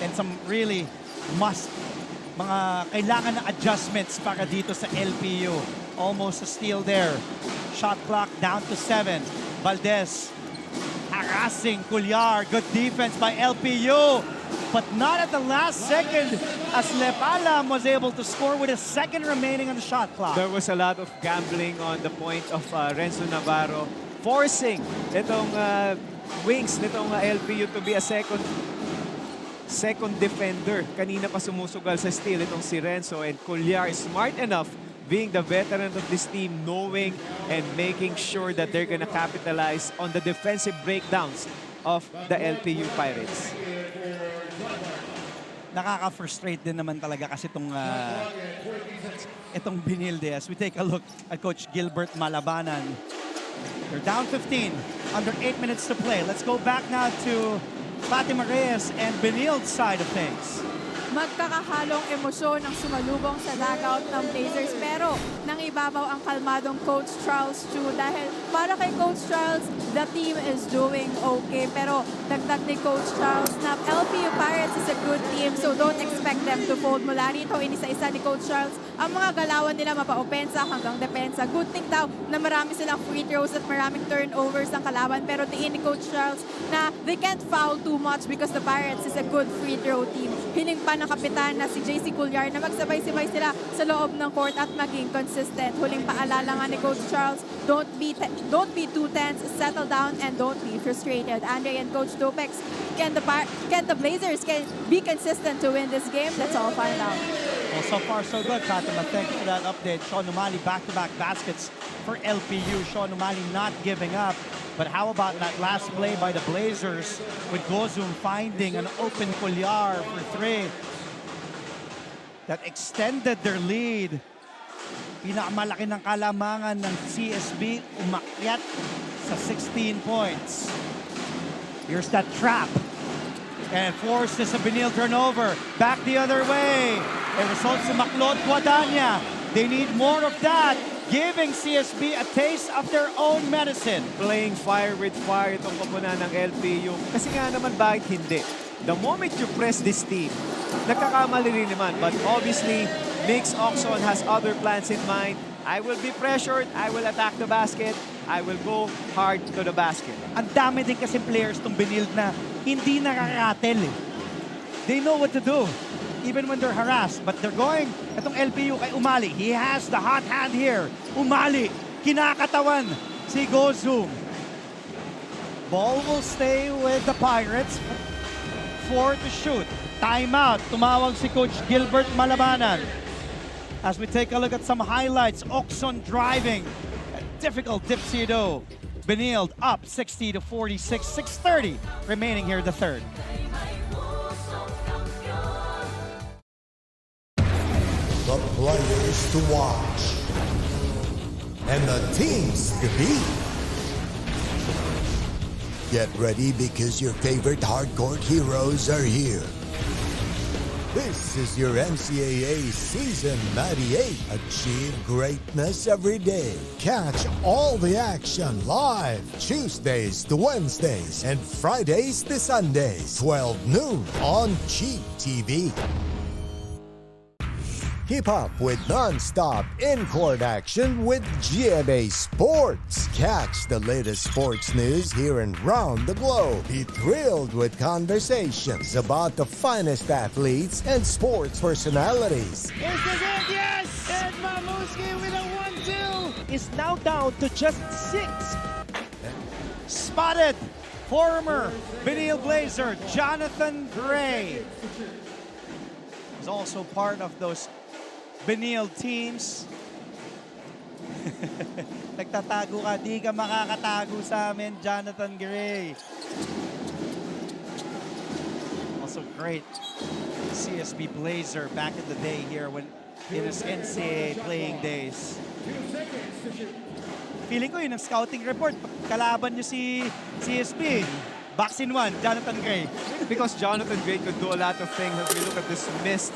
And some really mga kailangan na adjustments para dito sa LPU. Almost a steal there. Shot clock down to 7. Valdez harassing Culliar. Good defense by LPU. But not at the last second as Lepalam was able to score with a second remaining on the shot clock. There was a lot of gambling on the point of Renzo Navarro, forcing itong wings nitong LPU to be a second defender. Kanina pa sumusugal sa steal itong si Renzo, and Culliar is smart enough, being the veteran of this team, knowing and making sure that they're gonna capitalize on the defensive breakdowns of the LPU Pirates. Nakaka-frustrate din naman talaga kasi itong Benil as we take a look at Coach Gilbert Malabanan. They're down 15, under 8 minutes to play. Let's go back now to Fatima Reyes and Benil's side of things. Magkakahalong emosyon ang sumalubong sa dugout ng Blazers, pero nang ibabaw ang kalmadong Coach Charles Chu dahil para kay Coach Charles, the team is doing okay. Pero dagdag ni Coach Charles na LPU Pirates is a good team, so don't expect them to fold. Mula rito, inisa-isa ni Coach Charles ang mga galawan nila mapa-opensa hanggang depensa. Good thing daw na marami silang free throws at maraming turnovers ng kalaban, pero tingin ni Coach Charles na they can't foul too much because the Pirates is a good free throw team. Hiling pa ng kapitan na si JC Culliar na magsabay-sabay sila sa loob ng court at maging consistent. Huling paalala nga ni Coach Charles, don't be too tense, settle down, and don't be frustrated. Andre and Coach Topex, can the Blazers be consistent to win this game? Let's all find out. Well, so far so good, Fatima. Thank you for that update. Sean Umali back-to-back baskets for LPU. Sean Umali not giving up. But how about that last play by the Blazers with Gozum finding an open Culliar for 3 that extended their lead. Pinakamalaki ng kalamangan ng CSB, umakyat sa 16 points. Here's that trap. And forces a Benil turnover. Back the other way. It results in Maclod Guadagna. They need more of that, giving CSB a taste of their own medicine. Playing fire with fire itong koponan ng LPU. Kasi nga naman, bakit hindi? The moment you press this team, nagkakamali rin naman. But obviously, Mix Oxon has other plans in mind. I will be pressured. I will attack the basket. I will go hard to the basket. Ang dami din kasi players itong Benil na hindi nakakatel eh. They know what to do, even when they're harassed. But they're going, itong LPU kay Umali. He has the hot hand here. Umali, kinakatawan si Gozum. Ball will stay with the Pirates. 4 to shoot. Timeout. Tumawag si Coach Gilbert Malabanan. As we take a look at some highlights, Oxon driving. A difficult dipsy-do. Benil up 60 to 46, 6:30 remaining here in the third. The players to watch and the teams to beat. Get ready because your favorite hardcore heroes are here. This is your NCAA Season 98. Achieve greatness every day. Catch all the action live Tuesdays to Wednesdays and Fridays to Sundays, 12 noon on GTV. Keep up with non-stop in-court action with GMA Sports. Catch the latest sports news here and round the globe. Be thrilled with conversations about the finest athletes and sports personalities. Is this it? Yes! And Mamuski with a 1-2 is now down to just 6. Spotted former Benil Blazer Jonathan Gray is also part of those Benil teams. Nagtatago ka, di ka makakatago sa amin, Jonathan Gray. Also great CSB Blazer back in the day here when in his NCAA playing days. Feeling ko yun ang scouting report. Kalaban niyo si CSB. Vaccine 1, Jonathan Gray. Because Jonathan Gray could do a lot of things as we look at this missed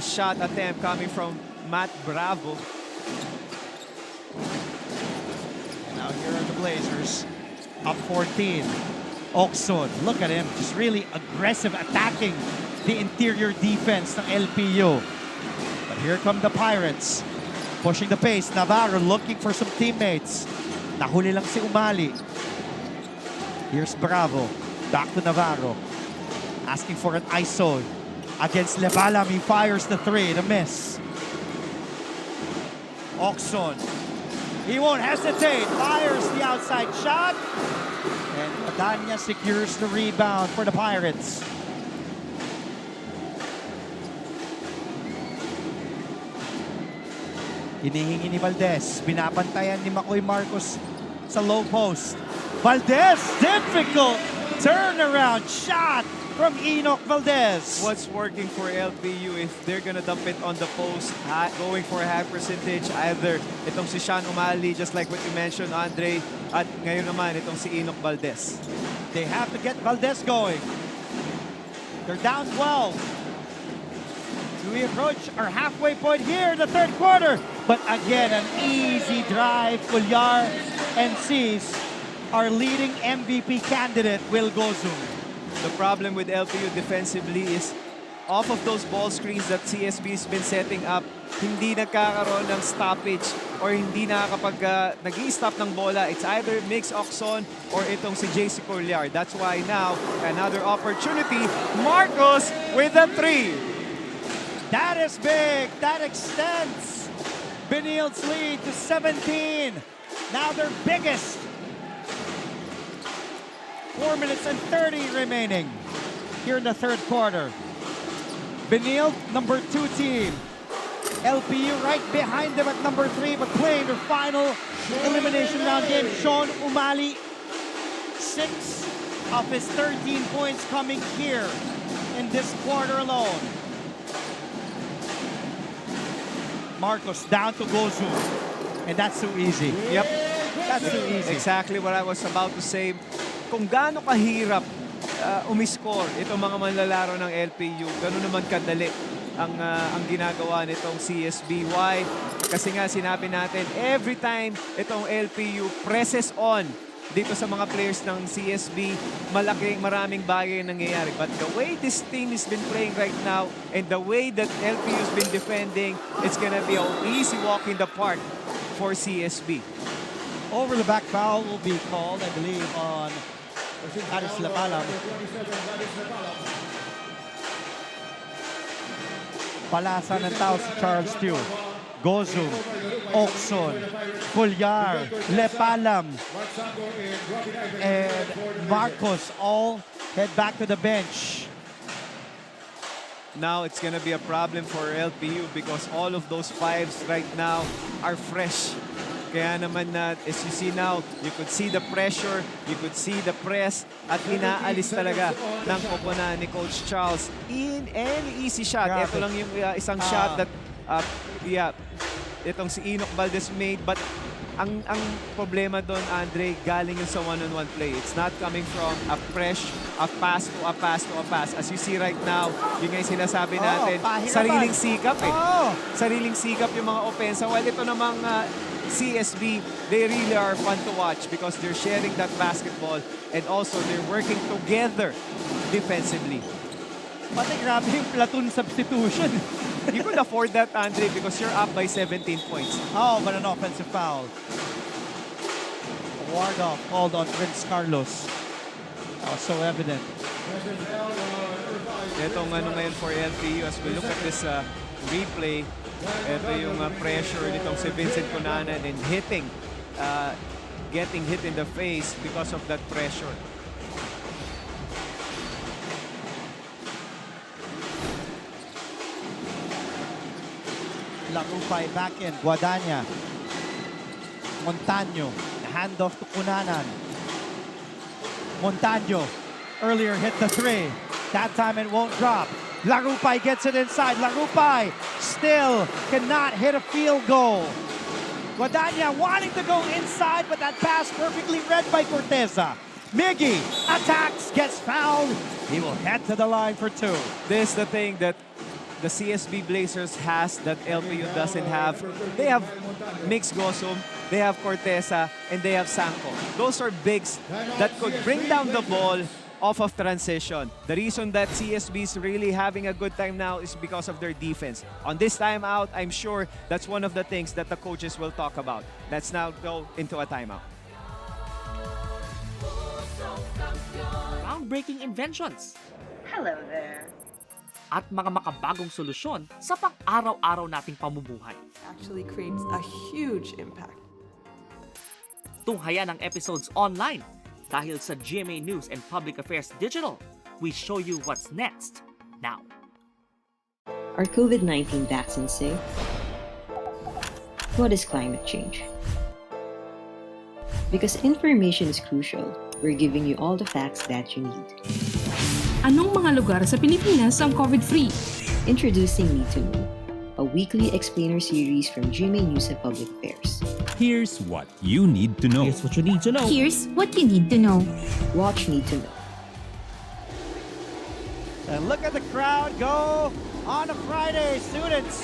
shot attempt coming from Matt Bravo. Now here are the Blazers. Up 14. Oxon, look at him. Just really aggressive attacking the interior defense ng LPU. But here come the Pirates. Pushing the pace. Navarro looking for some teammates. Nahuli lang si Umali. Here's Bravo. Back to Navarro. Asking for an ISO against Lebalam. He fires the 3. The miss. Oxon. He won't hesitate. Fires the outside shot. And Padania secures the rebound for the Pirates. Hinihingi ni Valdez. Binabantayan ni Makoy Marcos sa low post. Valdez, difficult turnaround shot from Enoch Valdez. What's working for LPU if they're gonna dump it on the post, going for a high percentage, either itong si Sean Umali, just like what you mentioned, Andre, at ngayon naman itong si Enoch Valdez. They have to get Valdez going. They're down 12. We approach our halfway point here in the third quarter. But again, an easy drive. Cuellar and Cease, our leading MVP candidate, Will Gozum. The problem with LPU defensively is off of those ball screens that CSB's been setting up, hindi nagkakaroon ng stoppage or hindi nakakapag nag-i-stop ng bola. It's either Mix Oxon or itong si JC Cuellar. That's why now, another opportunity. Marcos with a 3. That is big. That extends Benil's lead to 17. Now their biggest. 4 minutes and 30 remaining here in the third quarter. Benil, number 2 team. LPU right behind them at number 3, but playing their final elimination round game. Sean Umali, 6 of his 13 points coming here in this quarter alone. Marcos down to Gozum. And that's too easy. Yep. That's too easy. Exactly what I was about to say. Kung gaano kahirap umiscore itong mga manlalaro ng LPU, gano'n naman kadali ang ginagawa nitong CSB. Why? Kasi nga sinabi natin, every time itong LPU presses on dito sa mga players ng CSB, maraming bagay nangyayari. But the way this team has been playing right now and the way that LPU has been defending, it's gonna be an easy walk in the park for CSB. Over the back foul will be called, I believe, on Aris Lebalam. Palasa ng tao si Charles Tew. Gozum, Oxon, Cuellar, Lebalam, and Marcos all head back to the bench. Now it's gonna be a problem for LPU because all of those 5s right now are fresh. Kaya naman as you see now, you could see the pressure, you could see the press, at inaalis talaga ng koponan ni Coach Charles in any easy shot. Ito lang yung isang shot that itong si Enoch Valdez made, but ang problema doon, Andre, galing yung sa one-on-one play. It's not coming from a pass to a pass to a pass. As you see right now, yun nga yung sinasabi natin, sariling sikap eh. Sariling sikap yung mga opensa. While ito namang CSB, they really are fun to watch because they're sharing that basketball and also they're working together defensively. Pati grabe yung platoon substitution. You could afford that, Andre, because you're up by 17 points. Oh, but an offensive foul. Ward off called on Prince Carlos. So evident. Itong ano ngayon for LPU, as we look at this replay, ito yung pressure nitong si Vincent Cunanan and getting hit in the face because of that pressure. Larupay back in. Guadagna. Montaño. The handoff to Cunanan. Montaño earlier hit the three. That time it won't drop. Larupay gets it inside. Larupay still cannot hit a field goal. Guadagna wanting to go inside, but that pass perfectly read by Corteza. Miggy attacks, gets fouled. He will head to the line for two. This is the thing that the CSB Blazers has that LPU doesn't have. They have Mix Gosum, they have Corteza, and they have Sanko. Those are bigs that could bring down the ball off of transition. The reason that CSB is really having a good time now is because of their defense. On this timeout, I'm sure that's one of the things that the coaches will talk about. Let's now go into a timeout. Groundbreaking inventions. Hello there. At mga makabagong solusyon sa pang-araw-araw nating pamumuhay. Actually creates a huge impact. Tunghayan ang episodes online dahil sa GMA News and Public Affairs Digital. We show you what's next now. Are COVID-19 vaccines safe? What is climate change? Because information is crucial, we're giving you all the facts that you need. Anong mga lugar sa Pilipinas ang COVID-free? Introducing Need to Know, a weekly explainer series from GMA News and Public Affairs. Here's what you need to know. Here's what you need to know. Here's what you need to know. Watch Need to Know. And look at the crowd go on a Friday. Students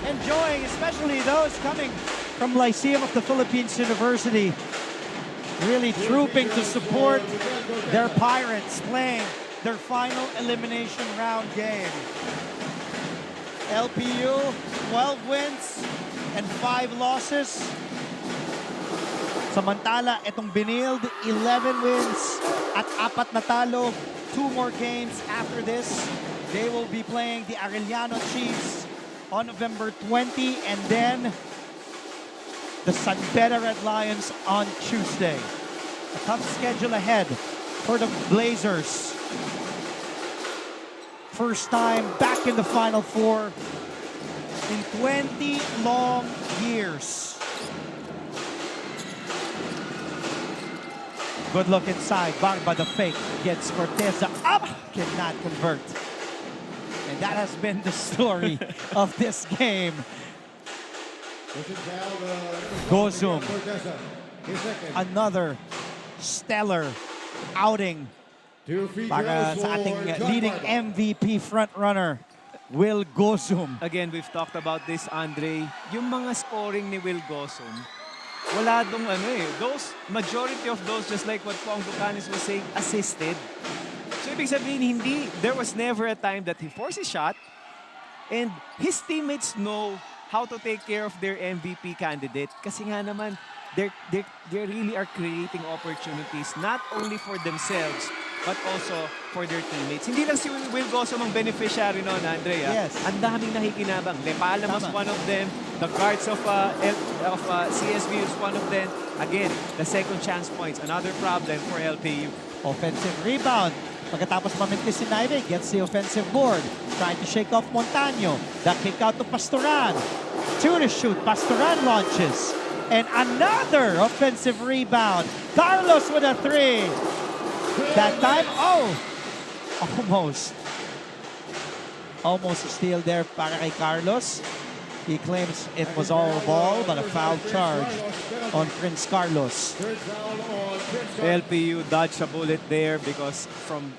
enjoying, especially those coming from Lyceum of the Philippines University, really trooping to support their Pirates playing their final elimination round game. LPU, 12 wins and 5 losses. Samantala, itong Binild, 11 wins at 4 na talo. 2 more games after this. They will be playing the Arellano Chiefs on November 20 and then the San Beda Red Lions on Tuesday. A tough schedule ahead for the Blazers. First time back in the Final Four in 20 long years. Good look inside. Barba the fake gets Corteza up. Cannot convert. And that has been the story of this game. Gosum. Another stellar outing para sa ating leading MVP frontrunner, Will Gosum. Again, we've talked about this, Andre. Yung mga scoring ni Will Gosum, wala dong those, majority of those, just like what Pong Ducanis was saying, assisted. So ibig sabihin, there was never a time that he forced a shot and his teammates know how to take care of their MVP candidate. Kasi nga naman, they really are creating opportunities not only for themselves but also for their teammates. Hindi lang si Will Gosum ang beneficiary noon, Andrea. Yes. Ang daming nakikinabang. Lepalam was one of them. The guards of CSB was one of them. Again, the second chance points, another problem for LPU. Offensive rebound. Pagkatapos mamintis si Naivig, gets the offensive board. Trying to shake off Montaño. The kick out to Pastoran. 2 to shoot. Pastoran launches. And another offensive rebound. Carlos with a 3. That time, almost a steal there para kay Carlos. He claims it was all ball, but a foul charge on Prince Carlos. LPU dodged a bullet there because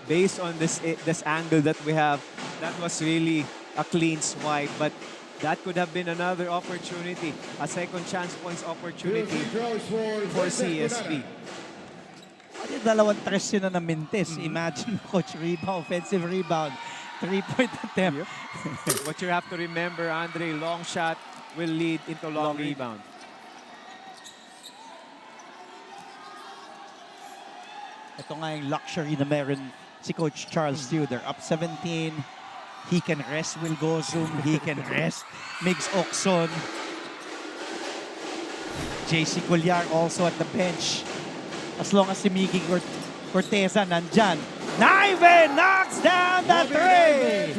based on this angle that we have, that was really a clean swipe, but that could have been another opportunity, a second chance points opportunity for CSB. Dalawang tres yun na mintis. Imagine, coach, rebound, offensive rebound. 3-point attempt. What you have to remember, Andre, long shot will lead into long rebound. Ito nga yung luxury na meron si Coach Charles Stew. They're up 17. He can rest Will Gozum. He can rest Migs Oxon. JC Colliar also at the bench. As long as si Miggy Corteza nandyan. Naive knocks down the three!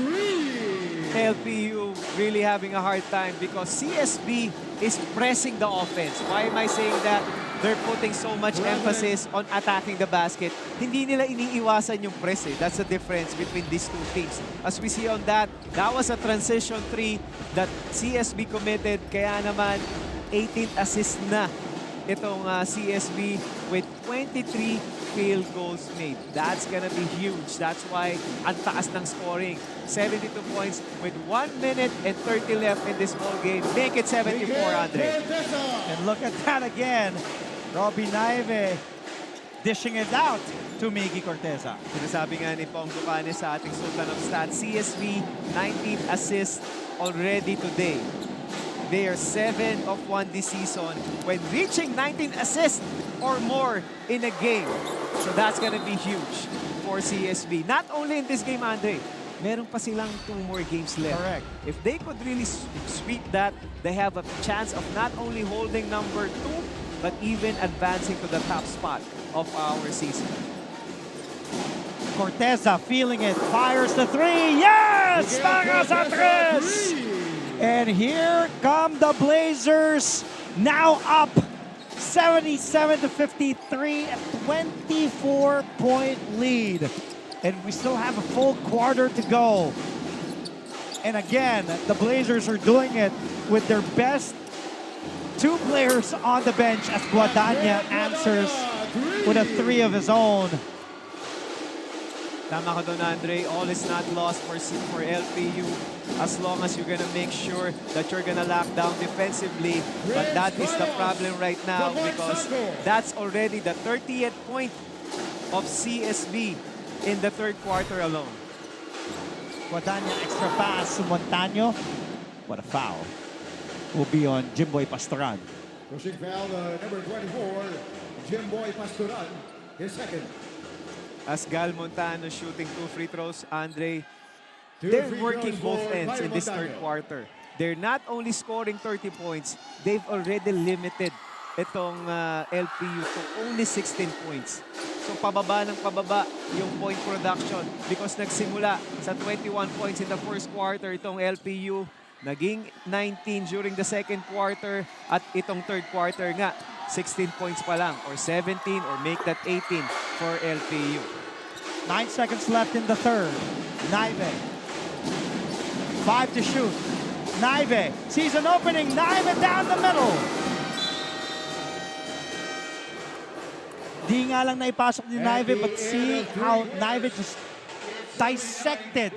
LPU really having a hard time because CSB is pressing the offense. Why am I saying that? They're putting so much emphasis on attacking the basket. Hindi nila iniiwasan yung press eh. That's the difference between these two teams. As we see on that was a transition 3 that CSB committed. Kaya naman, 18th assist na itong CSB with 23 field goals made. That's gonna be huge. That's why ang taas ng scoring. 72 points with 1 minute and 30 left in this ball game. Make it 74, Andre. And look at that again. Robbie Naive dishing it out to Miggy Corteza. Sinasabi nga ni Pong Ducane sa ating Sultan of Stats, CSB 19th assist already today. They are 7 of 1 this season when reaching 19 assists or more in a game. So that's gonna be huge for CSB. Not only in this game, Andre, meron pa silang 2 more games left. Correct. If they could really sweep that, they have a chance of not only holding number 2, but even advancing to the top spot of our season. Corteza feeling it, fires the 3. Yes! Mga sa 3! And here come the Blazers, now up 77-53, a 24-point lead. And we still have a full quarter to go. And again, the Blazers are doing it with their best 2 players on the bench as Guadagna answers with a 3 of his own. Tama ka doon, Andre. All is not lost for LPU as long as you're gonna make sure that you're gonna lock down defensively. But that is the problem right now because that's already the 30th point of CSB in the 3rd quarter alone. Guadagna extra pass to Montaño. What a foul. Will be on Jimboy Pastoran. Pushing foul, number 24, Jimboy Pastoran, his second. As Gal Montano shooting 2 free throws, Andre, they're working both ends in this 3rd quarter. They're not only scoring 30 points, they've already limited itong LPU to only 16 points. So pababa ng pababa yung point production because nagsimula sa 21 points in the 1st quarter itong LPU. Naging 19 during the 2nd quarter at itong 3rd quarter nga, 16 points pa lang or 17 or make that 18 for LPU. 9 seconds left in the 3rd. Naive. 5 to shoot. Naive sees an opening. Naive down the middle. Di nga lang naipasok ni Naive, but see how Naive just dissected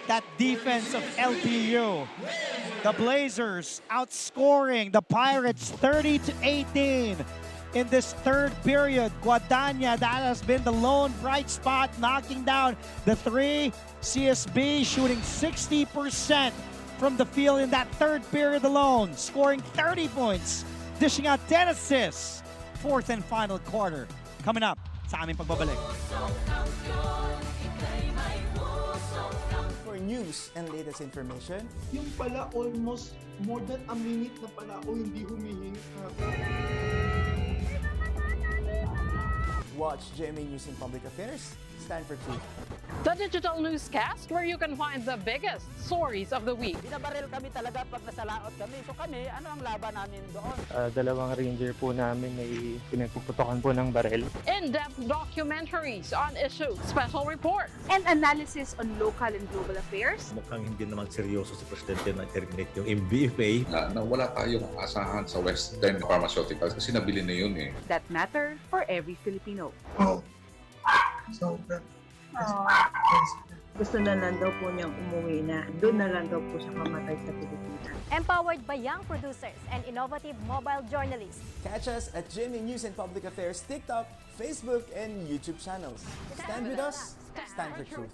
that defense of LPU. The Blazers outscoring the Pirates 30-18 in this 3rd period. Guadagna, that has been the lone bright spot, knocking down the 3. CSB shooting 60% from the field in that 3rd period alone, scoring 30 points, dishing out 10 assists. 4th and final quarter coming up sa aming pagbabalik. News and latest information. Yung pala almost more than a minute na pala o hindi humihingi ka. Watch GMA News and Public Affairs. Stand for truth. The digital newscast where you can find the biggest stories of the week. Binabaril kami talaga pag nasalaot kami. So kami, ano ang laban namin doon? Dalawang ranger po namin ay pinagpuputokan po ng baril. In-depth documentaries on issues, special reports, and analysis on local and global affairs. Mukhang hindi naman seryoso si Presidente na terminate yung MBFA. Na wala tayong asahan sa Western Pharmaceuticals kasi nabili na yun eh. That matter for every Filipino. Oh. So, gusto na lang daw po niyang umuwi na. Doon na lang daw po siya mamatay sa Pilipinas. Empowered by young producers and innovative mobile journalists. Catch us at GMA News and Public Affairs TikTok, Facebook, and YouTube channels. Stand with us, stand for truth.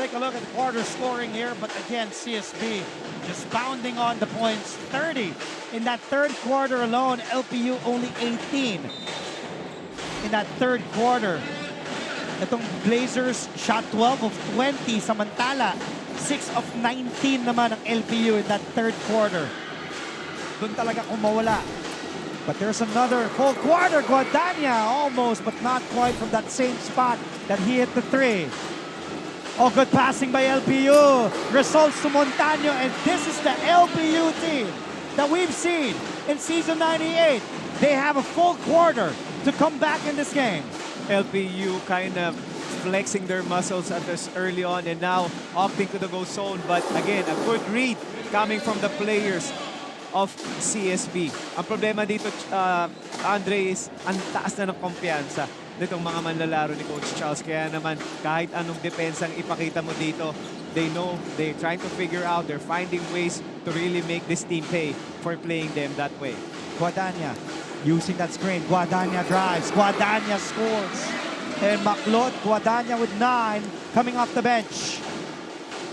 take a look at the quarter scoring here, but again, CSB just pounding on the points. 30 in that third quarter alone. LPU only 18 in that third quarter. Itong Blazers shot 12 of 20, samantala 6 of 19 naman ang LPU in that third quarter. Doon talaga kumawala. But there's another full quarter. Guadagna almost, but not quite from that same spot that he hit the three. Oh, good passing by LPU. Results to Montano, and this is the LPU team that we've seen in Season 98. They have a full quarter to come back in this game. LPU kind of flexing their muscles at this early on and now opting to the go zone. But again, a good read coming from the players of CSB. Ang problema dito, Andre, is ang taas na ng kumpiyansa nitong mga manlalaro ni Coach Charles. Kaya naman, kahit anong depensang ipakita mo dito, they know, they're trying to figure out, they're finding ways to really make this team pay for playing them that way. Guadagna using that screen. Guadagna drives. Guadagna scores. And Maclot, Guadagna with 9 coming off the bench.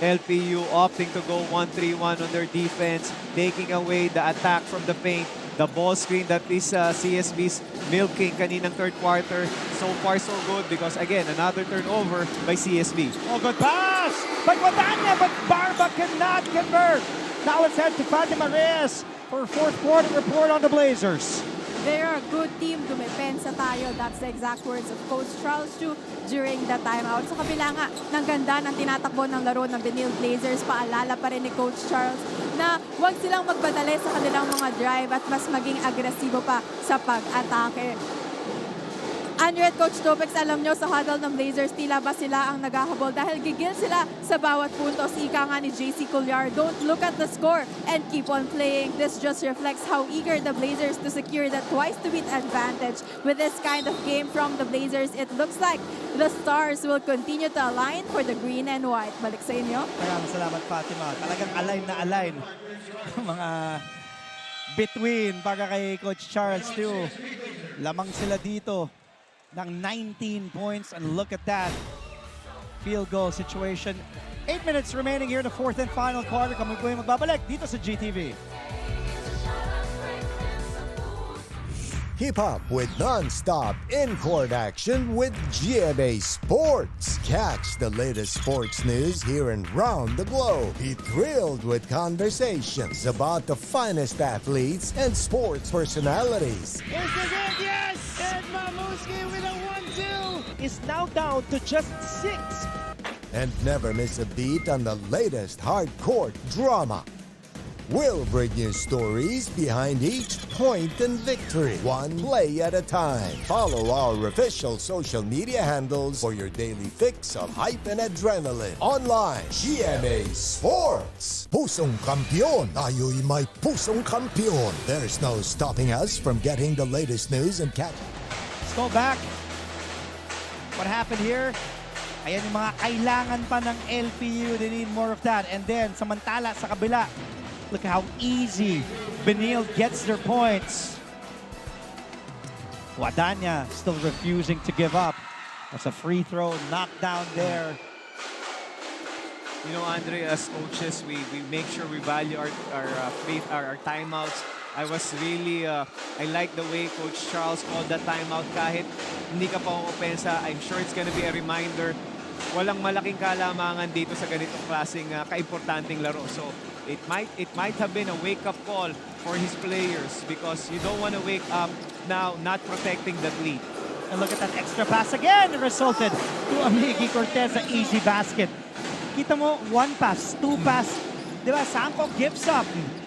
LPU opting to go 1-3-1 on their defense, taking away the attack from the paint. The ball screen that is CSB's milking kaninang third quarter. So far, so good because, again, another turnover by CSB. Oh, good pass by Guadagna, but Barba cannot convert. Now let's head to Fatima Reyes for fourth quarter report on the Blazers. They're a good team. Dumepensa tayo. That's the exact words of Coach Charles Chu during the timeout. Sa kabila nga, ng ganda ng tinatakbo ng laro ng Benil Blazers, paalala pa rin ni Coach Charles na huwag silang magpadali sa kanilang mga drive at mas maging agresibo pa sa pag-atake. Andre at Coach Topex, alam nyo sa huddle ng Blazers, tila ba sila ang naghahabol dahil gigil sila sa bawat puntos. Ika nga ni JC Colliar, don't look at the score and keep on playing. This just reflects how eager the Blazers to secure that twice-to-beat advantage. With this kind of game from the Blazers, it looks like the stars will continue to align for the green and white. Balik sa inyo. Maraming salamat, Fatima. Talagang align mga between para kay Coach Charles too. Lamang sila dito ng 19 points, and look at that field goal situation. 8 minutes remaining here in the fourth and final quarter. Kami po yung magbabalik dito sa GTV. Keep up with non-stop in-court action with GMA Sports. Catch the latest sports news here and round the globe. Be thrilled with conversations about the finest athletes and sports personalities. Here's the hit, yes! And Mamuski with a 1-2 is now down to just 6. And never miss a beat on the latest hard-court drama. We'll bring you stories behind each point and victory, one play at a time. Follow our official social media handles for your daily fix of hype and adrenaline. Online, GMA Sports. Pusong kampiyon, tayo'y may pusong kampiyon. There's no stopping us from getting the latest news and catch. Let's go back. What happened here? Ayan yung mga kailangan pa ng LPU. They need more of that. And then, samantala sa kabila, look how easy Benil gets their points. Guadagna still refusing to give up. That's a free throw, knocked down there. You know, Andre, as coaches, we make sure we value our timeouts. I was really, I like the way Coach Charles called that timeout kahit hindi ka pa uopensa. I'm sure it's gonna be a reminder. Walang malaking kalamangan dito sa ganitong klaseng kaimportanteng laro. So, it might have been a wake-up call for his players because you don't want to wake up now not protecting that lead. And look at that extra pass again. It resulted to Amigi Cortez, an easy basket. Kita mo, one pass, two pass. Diba, Sanko gives up.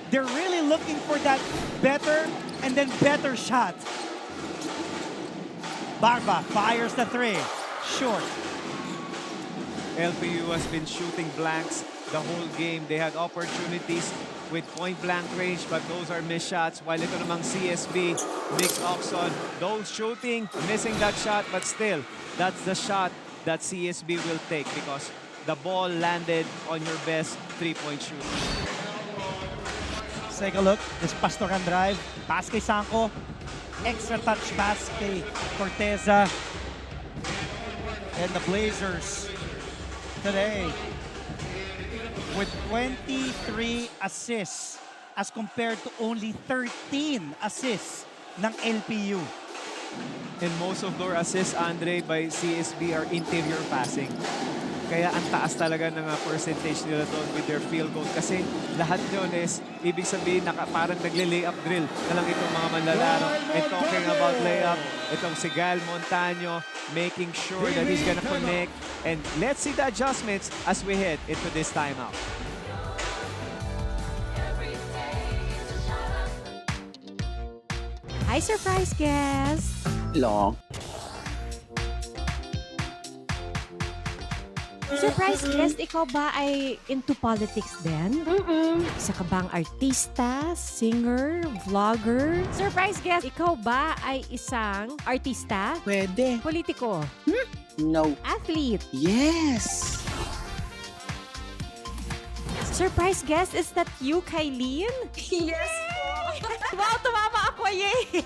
They're really looking for that better and then better shot. Barba fires the three. Short. LPU has been shooting blanks the whole game. They had opportunities with point-blank range, but those are missed shots. While ito namang CSB, Nick Oxon, those shooting, missing that shot, but still, that's the shot that CSB will take because the ball landed on your best three-point shooter. Let's take a look. This Pastoran drive. Pass kay Sanko. Extra touch pass kay Corteza. And the Blazers today with 23 assists as compared to only 13 assists ng LPU. And most of their assists, Andre, by CSB are interior passing. Kaya ang taas talaga ng percentage nila doon with their field goal. Kasi lahat yun is, ibig sabihin, parang nagle-layup drill na lang itong mga manlalaro. And talking about layup, itong si Gal Montaño making sure that he's gonna connect. And let's see the adjustments as we head into this timeout. Hi, surprise guest! Long. Surprise guest, ikaw ba ay into politics din? Isa ka bang artista, singer, vlogger? Surprise guest, ikaw ba ay isang artista? Pwede. Politiko? No. Athlete? Yes! Surprise guest, is that you, Kylene? Yes Wow, tumama ako, yay!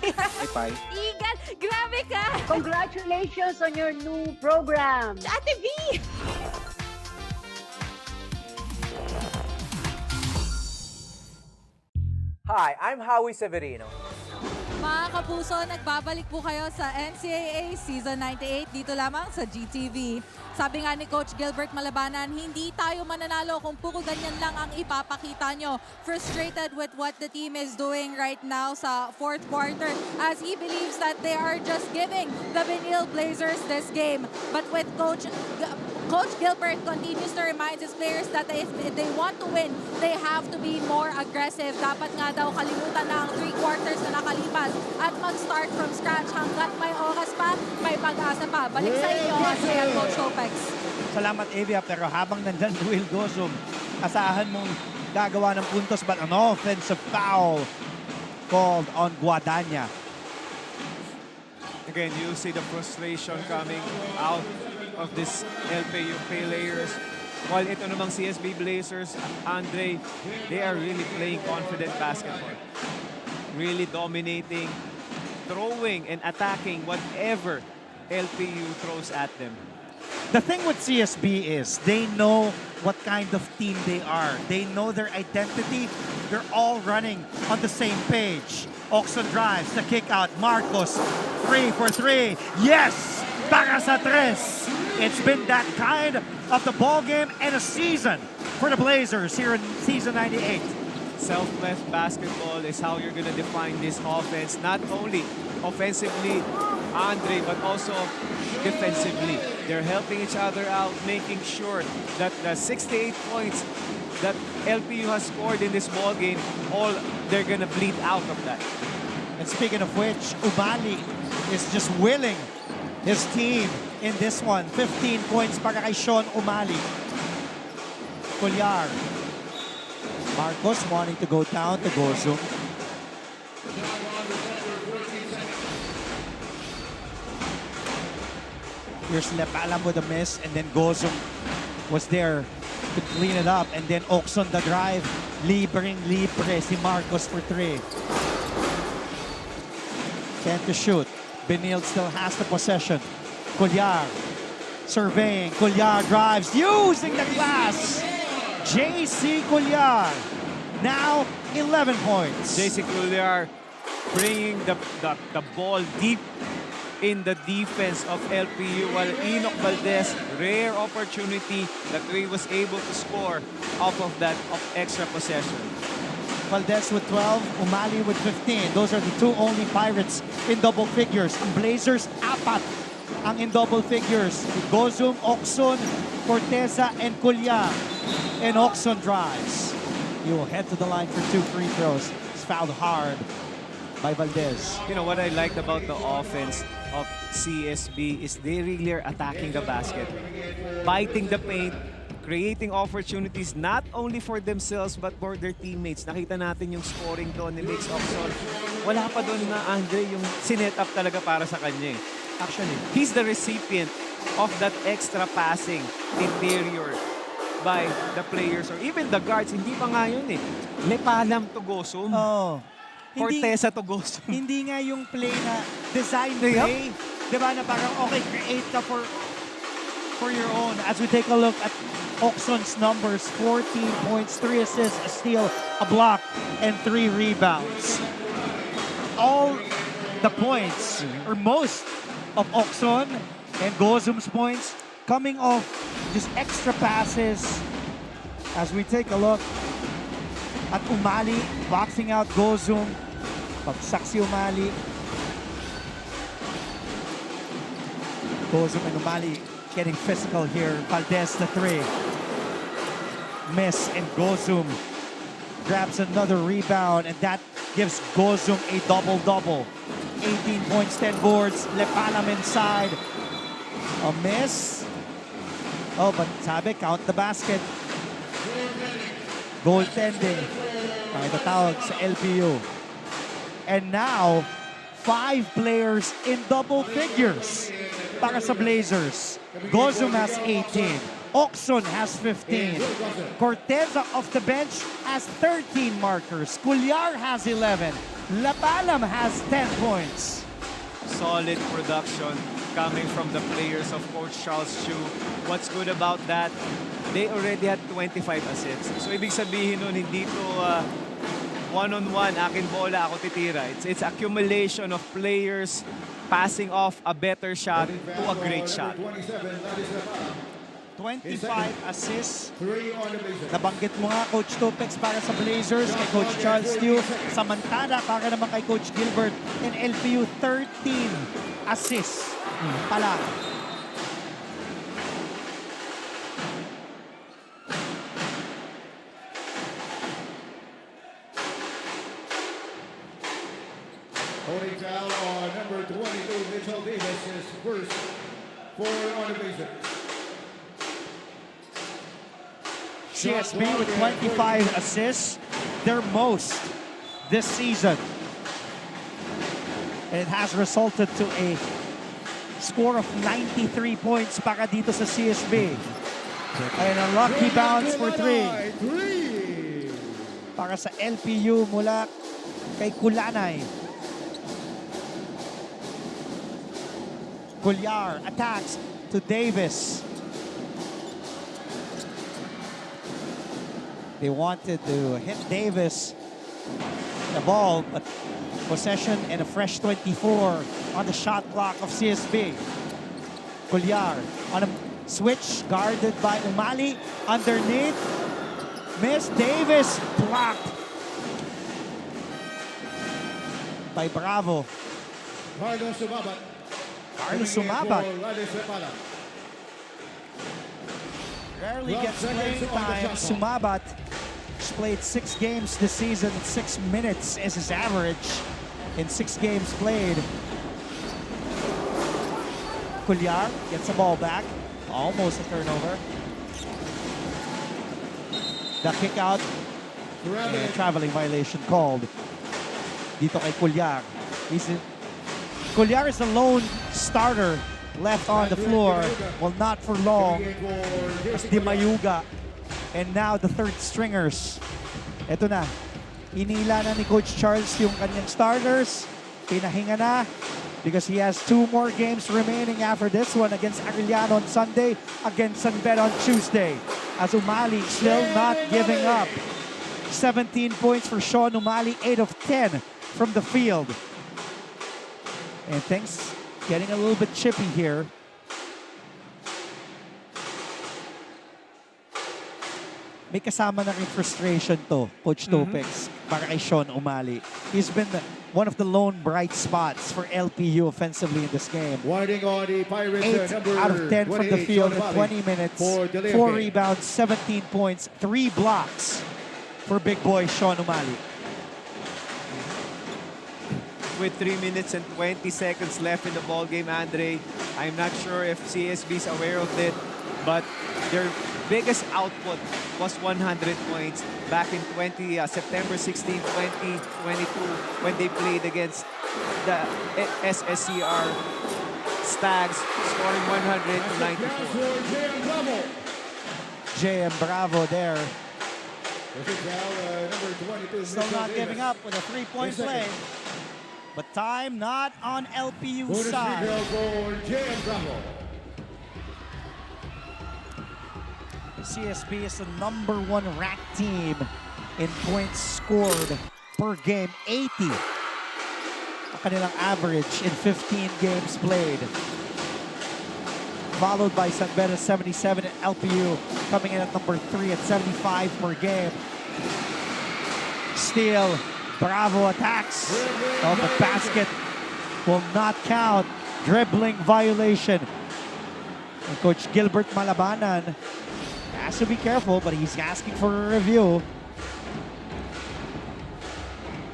Bye. Igan, grabe ka! Congratulations on your new program. Ate V! Hi, I'm Howie Severino. Mga kapuso, nagbabalik po kayo sa NCAA Season 98 dito lamang sa GTV. Sabi nga ni Coach Gilbert Malabanan, hindi tayo mananalo kung puro ganyan lang ang ipapakita nyo. Frustrated with what the team is doing right now sa fourth quarter as he believes that they are just giving the Benil Blazers this game. But with Coach Gilbert continues to remind his players that if they want to win, they have to be more aggressive. Dapat nga daw kalimutan na ang 3 quarters na nakalipas at mag-start from scratch. Hanggat may oras pa, may pag-asa pa. Balik sa inyo, Asia, Coach Opex. Salamat, Evia. Pero habang nandyan Will Gozum, asahan mong gagawa ng puntos but an offensive foul called on Guadagna. Again, you see the frustration coming out of this LPU players. While ito namang CSB Blazers, Andre, they are really playing confident basketball. Really dominating, throwing and attacking whatever LPU throws at them. The thing with CSB is they know what kind of team they are. They know their identity. They're all running on the same page. Oxon drives, the kick out. Marcos, 3 for 3. Yes! Para sa 3. It's been that kind of the ball game and a season for the Blazers here in Season 98. Selfless basketball is how you're going to define this offense. Not only offensively, Andre, but also defensively. They're helping each other out, making sure that the 68 points that LPU has scored in this ball game, all they're going to bleed out of that. And speaking of which, Ubali is just willing his team in this one. 15 points para kay Sean Umali. Colliar. Marcos wanting to go down to Gozum. Here's Lepalam with a miss, and then Gozum was there to clean it up. And then Oxon the drive. Libre si Marcos for 3. 10 to shoot. Benil still has the possession. Colliar surveying. Colliar drives using the glass. JC Colliar now 11 points. JC Colliar bringing the ball deep in the defense of LPU, while Enoch Valdez, rare opportunity that he was able to score off of that extra possession. Valdez with 12, Umali with 15. Those are the 2 only Pirates in double figures. Blazers, 4 ang in double figures. Gozum, Oxon, Corteza, and Colliar. And Oxon drives. He will head to the line for 2 free throws. It's fouled hard by Valdez. You know what I liked about the offense of CSB is they really are attacking the basket, biting the paint, creating opportunities not only for themselves but for their teammates. Nakita natin yung scoring doon ni Mix Oxon. Wala pa doon na Andre yung sinet up talaga para sa kanya. Actually, he's the recipient of that extra passing interior by the players or even the guards. Hindi pa nga yun eh. Lepalam to Gozum. Oh. Corteza to Gozum. Hindi nga yung play na design play. Diba na parang okay, create ka for for your own as we take a look at Okson's numbers. 14 points, 3 assists, a steal, a block, and 3 rebounds. All the points, or most of Okson and Gozum's points, coming off just extra passes. As we take a look at Umali boxing out Gozum. Pagsak si Umali. Gozum and Umali getting physical here. Valdez the 3. Miss, and Gozum grabs another rebound, and that gives Gozum a double-double. 18 points, 10 boards. Lepalam inside. A miss. Oh, but sabi, count the basket. Goaltending. Ay, tatawag sa LPU. And now, 5 players in double figures para sa Blazers. Gozum has 18. Okson has 15. Corteza off the bench has 13 markers. Cuellar has 11. Lepalam has 10 points. Solid production coming from the players of Coach Charles Chu. What's good about that? They already had 25 assists. So ibig sabihin nun, hindi to one-on-one, akin bola, ako titira. It's accumulation of players passing off a better shot to a great shot. 25 assists. Nabanggit mo nga, Coach Topex, para sa Blazers, kay Coach Charles Chu. Samantala, para naman kay Coach Gilbert and LPU, 13 assists pala. Holding foul on number 22, Mitchell Davis, is first for on the Blazers. CSB with 25 assists, their most this season. And it has resulted to a score of 93 points para dito sa CSB. And a lucky bounce for 3. Para sa LPU mula kay Kulanay. Cuellar attacks to Davis. They wanted to hit Davis the ball, but possession and a fresh 24 on the shot clock of CSB. Cuellar on a switch, guarded by Umali. Underneath, Miss Davis blocked by Bravo. Carlos Sumabat. Carlos Sumabat rarely gets playing time. Sumabat played 6 games this season. 6 minutes is his average in 6 games played. Cuellar gets the ball back. Almost a turnover. The kick out. And a traveling violation called dito kay Cuellar. Cuellar is the lone starter left on the floor. Well, not for long. It's Di Mayuga. And now the third stringers. Ito na. Inila na ni Coach Charles yung kanyang starters. Pinahinga na because he has 2 more games remaining after this one against Arellano on Sunday, against Sanbed on Tuesday. As Umali still not giving up. 17 points for Sean Umali, 8 of 10 from the field. And things getting a little bit chippy here. May kasama na rin frustration to, Coach Topex, para kay Sean Umali. He's been one of the lone bright spots for LPU offensively in this game. 8 out of 10 from the field in 20 minutes, 4 rebounds, 17 points, 3 blocks for big boy Sean Umali. With 3 minutes and 20 seconds left in the ball game, Andre, I'm not sure if CSB is aware of it, but their biggest output was 100 points back in September 16, 2022, when they played against the SSCR Stags, scoring 100 to 94. JM Bravo there. Still not giving up with a 3-point play. But time not on LPU's side. CSB is the #1 ranked team in points scored per game, 80. Ang kanilang average in 15 games played. Followed by San Beda 77 and LPU coming in at #3 at 75 per game. Steal, Bravo attacks. Oh, the basket will not count. Dribbling violation. And Coach Gilbert Malabanan has to be careful, but he's asking for a review.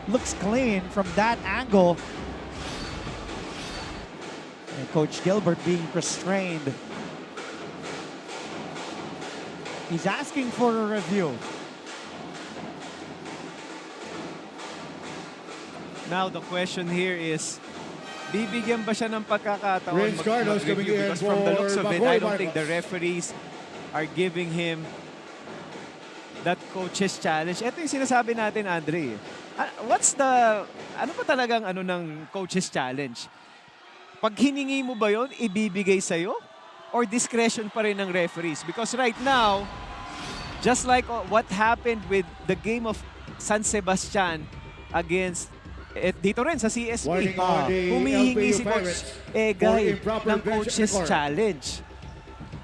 Looks clean from that angle. And Coach Gilbert being restrained. He's asking for a review. Now the question here is, bibigyan ba siya ng pagkakataon Vince Carlos coming in because from the looks of it, for I don't Bacoy think the referees are giving him that coach's challenge. Ito yung sinasabi natin, Andre. Ano ba talagang ng coach's challenge? Pag hiningi mo ba yon, ibibigay sa'yo? Or discretion pa rin ng referees? Because right now, just like what happened with the game of San Sebastian against dito rin sa CSB, humihingi si Coach Egay ng coach's challenge.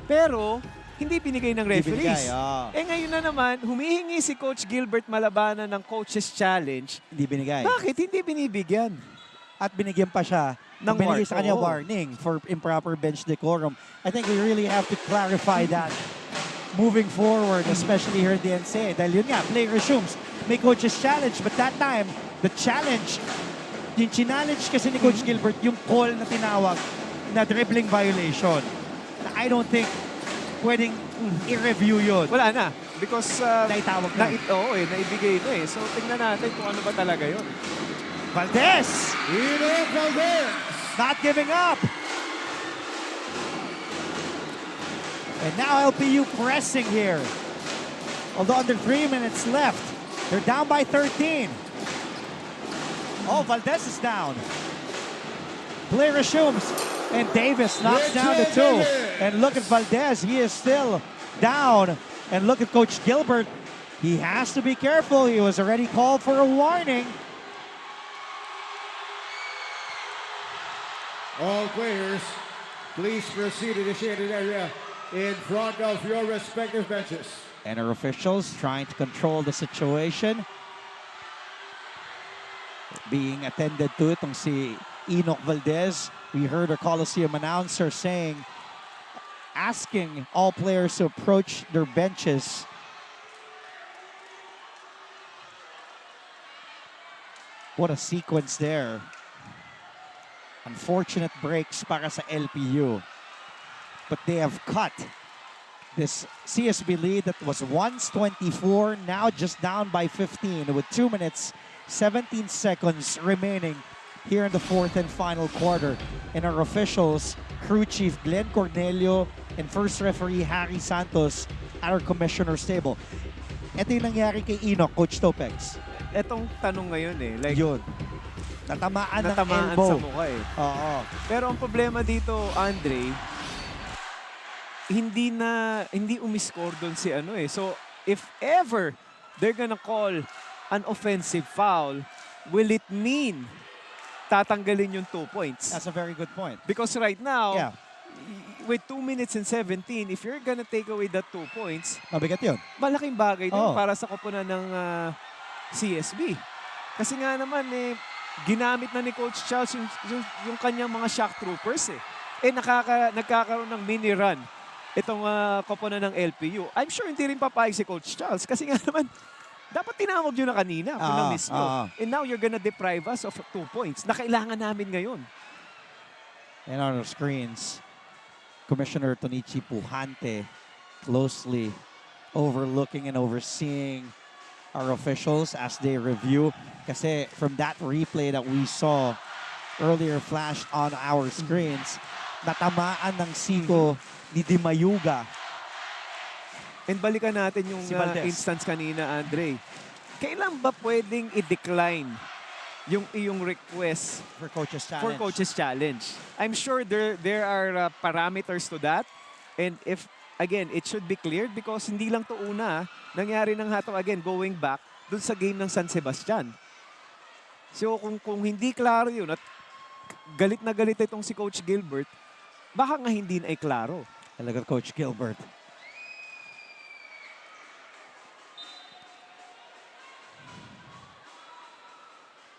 Pero, hindi binigay ng referees. Ngayon na naman, humihingi si Coach Gilbert Malabanan ng coach's challenge. Hindi binigay. Bakit hindi binibigyan? At binigyan pa siya ng binigay sa kanya warning for improper bench decorum. I think we really have to clarify that moving forward, especially here in the NCAA. Dahil yun nga, play resumes. May coach's challenge, but that time, the challenge, yung challenge kasi ni Coach Gilbert, yung call na tinawag na dribbling violation. Na I don't think pwedeng i-review yun. Wala na. Because naitawag na. Naibigay na eh. So tingnan natin kung ano ba talaga yun. Valdez! Valdez! Not giving up. And now LPU pressing here. Although under 3 minutes left, they're down by 13. Oh, Valdez is down. Play resumes. And Davis knocks down the 2. And look at Valdez. He is still down. And look at Coach Gilbert. He has to be careful. He was already called for a warning. All players, please proceed to the shaded area in front of your respective benches. And our officials trying to control the situation. Being attended to itong si Enoch Valdez. We heard our Coliseum announcer asking all players to approach their benches. What a sequence there. Unfortunate breaks para sa LPU. But they have cut this CSB lead that was once 24, now just down by 15 with 2 minutes, 17 seconds remaining here in the fourth and final quarter. And our officials, crew chief Glenn Cornelio and first referee Harry Santos at our commissioner's table. Ito yung nangyari kay Enoch, Coach Topex. Etong tanong ngayon like yun. Natamaan ng sa elbow. mukha eh. Oo. Pero ang problema dito, Andre, hindi umiscore doon si So, if ever they're gonna call an offensive foul, will it mean tatanggalin yung 2 points? That's a very good point. Because right now, with 2 minutes and 17, if you're gonna take away that 2 points, mabigat yun. Malaking bagay din para sa koponan ng CSB. Kasi nga naman, ginamit na ni Coach Charles yung kanyang mga shock troopers nagkakaroon ng mini run itong koponan ng LPU. I'm sure hindi rin papayag si Coach Charles kasi nga naman dapat tinawag nyo na kanina kung na-miss nyo. And now you're gonna deprive us of 2 points na kailangan namin ngayon. And on our screens, Commissioner Tonichi Puhante closely overlooking and overseeing our officials as they review. Kasi from that replay that we saw earlier flashed on our screens, natamaan ng siko ni Dimayuga. And balikan natin yung instance kanina, Andre. Kailan ba pwedeng i-decline yung iyong request for coach's challenge? I'm sure there are parameters to that. And if again, it should be cleared because hindi lang to una. Nangyari nang hato again, going back dun sa game ng San Sebastian. So kung hindi klaro yun at galit na galit itong si Coach Gilbert, baka nga hindi na ay klaro. Talaga Coach Gilbert.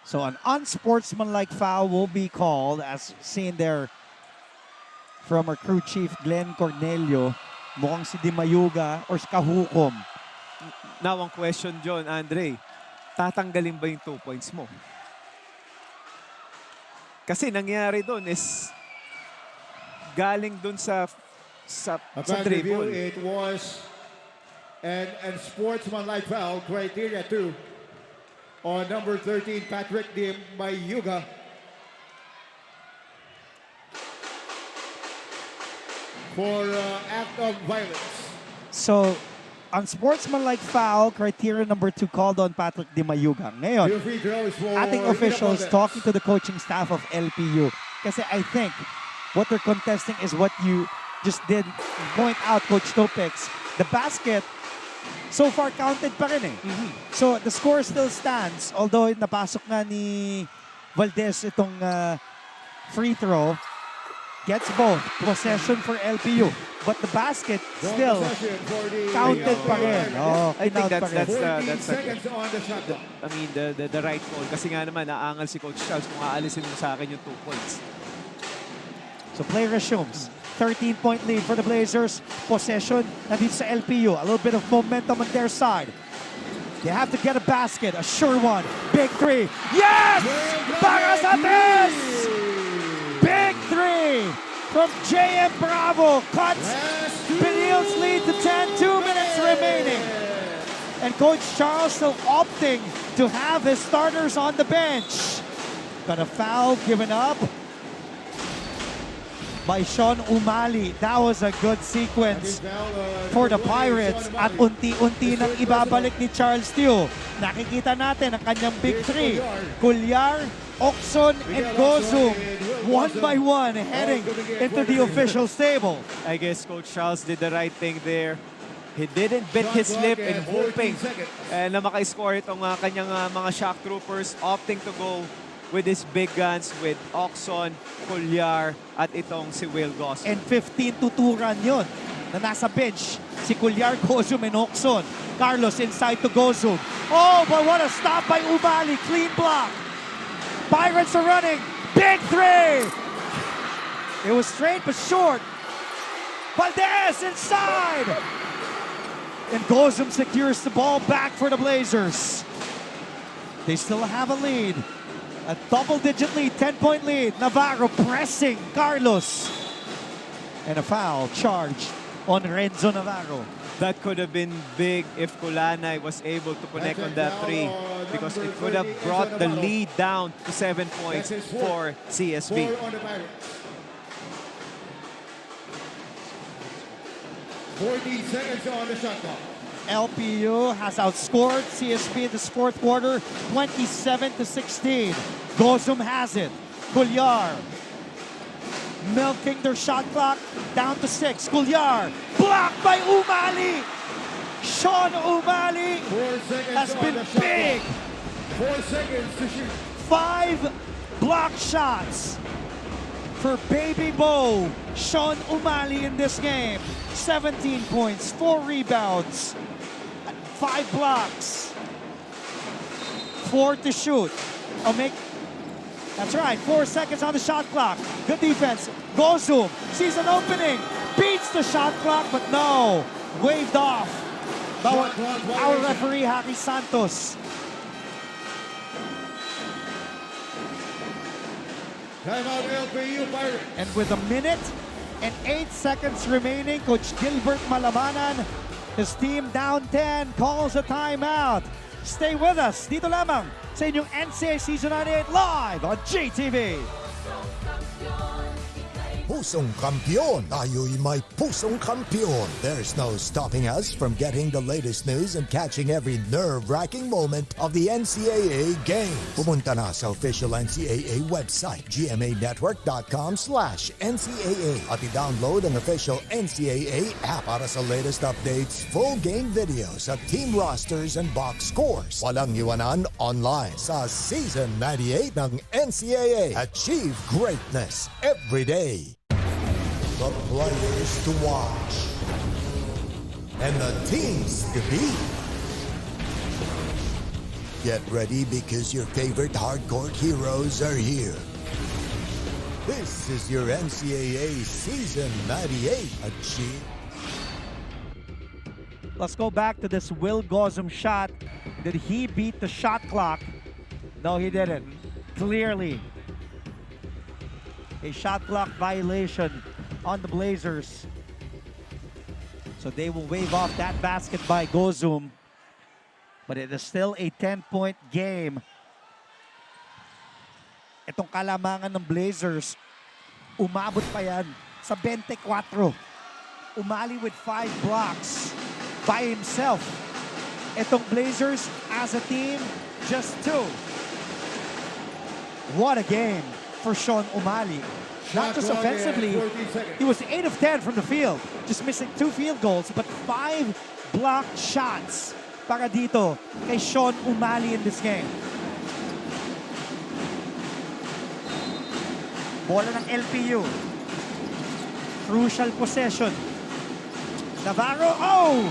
So an unsportsmanlike foul will be called as seen there from our crew chief Glenn Cornelio. Mukhang si Di Mayuga or si Kahukom. Now ang question, John, Andre, tatanggalin ba yung 2 points mo? Kasi nangyari doon is galing doon sa Upon review, dribble. it was an unsportsmanlike foul, criteria 2, on number 13, Patrick Di Mayuga. For act of violence. So, unsportsmanlike foul, criteria number 2 called on Patrick Di Mayuga. Ngayon, Your free throw is for ating officials Ina Valdez. talking to the coaching staff of LPU. Kasi I think what they're contesting is what you just did point out, Coach Topex. The basket, so far counted pa rin eh. So the score still stands, although napasok nga ni Valdez itong free throw. Gets both. Possession for LPU. But the basket still counted pa rin. Oh, I think count pa rin. that's I mean, the right call. Kasi nga naman, naangal si Coach Charles kung aalisin mo sa akin yung 2 points. So play resumes. 13-point lead for the Blazers. Possession nandito sa LPU. A little bit of momentum on their side. They have to get a basket. A sure one. Big three. Yes! Para sa tres! Big three from J.M. Bravo. Cuts Benil's lead to 10. 2 minutes remaining. And Coach Charles still opting to have his starters on the bench. But a foul given up by Sean Umali. That was a good sequence for the Pirates. At unti-unti nang ibabalik ni Charles Teo. Nakikita natin ang kanyang big three. Cuellar, Oxon, and Gozum. One by one heading into the official table. I guess Coach Charles did the right thing there. He didn't bit his lip and hoping na maka-score itong kanyang mga shock troopers, opting to go with his big guns with Oxon, Cuellar, at itong si Will Gozum. And 15 tuturan yun na nasa bench. Si Cuellar, Gozum, and Oxon. Carlos inside to Gozum. Oh, but what a stop by Umali. Clean block. Pirates are running. Big three. It was straight but short. Valdez inside. And Gozum secures the ball back for the Blazers. They still have a lead. A double-digit lead, 10-point lead. Navarro pressing Carlos. And a foul charge on Renzo Navarro. That could have been big if Kulanay was able to connect on that three because it could have brought the lead down to 7 points for CSB. 14 seconds on the shot clock. LPU has outscored CSB in this fourth quarter, 27-16. Gozum has it. Cuellar milking their shot clock down to 6. Cuellar blocked by Umali. Sean Umali has been big. 4 seconds to shoot. 5 block shots for Baby Bo. Sean Umali in this game. 17 points, 4 rebounds, 5 blocks, 4 to shoot. That's right, 4 seconds on the shot clock. Good defense. Gozum sees an opening, beats the shot clock, but no, waved off by our referee, Harry Santos. Timeout LPU Pirates. And with a minute and 8 seconds remaining, Coach Gilbert Malamanan, his team down 10, calls a timeout. Stay with us dito lamang sa inyong NCAA Season 98 live on GTV. pusong kampiyon. Tayo'y may pusong kampiyon. There's no stopping us from getting the latest news and catching every nerve-wracking moment of the NCAA games. Pumunta na sa official NCAA website, gmanetwork.com/NCAA at i-download ang official NCAA app para sa latest updates, full game videos at team rosters and box scores. Walang iwanan online sa Season 98 ng NCAA. Achieve greatness every day. The players to watch and the teams to beat. Get ready because your favorite hardcore heroes are here. This is your NCAA Season 98. Achieve. Let's go back to this Will Gozum shot. Did he beat the shot clock? No, he didn't. Clearly, a shot clock violation on the Blazers. So they will wave off that basket by Gozum. But it is still a 10-point game. Itong kalamangan ng Blazers, umabot pa yan sa 24. Umali with 5 blocks by himself. Itong Blazers as a team, just 2. What a game for Sean Umali. Not just offensively, he was 8 of 10 from the field, just missing 2 field goals, but 5 blocked shots para dito kay Sean Umali in this game. Bola ng LPU. Crucial possession. Navarro, oh!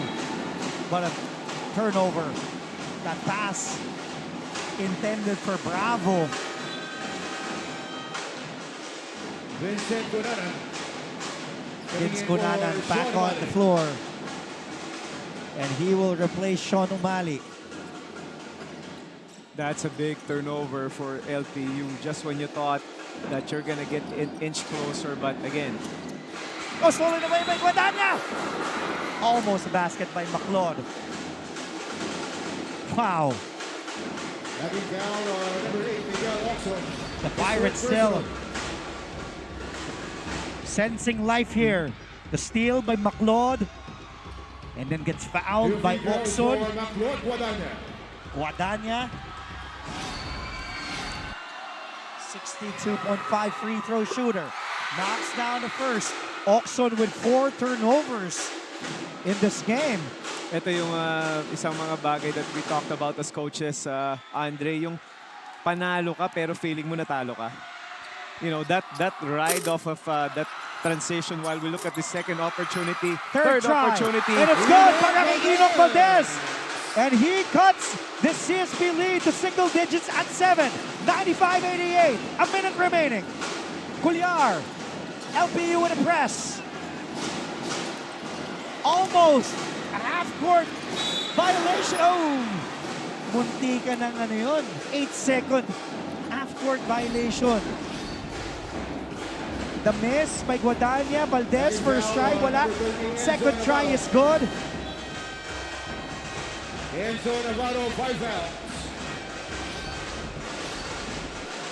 But a turnover. That pass intended for Bravo. Vincent Gunanan. Vince Gunanan back on the floor. And he will replace Sean Umali. That's a big turnover for LPU. Just when you thought that you're gonna get an inch closer, but again. Oh, stolen away by Guadagna! Almost a basket by McLeod. Wow. Having down number 8, Miguel Oxon. The Pirates still sensing life here. The steal by McLeod. And then gets fouled by Oxon. Guadagna. 62.5 free throw shooter. Knocks down the first. Oxon with 4 turnovers in this game. Ito yung isang mga bagay that we talked about as coaches, Andre, yung panalo ka pero feeling mo natalo ka. You know, that ride off of that transition while we look at the second opportunity. Third try. Opportunity. And it's good para kay Enoch Valdez. And he cuts the CSP lead to single digits at 7. 95-88. A minute remaining. Cuellar. LPU with a press. Almost a half-court violation. Oh! Munti ka ng ano yun. 8-second half-court violation. The miss by Guadagna. Valdez first try, wala. Second try is good. Enzo Navarro, 5 fouls.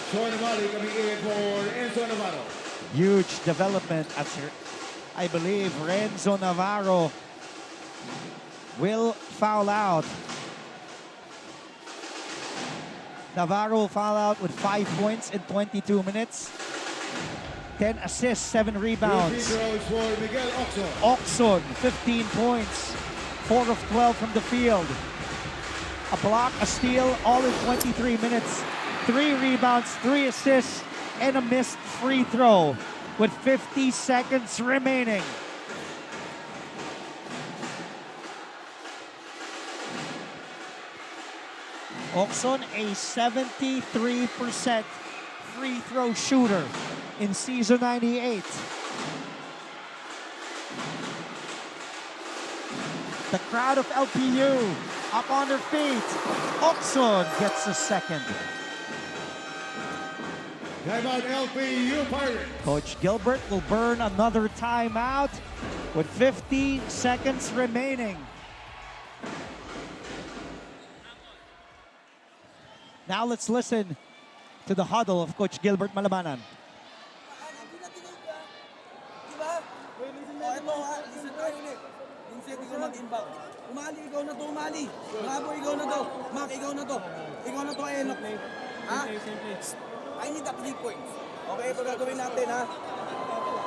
Sean Umali coming in for Enzo Navarro. Huge development as I believe Renzo Navarro will foul out. Navarro will foul out with 5 points in 22 minutes. 10 assists, 7 rebounds. Oxon, 15 points. 4 of 12 from the field. A block, a steal, all in 23 minutes. 3 rebounds, 3 assists, and a missed free throw with 50 seconds remaining. Oxon, a 73% free throw shooter in season 98. The crowd of LPU up on their feet. Oxon gets a second. Timeout LPU Pirates. Coach Gilbert will burn another timeout with 50 seconds remaining. Now let's listen to the huddle of Coach Gilbert Malabanan. mag-inbound. Umali, ikaw na to, umali. Bravo, ikaw na to. Mark, ikaw na to. Ikaw na to, Enoch. Ha? I need a 3 points. Okay, ito gagawin natin, ha?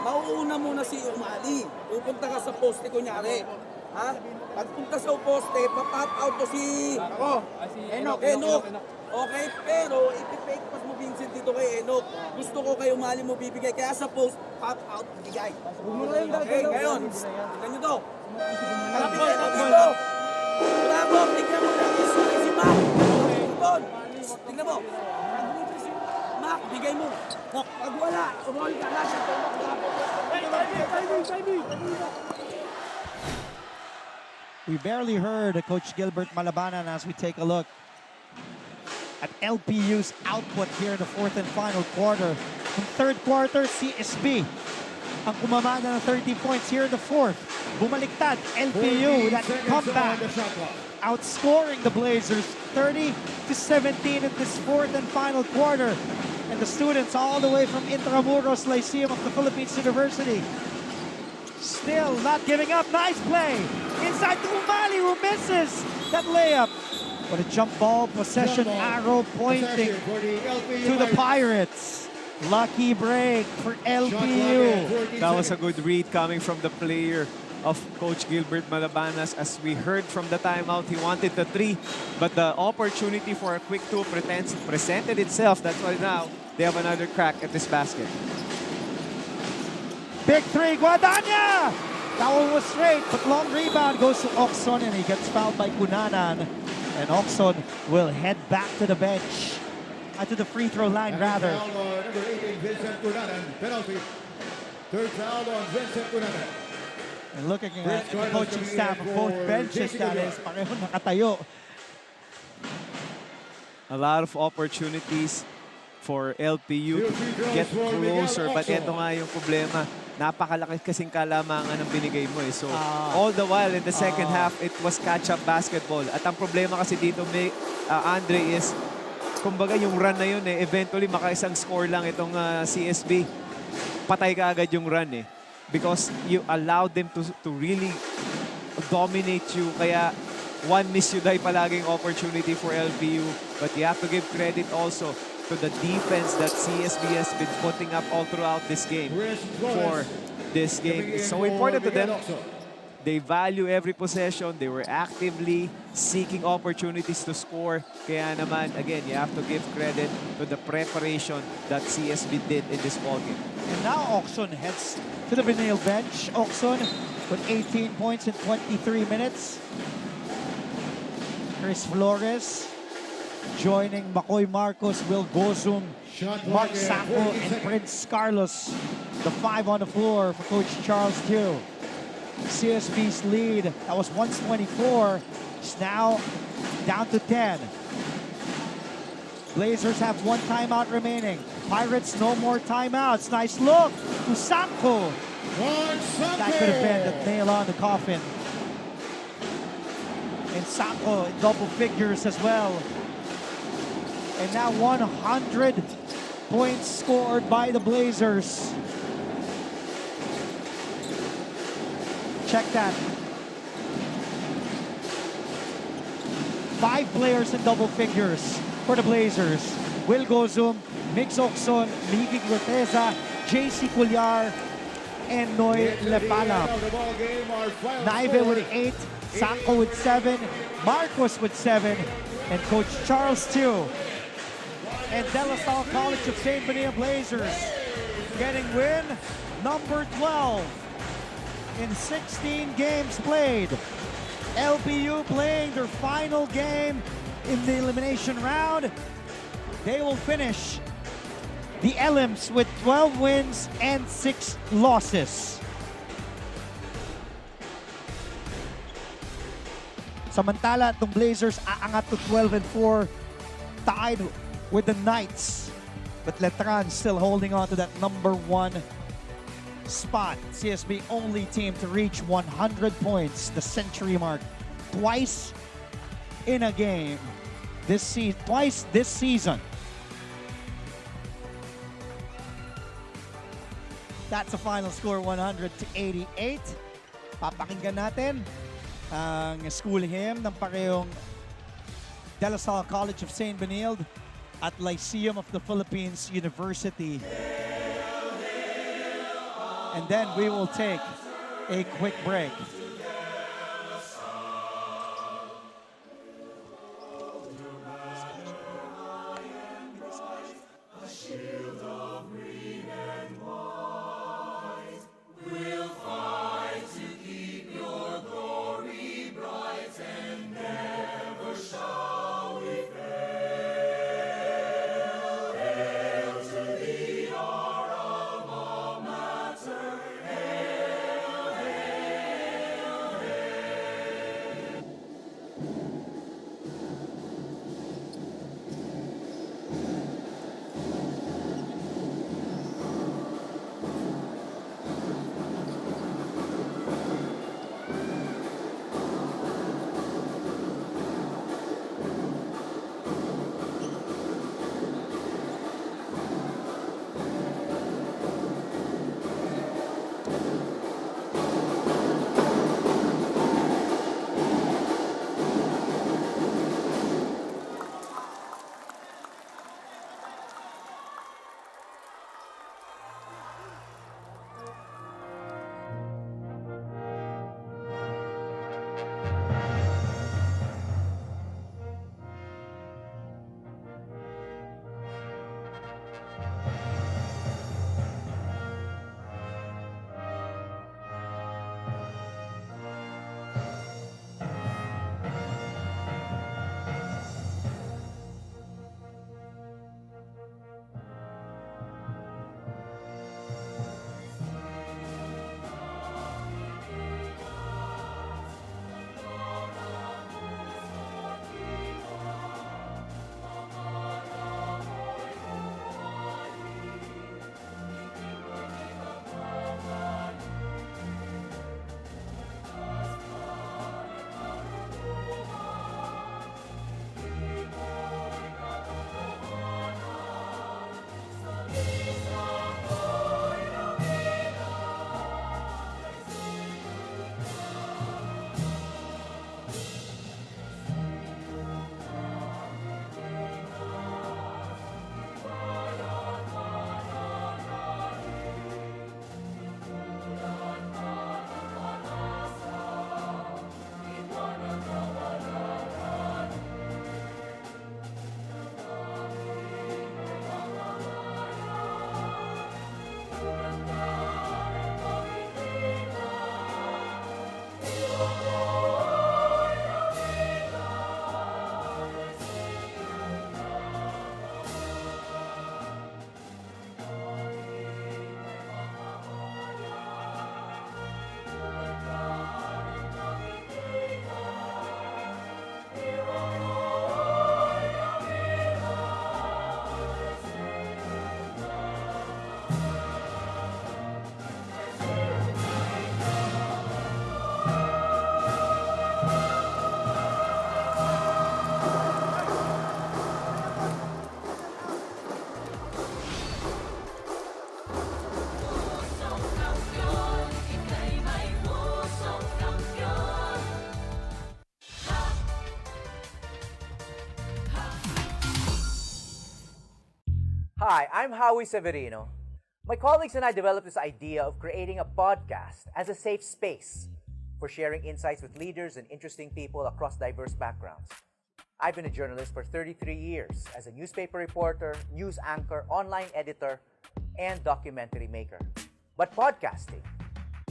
Mauuna muna si Umali. Pupunta ka sa poste, kunyari. Ha? Pagpunta sa poste, pa-pop out to si... Enoch. Okay, pero ipipake pass mo Vincent dito kay Enoch. Gusto ko kay Umali mo bibigay. Kaya sa post, pop out, bigay. Okay, ngayon. Tignan nyo to. Kapit Enoch dito. Bravo, tignan mo na si Mac. Tignan mo. Mac, bigay mo. Pag wala, umali ka na siya. We barely heard Coach Gilbert Malabanan as we take a look at LPU's output here in the fourth and final quarter. In third quarter, CSB ang kumamana ng 30 points here in the fourth. Bumaliktad, LPU, that comeback, outscoring the Blazers 30-17 in this fourth and final quarter. And the students all the way from Intramuros Lyceum of the Philippines University still not giving up. Nice play inside to Umali, who misses that layup. But a jump ball possession arrow pointing to the Pirates. Lucky break for LPU. That was a good read coming from the player of Coach Gilbert Malabanas. As we heard from the timeout, he wanted the 3, but the opportunity for a quick 2 presented itself. That's why now they have another crack at this basket. Big 3, Guadagna! That one was straight, but long rebound goes to Oxon, and he gets fouled by Cunanan. And Oxon will head back to the bench. To the free throw line, rather. Number 18, Vincent Cunanan. Penalty. Third foul on Vincent Cunanan. And looking at the coaching staff of both benches, that is, pareho nakatayo. A lot of opportunities for LPU to get closer, but ito nga yung problema. Napakalaki kasing kalamangan ng binigay mo eh. So, all the while in the second half, it was catch-up basketball. At ang problema kasi dito, Andre, is kumbaga yung run na yun eh, eventually makaisang score lang itong CSB. Patay ka agad yung run eh. Because you allowed them to really dominate you. Kaya one miss you die palaging opportunity for LPU. But you have to give credit also to the defense that CSB has been putting up all throughout this game for this game. It's so important to them. They value every possession. They were actively seeking opportunities to score. Kaya naman, again, you have to give credit to the preparation that CSB did in this ballgame. And now Oxon heads to the Benil bench. Oxon with 18 points in 23 minutes. Chris Flores joining Makoy Marcos, Will Gozum, Mark Sacco, and Prince Carlos. The 5 on the floor for Coach Charles Tew. CSB's lead, that was once 24, is now down to 10. Blazers have 1 timeout remaining. Pirates, no more timeouts. Nice look to Sacco. That could have been the nail on the coffin. And Sacco in double figures as well. And now 100 points scored by the Blazers. Check that. 5 players in double figures for the Blazers. Will Gozum, Mix Oxon, Miggy Corteza, JC Cuellar, and Noy Lepalap. Naive with 8, Sacco with 7, Marcos with 7, and Coach Charles Tew and De La Salle College of St. Bonilla Blazers getting win number 12 in 16 games played. LPU playing their final game in the elimination round. They will finish the Elims with 12 wins and 6 losses. Samantala, itong Blazers aangat to 12-4, tied with the Knights. But Letran still holding on to that number 1 spot. CSB only team to reach 100 points, the century mark, twice in a game twice this season. That's a final score, 100-88. Papakinggan natin ang school hymn ng parehong De La Salle College of St. Benilde at Lyceum of the Philippines University. And then we will take a quick break. Hi, I'm Howie Severino. My colleagues and I developed this idea of creating a podcast as a safe space for sharing insights with leaders and interesting people across diverse backgrounds. I've been a journalist for 33 years as a newspaper reporter, news anchor, online editor, and documentary maker. But podcasting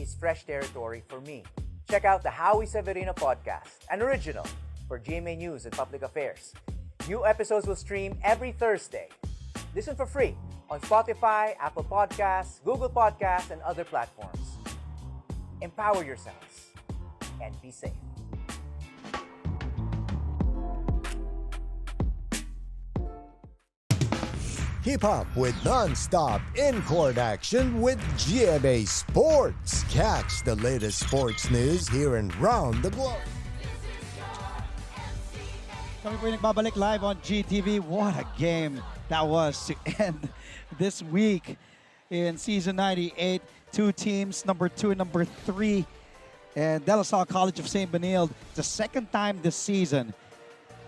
is fresh territory for me. Check out the Howie Severino podcast, an original for GMA News and Public Affairs. New episodes will stream every Thursday. Listen for free on Spotify, Apple Podcasts, Google Podcasts, and other platforms. Empower yourselves and be safe. Keep up with non-stop in-court action with GMA Sports. Catch the latest sports news here and round the globe. Kami po yung nagbabalik live on GTV. What a game that was to end this week in Season 98. Two teams, number 2 and number 3, And De La Salle College of St. Benilde, the second time this season,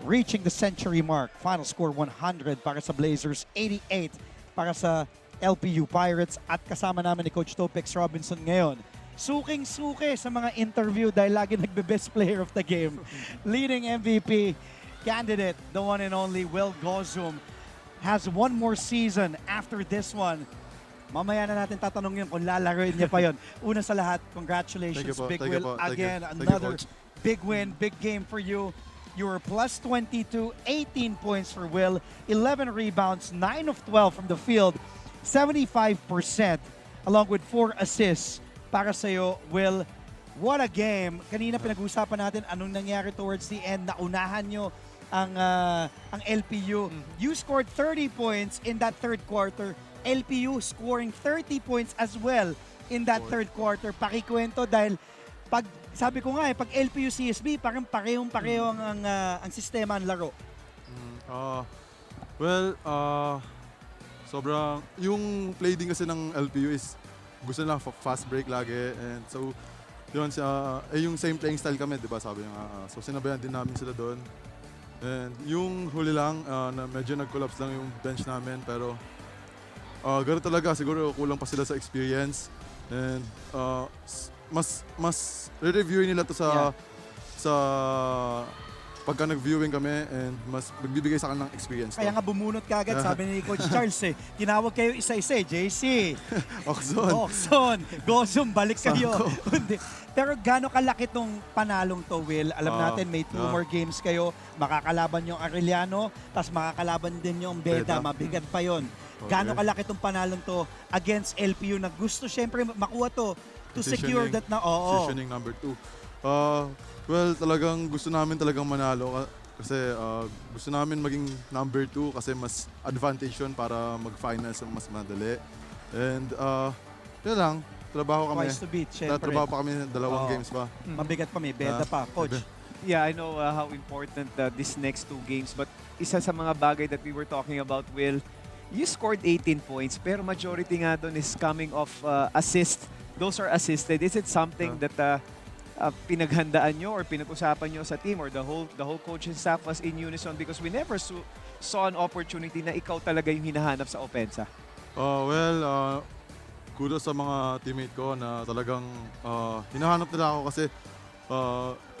reaching the century mark. Final score 100 para sa Blazers, 88 para sa LPU Pirates. At kasama namin ni Coach Topex Robinson ngayon. Suking-suki sa mga interview dahil lagi nagbe-best player of the game. Leading MVP candidate, the one and only Will Gozum, has one more season after this one. Mamaya na natin tatanungin kung lalaroin niya pa yon. Una sa lahat, congratulations, Big Will. Again, another big win, big game for you. You were plus 22, 18 points for Will, 11 rebounds, 9 of 12 from the field, 75%, along with 4 assists para sa'yo, Will. What a game. Kanina pinag-usapan natin anong nangyari towards the end. Naunahan nyo ang LPU. You scored 30 points in that third quarter. LPU scoring 30 points as well in that third quarter. Pakikwento dahil sabi ko nga pag LPU CSB parang parehong-pareho ang sistema ng laro. Sobrang yung play din kasi ng LPU is gusto nila fast break lagi, and so yun yung same playing style kami, di ba, sabi nga. So sinabayan din namin sila doon. And yung huli lang na medyo nag-collapse lang yung bench namin, pero gano'n talaga, siguro kulang pa sila sa experience, and mas re-reviewin nila to sa pagka nag-viewing kami, and mas magbibigay sa akin ng experience. Kaya nga bumunot ka agad, sabi ni Coach Charles tinawag kayo isa-isa, JC, Oxon, Gozum, balik kayo. Pero gano'ng kalaki tong panalong to, Will? Alam natin may 2 more games kayo, makakalaban yung Arellano, tas makakalaban din yung Beda, mabigat pa yon. Gano'ng kalaki tong panalong to against LPU na gusto syempre makuha to secure that na positioning number 2. Well, talagang gusto namin talagang manalo kasi gusto namin maging number 2 kasi mas advantage yun para mag-finals mas madali. And yun lang, trabaho kami. Twice to beat, syempre. Trabaho pa kami 2 games pa. Mabigat pa, may Beda pa. Coach? Yeah, I know how important these next 2 games, but isa sa mga bagay that we were talking about, Will, you scored 18 points, pero majority nga doon is coming off assist. Those are assisted. Is it something that pinaghandaan nyo or pinag-usapan nyo sa team, or the whole coaching staff was in unison, because we never saw an opportunity na ikaw talaga yung hinahanap sa opensa? Kudos sa mga teammate ko na talagang hinahanap nila ako kasi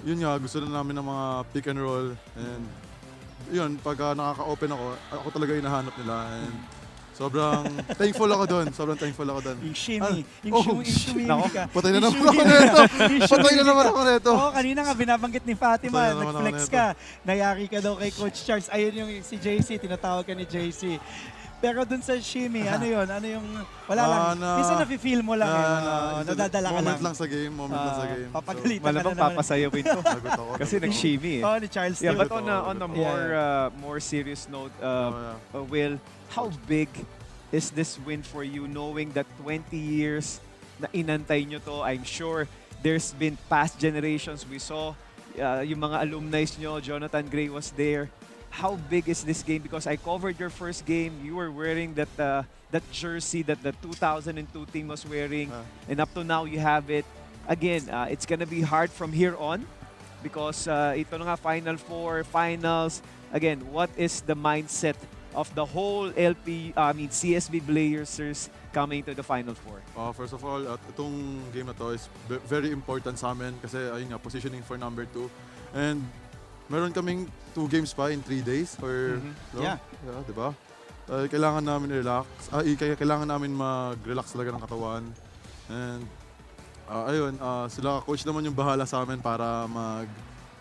yun nga, gusto na namin ng mga pick and roll, and yun, pagka nakaka-open ako talaga hinahanap nila, and sobrang thankful ako doon. Yung shimmy. Yung shimmy ka. Patay na naman ako nito. Oo, kanina nga binabanggit ni Fatima. Nag-flex ka. Nayari ka daw kay Coach Charles. Ayun yung si JC. Tinatawag ka ni JC. Pero dun sa shimmy, ano yun? Ano yung... Wala lang. Minsan nafe-feel mo lang. Nadadala ka lang. Moment lang sa game. Papagalitan ka na naman. Papasayawin ko. Kasi nag-shimmy. Oo, ni Charles. Yeah, but on a more serious note, Will, how big is this win for you, knowing that 20 years na inantay nyo to? I'm sure there's been past generations. We saw yung mga alumni nyo, Jonathan Gray was there. How big is this game? Because I covered your first game. You were wearing that jersey that the 2002 team was wearing. And up to now, you have it. Again, it's gonna be hard from here on because ito na nga, Final Four, Finals. Again, what is the mindset of the whole CSB Blazers coming to the Final Four? First of all, itong game na to is very important sa amin kasi ayun nga, positioning for number 2. And meron kaming 2 games pa in 3 days or di ba? Kailangan namin relax. Kailangan namin mag-relax talaga ng katawan. And ayun, sila coach naman yung bahala sa amin para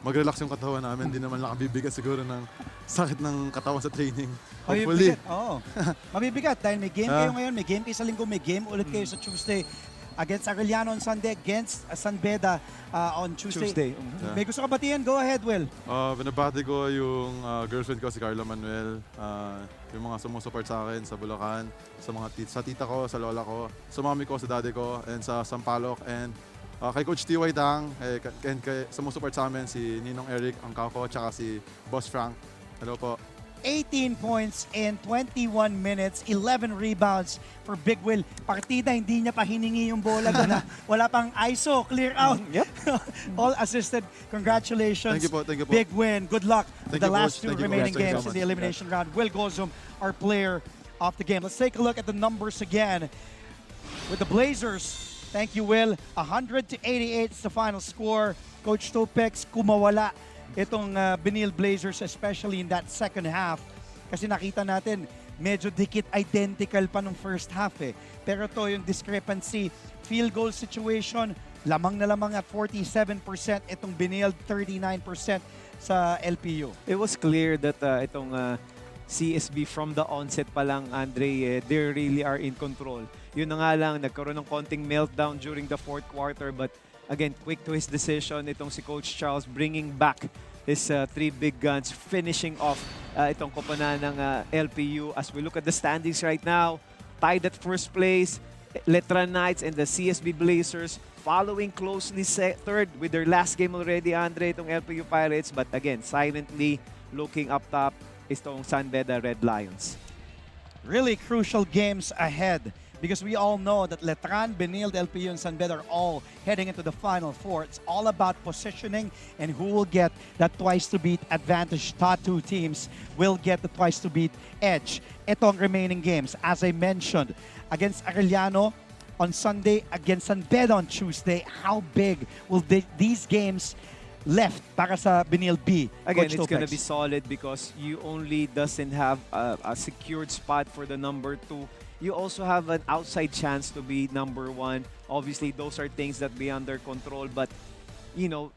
mag-relax yung katawan namin. Hindi naman lang bibigyan siguro ng sakit ng katawan sa training. Hopefully. Mabibigat dahil may game kayo ngayon, may game kayo sa linggo, may game ulit kayo sa Tuesday against Arellano on Sunday, against San Beda on Tuesday. May gusto ka batiyan? Go ahead, Will. Binabati ko yung girlfriend ko, si Carla Manuel, yung mga sumusupport sa akin sa Bulacan, sa tita ko, sa lola ko, sa mami ko, sa daddy ko, and sa Sampaloc, and kay Coach T.Y. Tang, and sumusupport sa amin si Ninong Eric, ang kako, tsaka si Boss Frank. Hello po. 18 points in 21 minutes, 11 rebounds for Big Will. Partida, hindi niya pa hiningi yung bola doon. Wala pang ISO, clear out. All assisted. Congratulations. Thank you po. Big win. Good luck with the last two Thank you, remaining Coach. Thank you games so in the much. elimination round. Will Gozum, our player of the game. Let's take a look at the numbers again. With the Blazers, thank you, Will. 100-88 is the final score. Coach Topex, kumawala itong Benil Blazers, especially in that second half. Kasi nakita natin, medyo dikit identical pa nung first half eh. Pero to yung discrepancy, field goal situation, lamang na lamang at 47%, itong Benil 39% sa LPU. It was clear that itong CSB from the onset pa lang, Andre, they really are in control. Yun na nga lang, nagkaroon ng konting meltdown during the fourth quarter, but again, quick to his decision, itong si Coach Charles bringing back his three big guns, finishing off itong koponan ng LPU. As we look at the standings right now, tied at first place, Letran Knights and the CSB Blazers following closely third with their last game already, Andre, itong LPU Pirates. But again, silently looking up top is itong San Beda Red Lions. Really crucial games ahead because we all know that Letran, Benil, LPU, and San Beda are all heading into the Final Four. It's all about positioning and who will get that twice-to-beat advantage. Top two teams will get the twice-to-beat edge. Ito ang remaining games. As I mentioned, against Arellano on Sunday, against San Beda on Tuesday. How big will these games left para sa Benil B? Again, Coach it's going to Topex? be solid because you only doesn't have a secured spot for the number 2. You also have an outside chance to be number 1. Obviously, those are things that be under control. But, you know,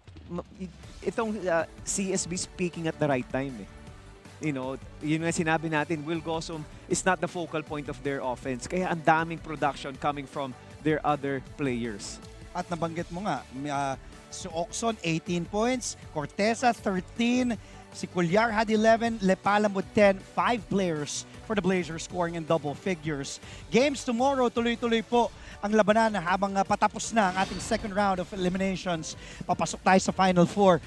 itong CSB speaking at the right time. Eh. You know, yun nga sinabi natin, Will Gozum is not the focal point of their offense. Kaya ang daming production coming from their other players. At nabanggit mo nga, si Oxon 18 points, Corteza 13, si Cuellar had 11, Lepalam with 10, 5 players for the Blazers scoring in double figures. Games tomorrow, tuloy-tuloy po ang labanan habang patapos na ang ating second round of eliminations. Papasok tayo sa Final Four.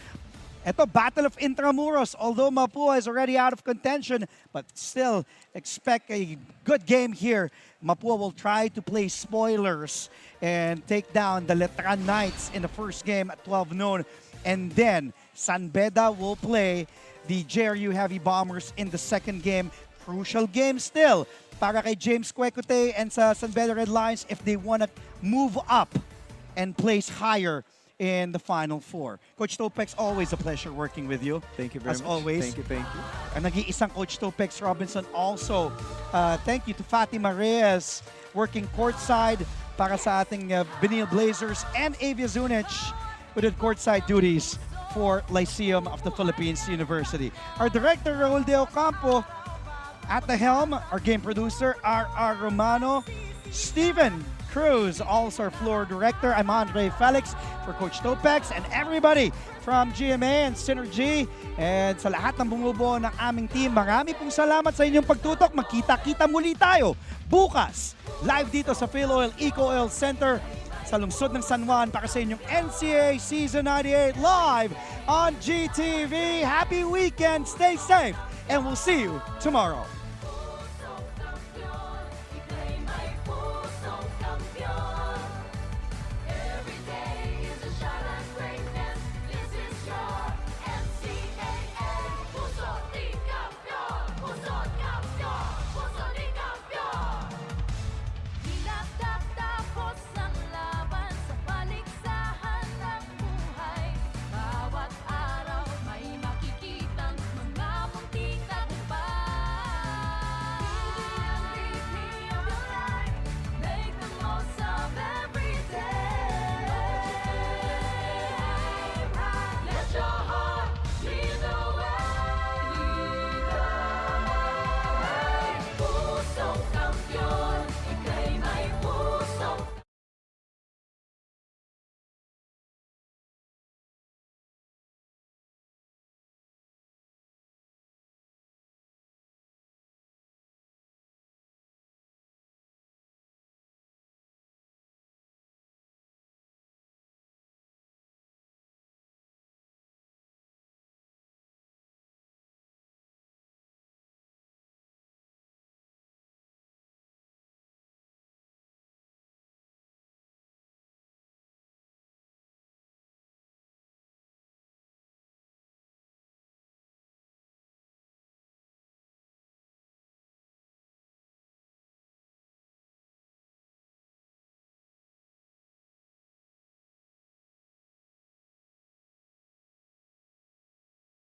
Ito, Battle of Intramuros. Although Mapua is already out of contention, but still expect a good game here. Mapua will try to play spoilers and take down the Letran Knights in the first game at 12 noon. And then, San Beda will play the JRU Heavy Bombers in the second game. Crucial game still para kay James Kwekute and sa San Beda Red Lions if they want to move up and place higher in the Final Four. Coach Topex, always a pleasure working with you. Thank you very As much. always. Thank you. Ang nag-iisang Coach Topex Robinson also. Thank you to Fatima Reyes working courtside para sa ating Benil Blazers and Avia Zunic who did courtside duties for Lyceum of the Philippines University. Our director, Raul De Ocampo, at the helm, our game producer, R.R. Romano, Steven Cruz, also our floor director. I'm Andre Felix for Coach Topex and everybody from GMA and Synergy. And sa lahat ng bumubuo ng aming team, marami pong salamat sa inyong pagtutok. Magkita-kita muli tayo bukas. Live dito sa Phil Oil Eco Oil Center sa lungsod ng San Juan para sa inyong NCAA Season 98 live on GTV. Happy weekend. Stay safe. And we'll see you tomorrow.